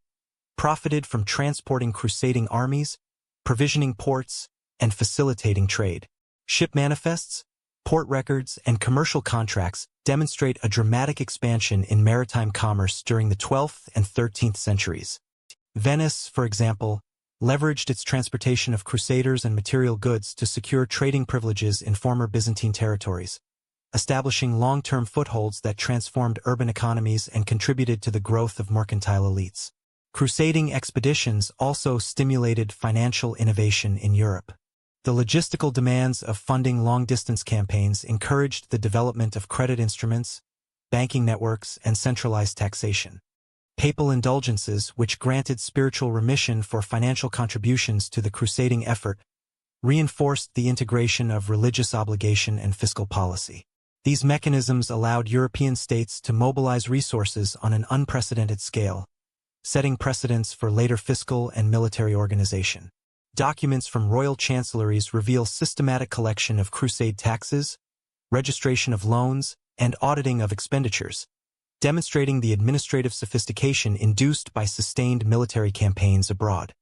profited from transporting crusading armies, provisioning ports, and facilitating trade. Ship manifests, port records, and commercial contracts demonstrate a dramatic expansion in maritime commerce during the 12th and 13th centuries. Venice, for example, leveraged its transportation of crusaders and material goods to secure trading privileges in former Byzantine territories, establishing long-term footholds that transformed urban economies and contributed to the growth of mercantile elites. Crusading expeditions also stimulated financial innovation in Europe. The logistical demands of funding long-distance campaigns encouraged the development of credit instruments, banking networks, and centralized taxation. Papal indulgences, which granted spiritual remission for financial contributions to the crusading effort, reinforced the integration of religious obligation and fiscal policy. These mechanisms allowed European states to mobilize resources on an unprecedented scale, setting precedents for later fiscal and military organization. Documents from royal chancelleries reveal systematic collection of crusade taxes, registration of loans, and auditing of expenditures, demonstrating the administrative sophistication induced by sustained military campaigns abroad.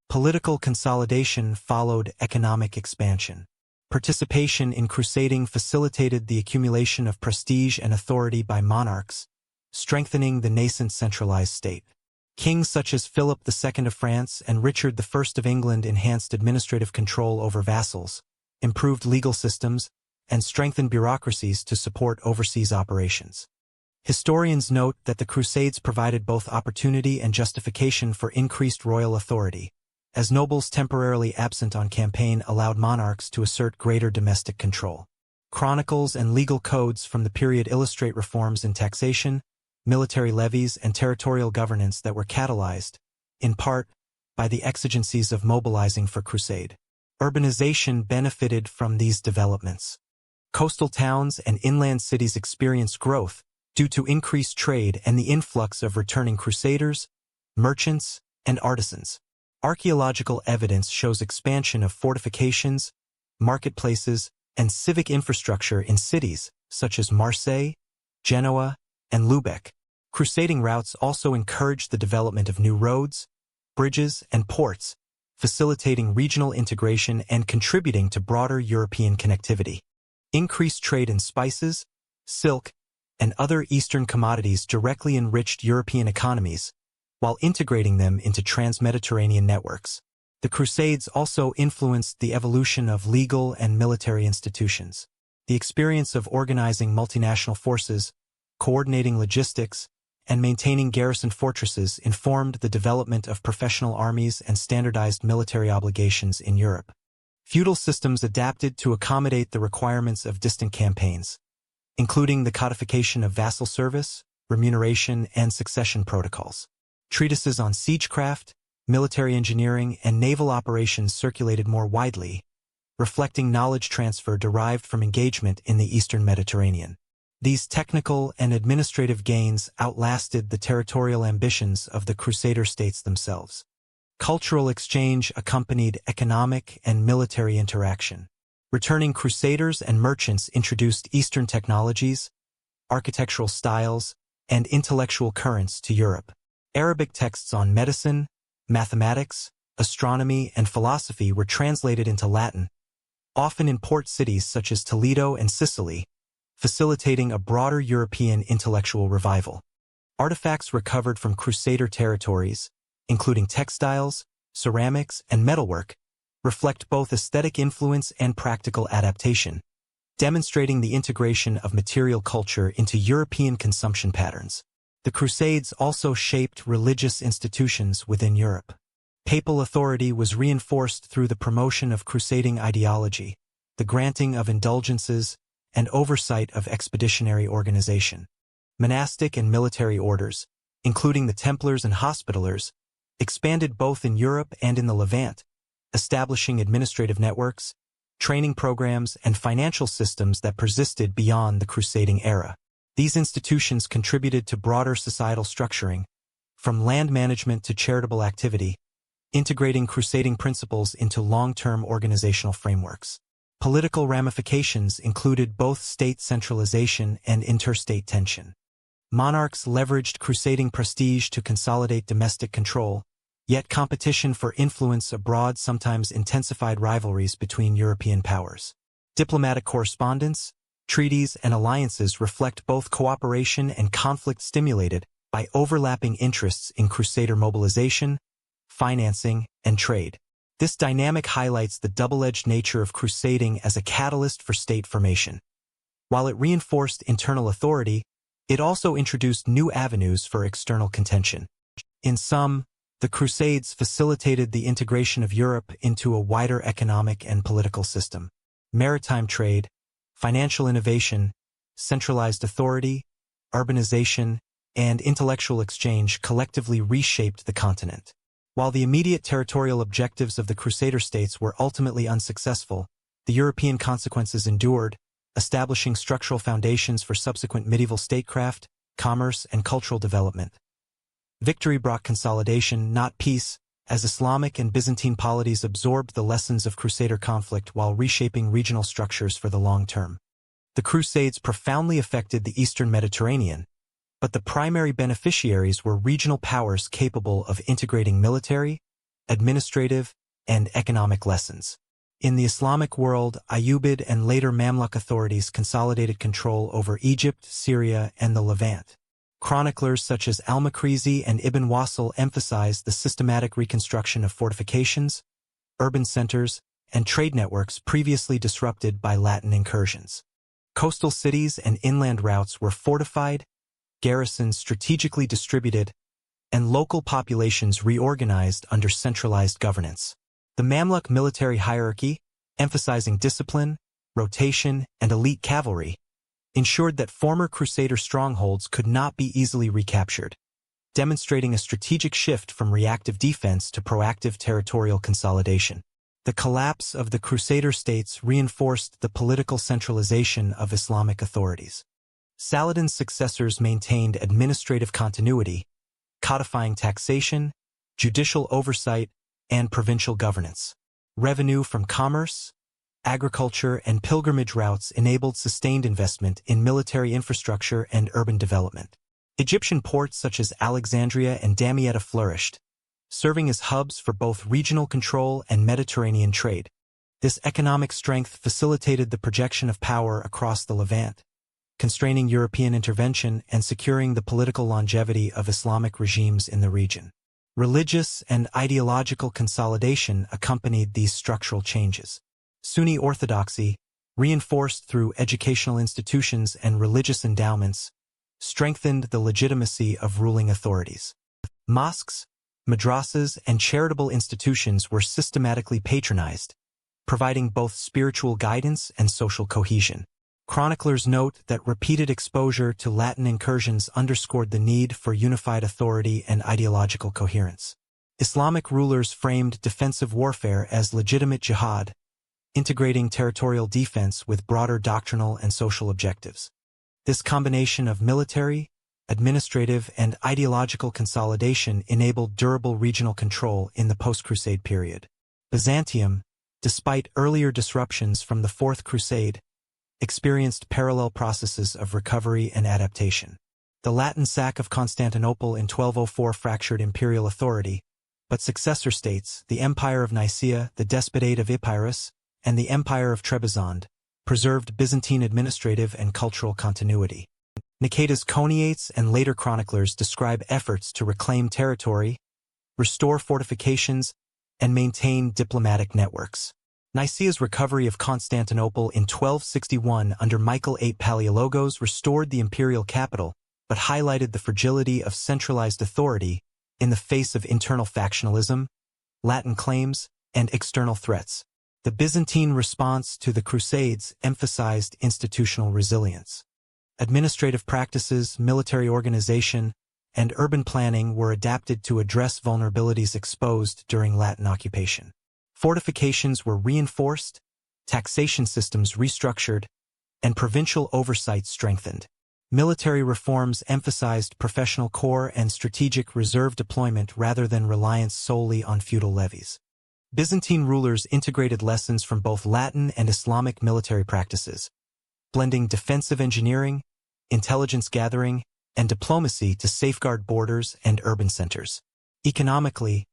Political consolidation followed economic expansion. Participation in crusading facilitated the accumulation of prestige and authority by monarchs, strengthening the nascent centralized state. Kings such as Philip II of France and Richard I of England enhanced administrative control over vassals, improved legal systems, and strengthened bureaucracies to support overseas operations. Historians note that the Crusades provided both opportunity and justification for increased royal authority, as nobles temporarily absent on campaign allowed monarchs to assert greater domestic control. Chronicles and legal codes from the period illustrate reforms in taxation, military levies, and territorial governance that were catalyzed, in part, by the exigencies of mobilizing for crusade. Urbanization benefited from these developments. Coastal towns and inland cities experienced growth due to increased trade and the influx of returning crusaders, merchants, and artisans. Archaeological evidence shows expansion of fortifications, marketplaces, and civic infrastructure in cities such as Marseille, Genoa, and Lübeck. Crusading routes also encouraged the development of new roads, bridges, and ports, facilitating regional integration and contributing to broader European connectivity. Increased trade in spices, silk, and other Eastern commodities directly enriched European economies, while integrating them into trans-Mediterranean networks. The Crusades also influenced the evolution of legal and military institutions. The experience of organizing multinational forces, coordinating logistics, and maintaining garrison fortresses informed the development of professional armies and standardized military obligations in Europe. Feudal systems adapted to accommodate the requirements of distant campaigns, including the codification of vassal service, remuneration, and succession protocols. Treatises on siegecraft, military engineering, and naval operations circulated more widely, reflecting knowledge transfer derived from engagement in the Eastern Mediterranean. These technical and administrative gains outlasted the territorial ambitions of the Crusader states themselves. Cultural exchange accompanied economic and military interaction. Returning crusaders and merchants introduced Eastern technologies, architectural styles, and intellectual currents to Europe. Arabic texts on medicine, mathematics, astronomy, and philosophy were translated into Latin, often in port cities such as Toledo and Sicily, facilitating a broader European intellectual revival. Artifacts recovered from Crusader territories, including textiles, ceramics, and metalwork, reflect both aesthetic influence and practical adaptation, demonstrating the integration of material culture into European consumption patterns. The Crusades also shaped religious institutions within Europe. Papal authority was reinforced through the promotion of crusading ideology, the granting of indulgences, and oversight of expeditionary organization. Monastic and military orders, including the Templars and Hospitallers, expanded both in Europe and in the Levant, establishing administrative networks, training programs, and financial systems that persisted beyond the crusading era. These institutions contributed to broader societal structuring, from land management to charitable activity, integrating crusading principles into long-term organizational frameworks. Political ramifications included both state centralization and interstate tension. Monarchs leveraged crusading prestige to consolidate domestic control, yet competition for influence abroad sometimes intensified rivalries between European powers. Diplomatic correspondence, treaties, and alliances reflect both cooperation and conflict stimulated by overlapping interests in crusader mobilization, financing, and trade. This dynamic highlights the double-edged nature of crusading as a catalyst for state formation. While it reinforced internal authority, it also introduced new avenues for external contention. In sum, the Crusades facilitated the integration of Europe into a wider economic and political system. Maritime trade, financial innovation, centralized authority, urbanization, and intellectual exchange collectively reshaped the continent. While the immediate territorial objectives of the Crusader states were ultimately unsuccessful, the European consequences endured, establishing structural foundations for subsequent medieval statecraft, commerce, and cultural development. Victory brought consolidation, not peace, as Islamic and Byzantine polities absorbed the lessons of Crusader conflict while reshaping regional structures for the long term. The Crusades profoundly affected the Eastern Mediterranean, but the primary beneficiaries were regional powers capable of integrating military, administrative, and economic lessons. In the Islamic world, Ayyubid and later Mamluk authorities consolidated control over Egypt, Syria, and the Levant. Chroniclers such as al-Makrizi and Ibn Wasil emphasized the systematic reconstruction of fortifications, urban centers, and trade networks previously disrupted by Latin incursions. Coastal cities and inland routes were fortified, garrisons strategically distributed, and local populations reorganized under centralized governance. The Mamluk military hierarchy, emphasizing discipline, rotation, and elite cavalry, ensured that former Crusader strongholds could not be easily recaptured, demonstrating a strategic shift from reactive defense to proactive territorial consolidation. The collapse of the Crusader states reinforced the political centralization of Islamic authorities. Saladin's successors maintained administrative continuity, codifying taxation, judicial oversight, and provincial governance. Revenue from commerce, agriculture, and pilgrimage routes enabled sustained investment in military infrastructure and urban development. Egyptian ports such as Alexandria and Damietta flourished, serving as hubs for both regional control and Mediterranean trade. This economic strength facilitated the projection of power across the Levant, constraining European intervention and securing the political longevity of Islamic regimes in the region. Religious and ideological consolidation accompanied these structural changes. Sunni orthodoxy, reinforced through educational institutions and religious endowments, strengthened the legitimacy of ruling authorities. Mosques, madrasas, and charitable institutions were systematically patronized, providing both spiritual guidance and social cohesion. Chroniclers note that repeated exposure to Latin incursions underscored the need for unified authority and ideological coherence. Islamic rulers framed defensive warfare as legitimate jihad, integrating territorial defense with broader doctrinal and social objectives. This combination of military, administrative, and ideological consolidation enabled durable regional control in the post-Crusade period. Byzantium, despite earlier disruptions from the Fourth Crusade, experienced parallel processes of recovery and adaptation. The Latin sack of Constantinople in 1204 fractured imperial authority, but successor states, the Empire of Nicaea, the Despotate of Epirus, and the Empire of Trebizond, preserved Byzantine administrative and cultural continuity. Nicetas Choniates and later chroniclers describe efforts to reclaim territory, restore fortifications, and maintain diplomatic networks. Nicaea's recovery of Constantinople in 1261 under Michael VIII Palaiologos restored the imperial capital, but highlighted the fragility of centralized authority in the face of internal factionalism, Latin claims, and external threats. The Byzantine response to the Crusades emphasized institutional resilience. Administrative practices, military organization, and urban planning were adapted to address vulnerabilities exposed during Latin occupation. Fortifications were reinforced, taxation systems restructured, and provincial oversight strengthened. Military reforms emphasized professional corps and strategic reserve deployment rather than reliance solely on feudal levies. Byzantine rulers integrated lessons from both Latin and Islamic military practices, blending defensive engineering, intelligence gathering, and diplomacy to safeguard borders and urban centers. Economically,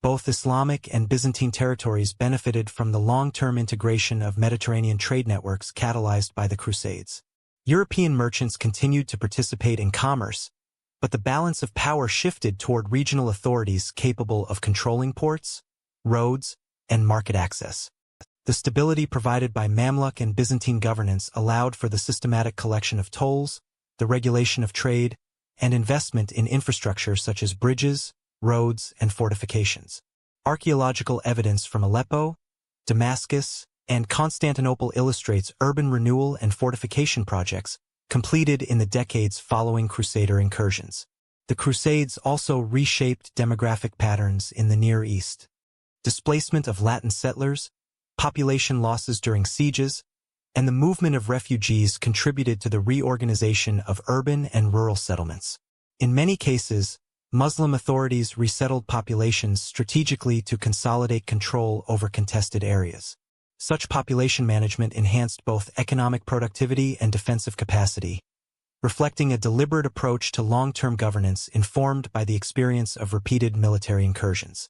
both Islamic and Byzantine territories benefited from the long-term integration of Mediterranean trade networks catalyzed by the Crusades. European merchants continued to participate in commerce, but the balance of power shifted toward regional authorities capable of controlling ports, roads, and market access. The stability provided by Mamluk and Byzantine governance allowed for the systematic collection of tolls, the regulation of trade, and investment in infrastructure such as bridges, roads, and fortifications. Archaeological evidence from Aleppo, Damascus, and Constantinople illustrates urban renewal and fortification projects completed in the decades following Crusader incursions. The Crusades also reshaped demographic patterns in the Near East. Displacement of Latin settlers, population losses during sieges, and the movement of refugees contributed to the reorganization of urban and rural settlements. In many cases, Muslim authorities resettled populations strategically to consolidate control over contested areas. Such population management enhanced both economic productivity and defensive capacity, reflecting a deliberate approach to long-term governance informed by the experience of repeated military incursions.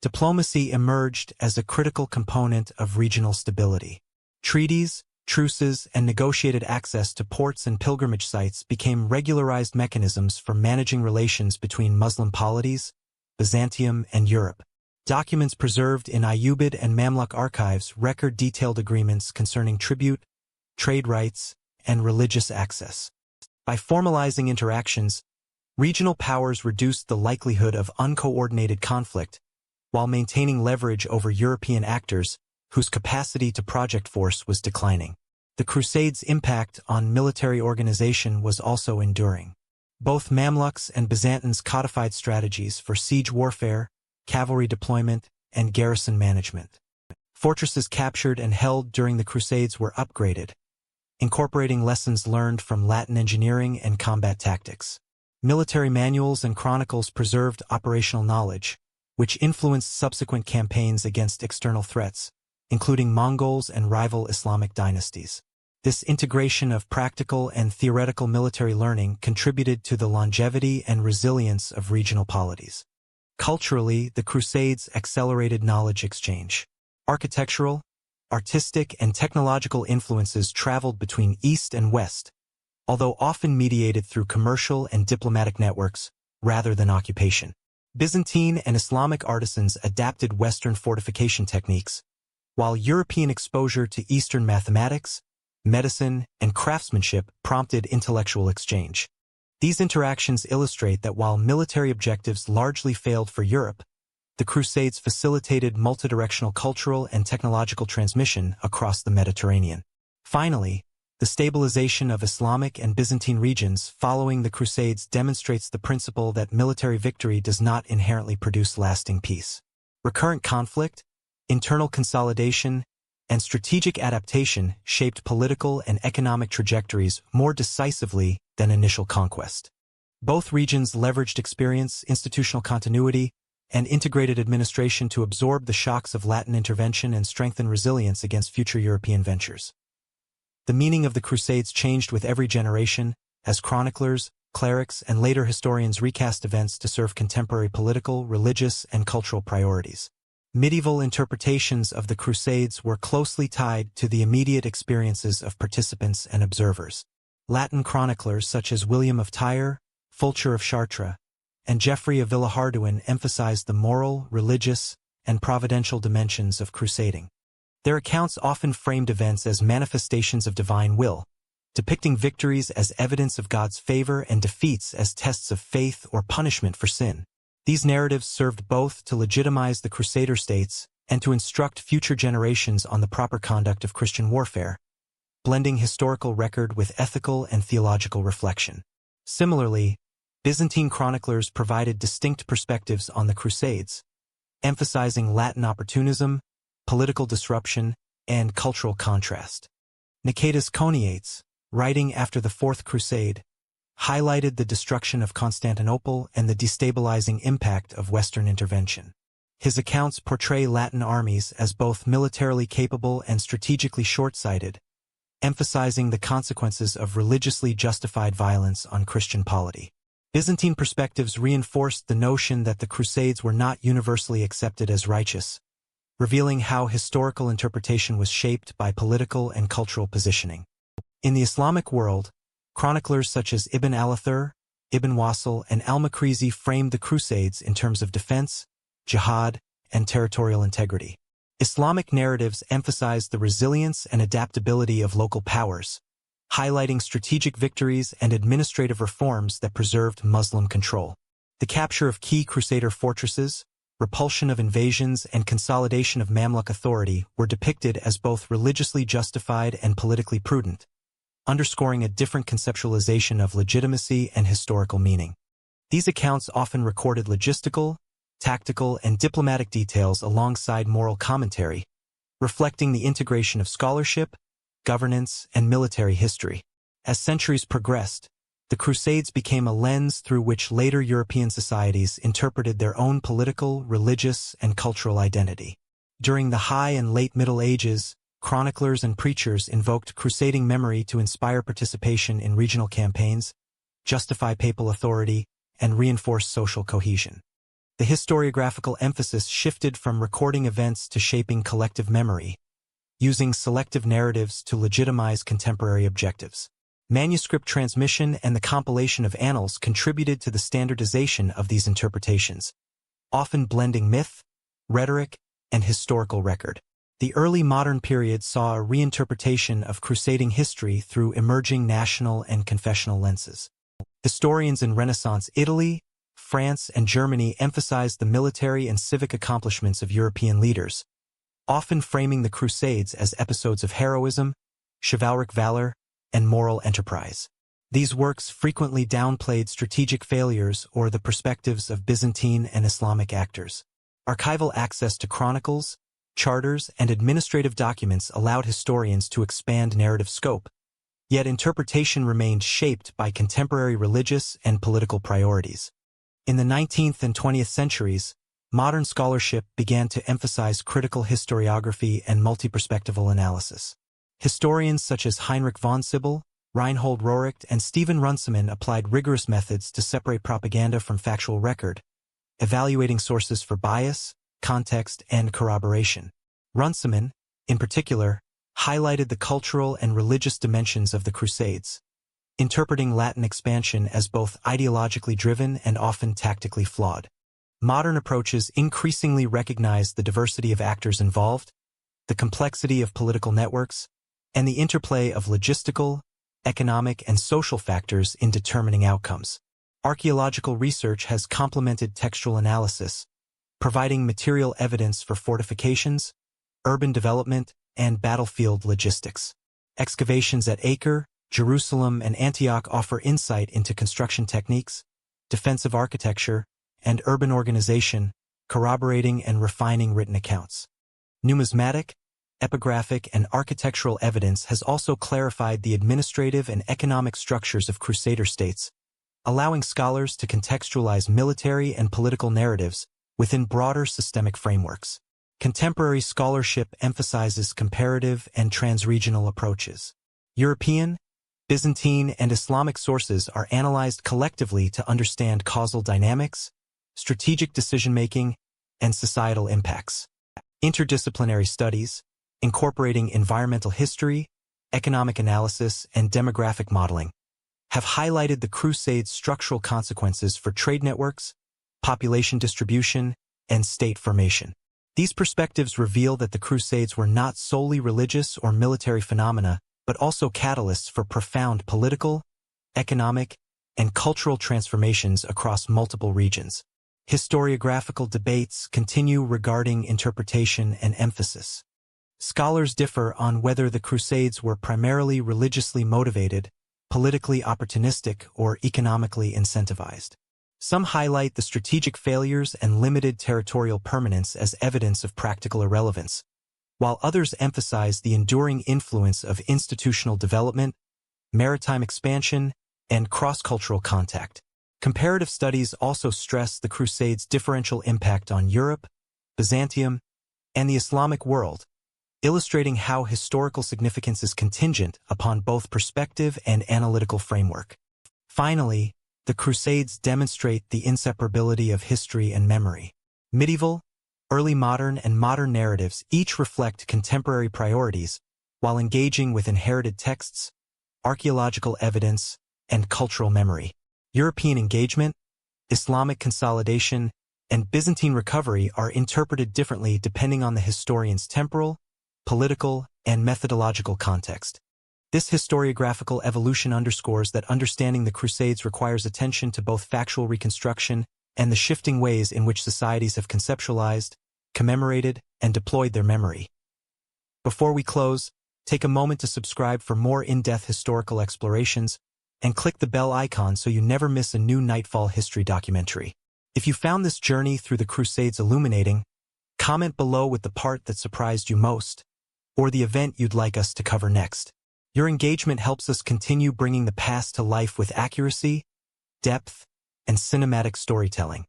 Diplomacy emerged as a critical component of regional stability. Treaties, truces, and negotiated access to ports and pilgrimage sites became regularized mechanisms for managing relations between Muslim polities, Byzantium, and Europe. Documents preserved in Ayyubid and Mamluk archives record detailed agreements concerning tribute, trade rights, and religious access. By formalizing interactions, regional powers reduced the likelihood of uncoordinated conflict, while maintaining leverage over European actors whose capacity to project force was declining. The Crusades' impact on military organization was also enduring. Both Mamluks and Byzantines codified strategies for siege warfare, cavalry deployment, and garrison management. Fortresses captured and held during the Crusades were upgraded, incorporating lessons learned from Latin engineering and combat tactics. Military manuals and chronicles preserved operational knowledge, which influenced subsequent campaigns against external threats, including Mongols and rival Islamic dynasties. This integration of practical and theoretical military learning contributed to the longevity and resilience of regional polities. Culturally, the Crusades accelerated knowledge exchange. Architectural, artistic, and technological influences traveled between East and West, although often mediated through commercial and diplomatic networks rather than occupation. Byzantine and Islamic artisans adapted Western fortification techniques, while European exposure to Eastern mathematics, medicine, and craftsmanship prompted intellectual exchange. These interactions illustrate that while military objectives largely failed for Europe, the Crusades facilitated multidirectional cultural and technological transmission across the Mediterranean. Finally, the stabilization of Islamic and Byzantine regions following the Crusades demonstrates the principle that military victory does not inherently produce lasting peace. Recurrent conflict, internal consolidation, and strategic adaptation shaped political and economic trajectories more decisively than initial conquest. Both regions leveraged experience, institutional continuity, and integrated administration to absorb the shocks of Latin intervention and strengthen resilience against future European ventures. The meaning of the Crusades changed with every generation, as chroniclers, clerics, and later historians recast events to serve contemporary political, religious, and cultural priorities. Medieval interpretations of the Crusades were closely tied to the immediate experiences of participants and observers. Latin chroniclers such as William of Tyre, Fulcher of Chartres, and Geoffrey of Villehardouin emphasized the moral, religious, and providential dimensions of crusading. Their accounts often framed events as manifestations of divine will, depicting victories as evidence of God's favor and defeats as tests of faith or punishment for sin. These narratives served both to legitimize the Crusader states and to instruct future generations on the proper conduct of Christian warfare, blending historical record with ethical and theological reflection. Similarly, Byzantine chroniclers provided distinct perspectives on the Crusades, emphasizing Latin opportunism, political disruption, and cultural contrast. Nicetas Choniates, writing after the Fourth Crusade, highlighted the destruction of Constantinople and the destabilizing impact of Western intervention. His accounts portray Latin armies as both militarily capable and strategically short-sighted, emphasizing the consequences of religiously justified violence on Christian polity. Byzantine perspectives reinforced the notion that the Crusades were not universally accepted as righteous, revealing how historical interpretation was shaped by political and cultural positioning. In the Islamic world, chroniclers such as Ibn al-Athir, Ibn Wasil, and al-Makrizi framed the Crusades in terms of defense, jihad, and territorial integrity. Islamic narratives emphasized the resilience and adaptability of local powers, highlighting strategic victories and administrative reforms that preserved Muslim control. The capture of key Crusader fortresses, repulsion of invasions, and consolidation of Mamluk authority were depicted as both religiously justified and politically prudent, underscoring a different conceptualization of legitimacy and historical meaning. These accounts often recorded logistical, tactical, and diplomatic details alongside moral commentary, reflecting the integration of scholarship, governance, and military history. As centuries progressed, the Crusades became a lens through which later European societies interpreted their own political, religious, and cultural identity. During the High and Late Middle Ages, chroniclers and preachers invoked crusading memory to inspire participation in regional campaigns, justify papal authority, and reinforce social cohesion. the historiographical emphasis shifted from recording events to shaping collective memory, using selective narratives to legitimize contemporary objectives. Manuscript transmission and the compilation of annals contributed to the standardization of these interpretations, often blending myth, rhetoric, and historical record. The early modern period saw a reinterpretation of crusading history through emerging national and confessional lenses. Historians in Renaissance Italy, France, and Germany emphasized the military and civic accomplishments of European leaders, often framing the Crusades as episodes of heroism, chivalric valor, and moral enterprise. These works frequently downplayed strategic failures or the perspectives of Byzantine and Islamic actors. Archival access to chronicles, charters, and administrative documents allowed historians to expand narrative scope, yet interpretation remained shaped by contemporary religious and political priorities. In the 19th and 20th centuries, modern scholarship began to emphasize critical historiography and multi-perspectival analysis. Historians such as Heinrich von Sybel, Reinhold Rohricht, and Stephen Runciman applied rigorous methods to separate propaganda from factual record, evaluating sources for bias, context, and corroboration. Runciman, in particular, highlighted the cultural and religious dimensions of the Crusades, interpreting Latin expansion as both ideologically driven and often tactically flawed. Modern approaches increasingly recognize the diversity of actors involved, the complexity of political networks, and the interplay of logistical, economic, and social factors in determining outcomes. Archaeological research has complemented textual analysis, providing material evidence for fortifications, urban development, and battlefield logistics. Excavations at Acre, Jerusalem, and Antioch offer insight into construction techniques, defensive architecture, and urban organization, corroborating and refining written accounts. Numismatic, epigraphic, and architectural evidence has also clarified the administrative and economic structures of Crusader states, allowing scholars to contextualize military and political narratives within broader systemic frameworks. Contemporary scholarship emphasizes comparative and transregional approaches. European, Byzantine, and Islamic sources are analyzed collectively to understand causal dynamics, strategic decision-making, and societal impacts. Interdisciplinary studies, incorporating environmental history, economic analysis, and demographic modeling, have highlighted the Crusades' structural consequences for trade networks, population distribution, and state formation. These perspectives reveal that the Crusades were not solely religious or military phenomena, but also catalysts for profound political, economic, and cultural transformations across multiple regions. Historiographical debates continue regarding interpretation and emphasis. Scholars differ on whether the Crusades were primarily religiously motivated, politically opportunistic, or economically incentivized. Some highlight the strategic failures and limited territorial permanence as evidence of practical irrelevance, while others emphasize the enduring influence of institutional development, maritime expansion, and cross-cultural contact. Comparative studies also stress the Crusades' differential impact on Europe, Byzantium, and the Islamic world, illustrating how historical significance is contingent upon both perspective and analytical framework. Finally, the Crusades demonstrate the inseparability of history and memory. Medieval, early modern, and modern narratives each reflect contemporary priorities while engaging with inherited texts, archaeological evidence, and cultural memory. European engagement, Islamic consolidation, and Byzantine recovery are interpreted differently depending on the historian's temporal, political, and methodological context. This historiographical evolution underscores that understanding the Crusades requires attention to both factual reconstruction and the shifting ways in which societies have conceptualized, commemorated, and deployed their memory. Before we close, take a moment to subscribe for more in-depth historical explorations and click the bell icon so you never miss a new Nightfall history documentary. If you found this journey through the Crusades illuminating, comment below with the part that surprised you most, or the event you'd like us to cover next. Your engagement helps us continue bringing the past to life with accuracy, depth, and cinematic storytelling.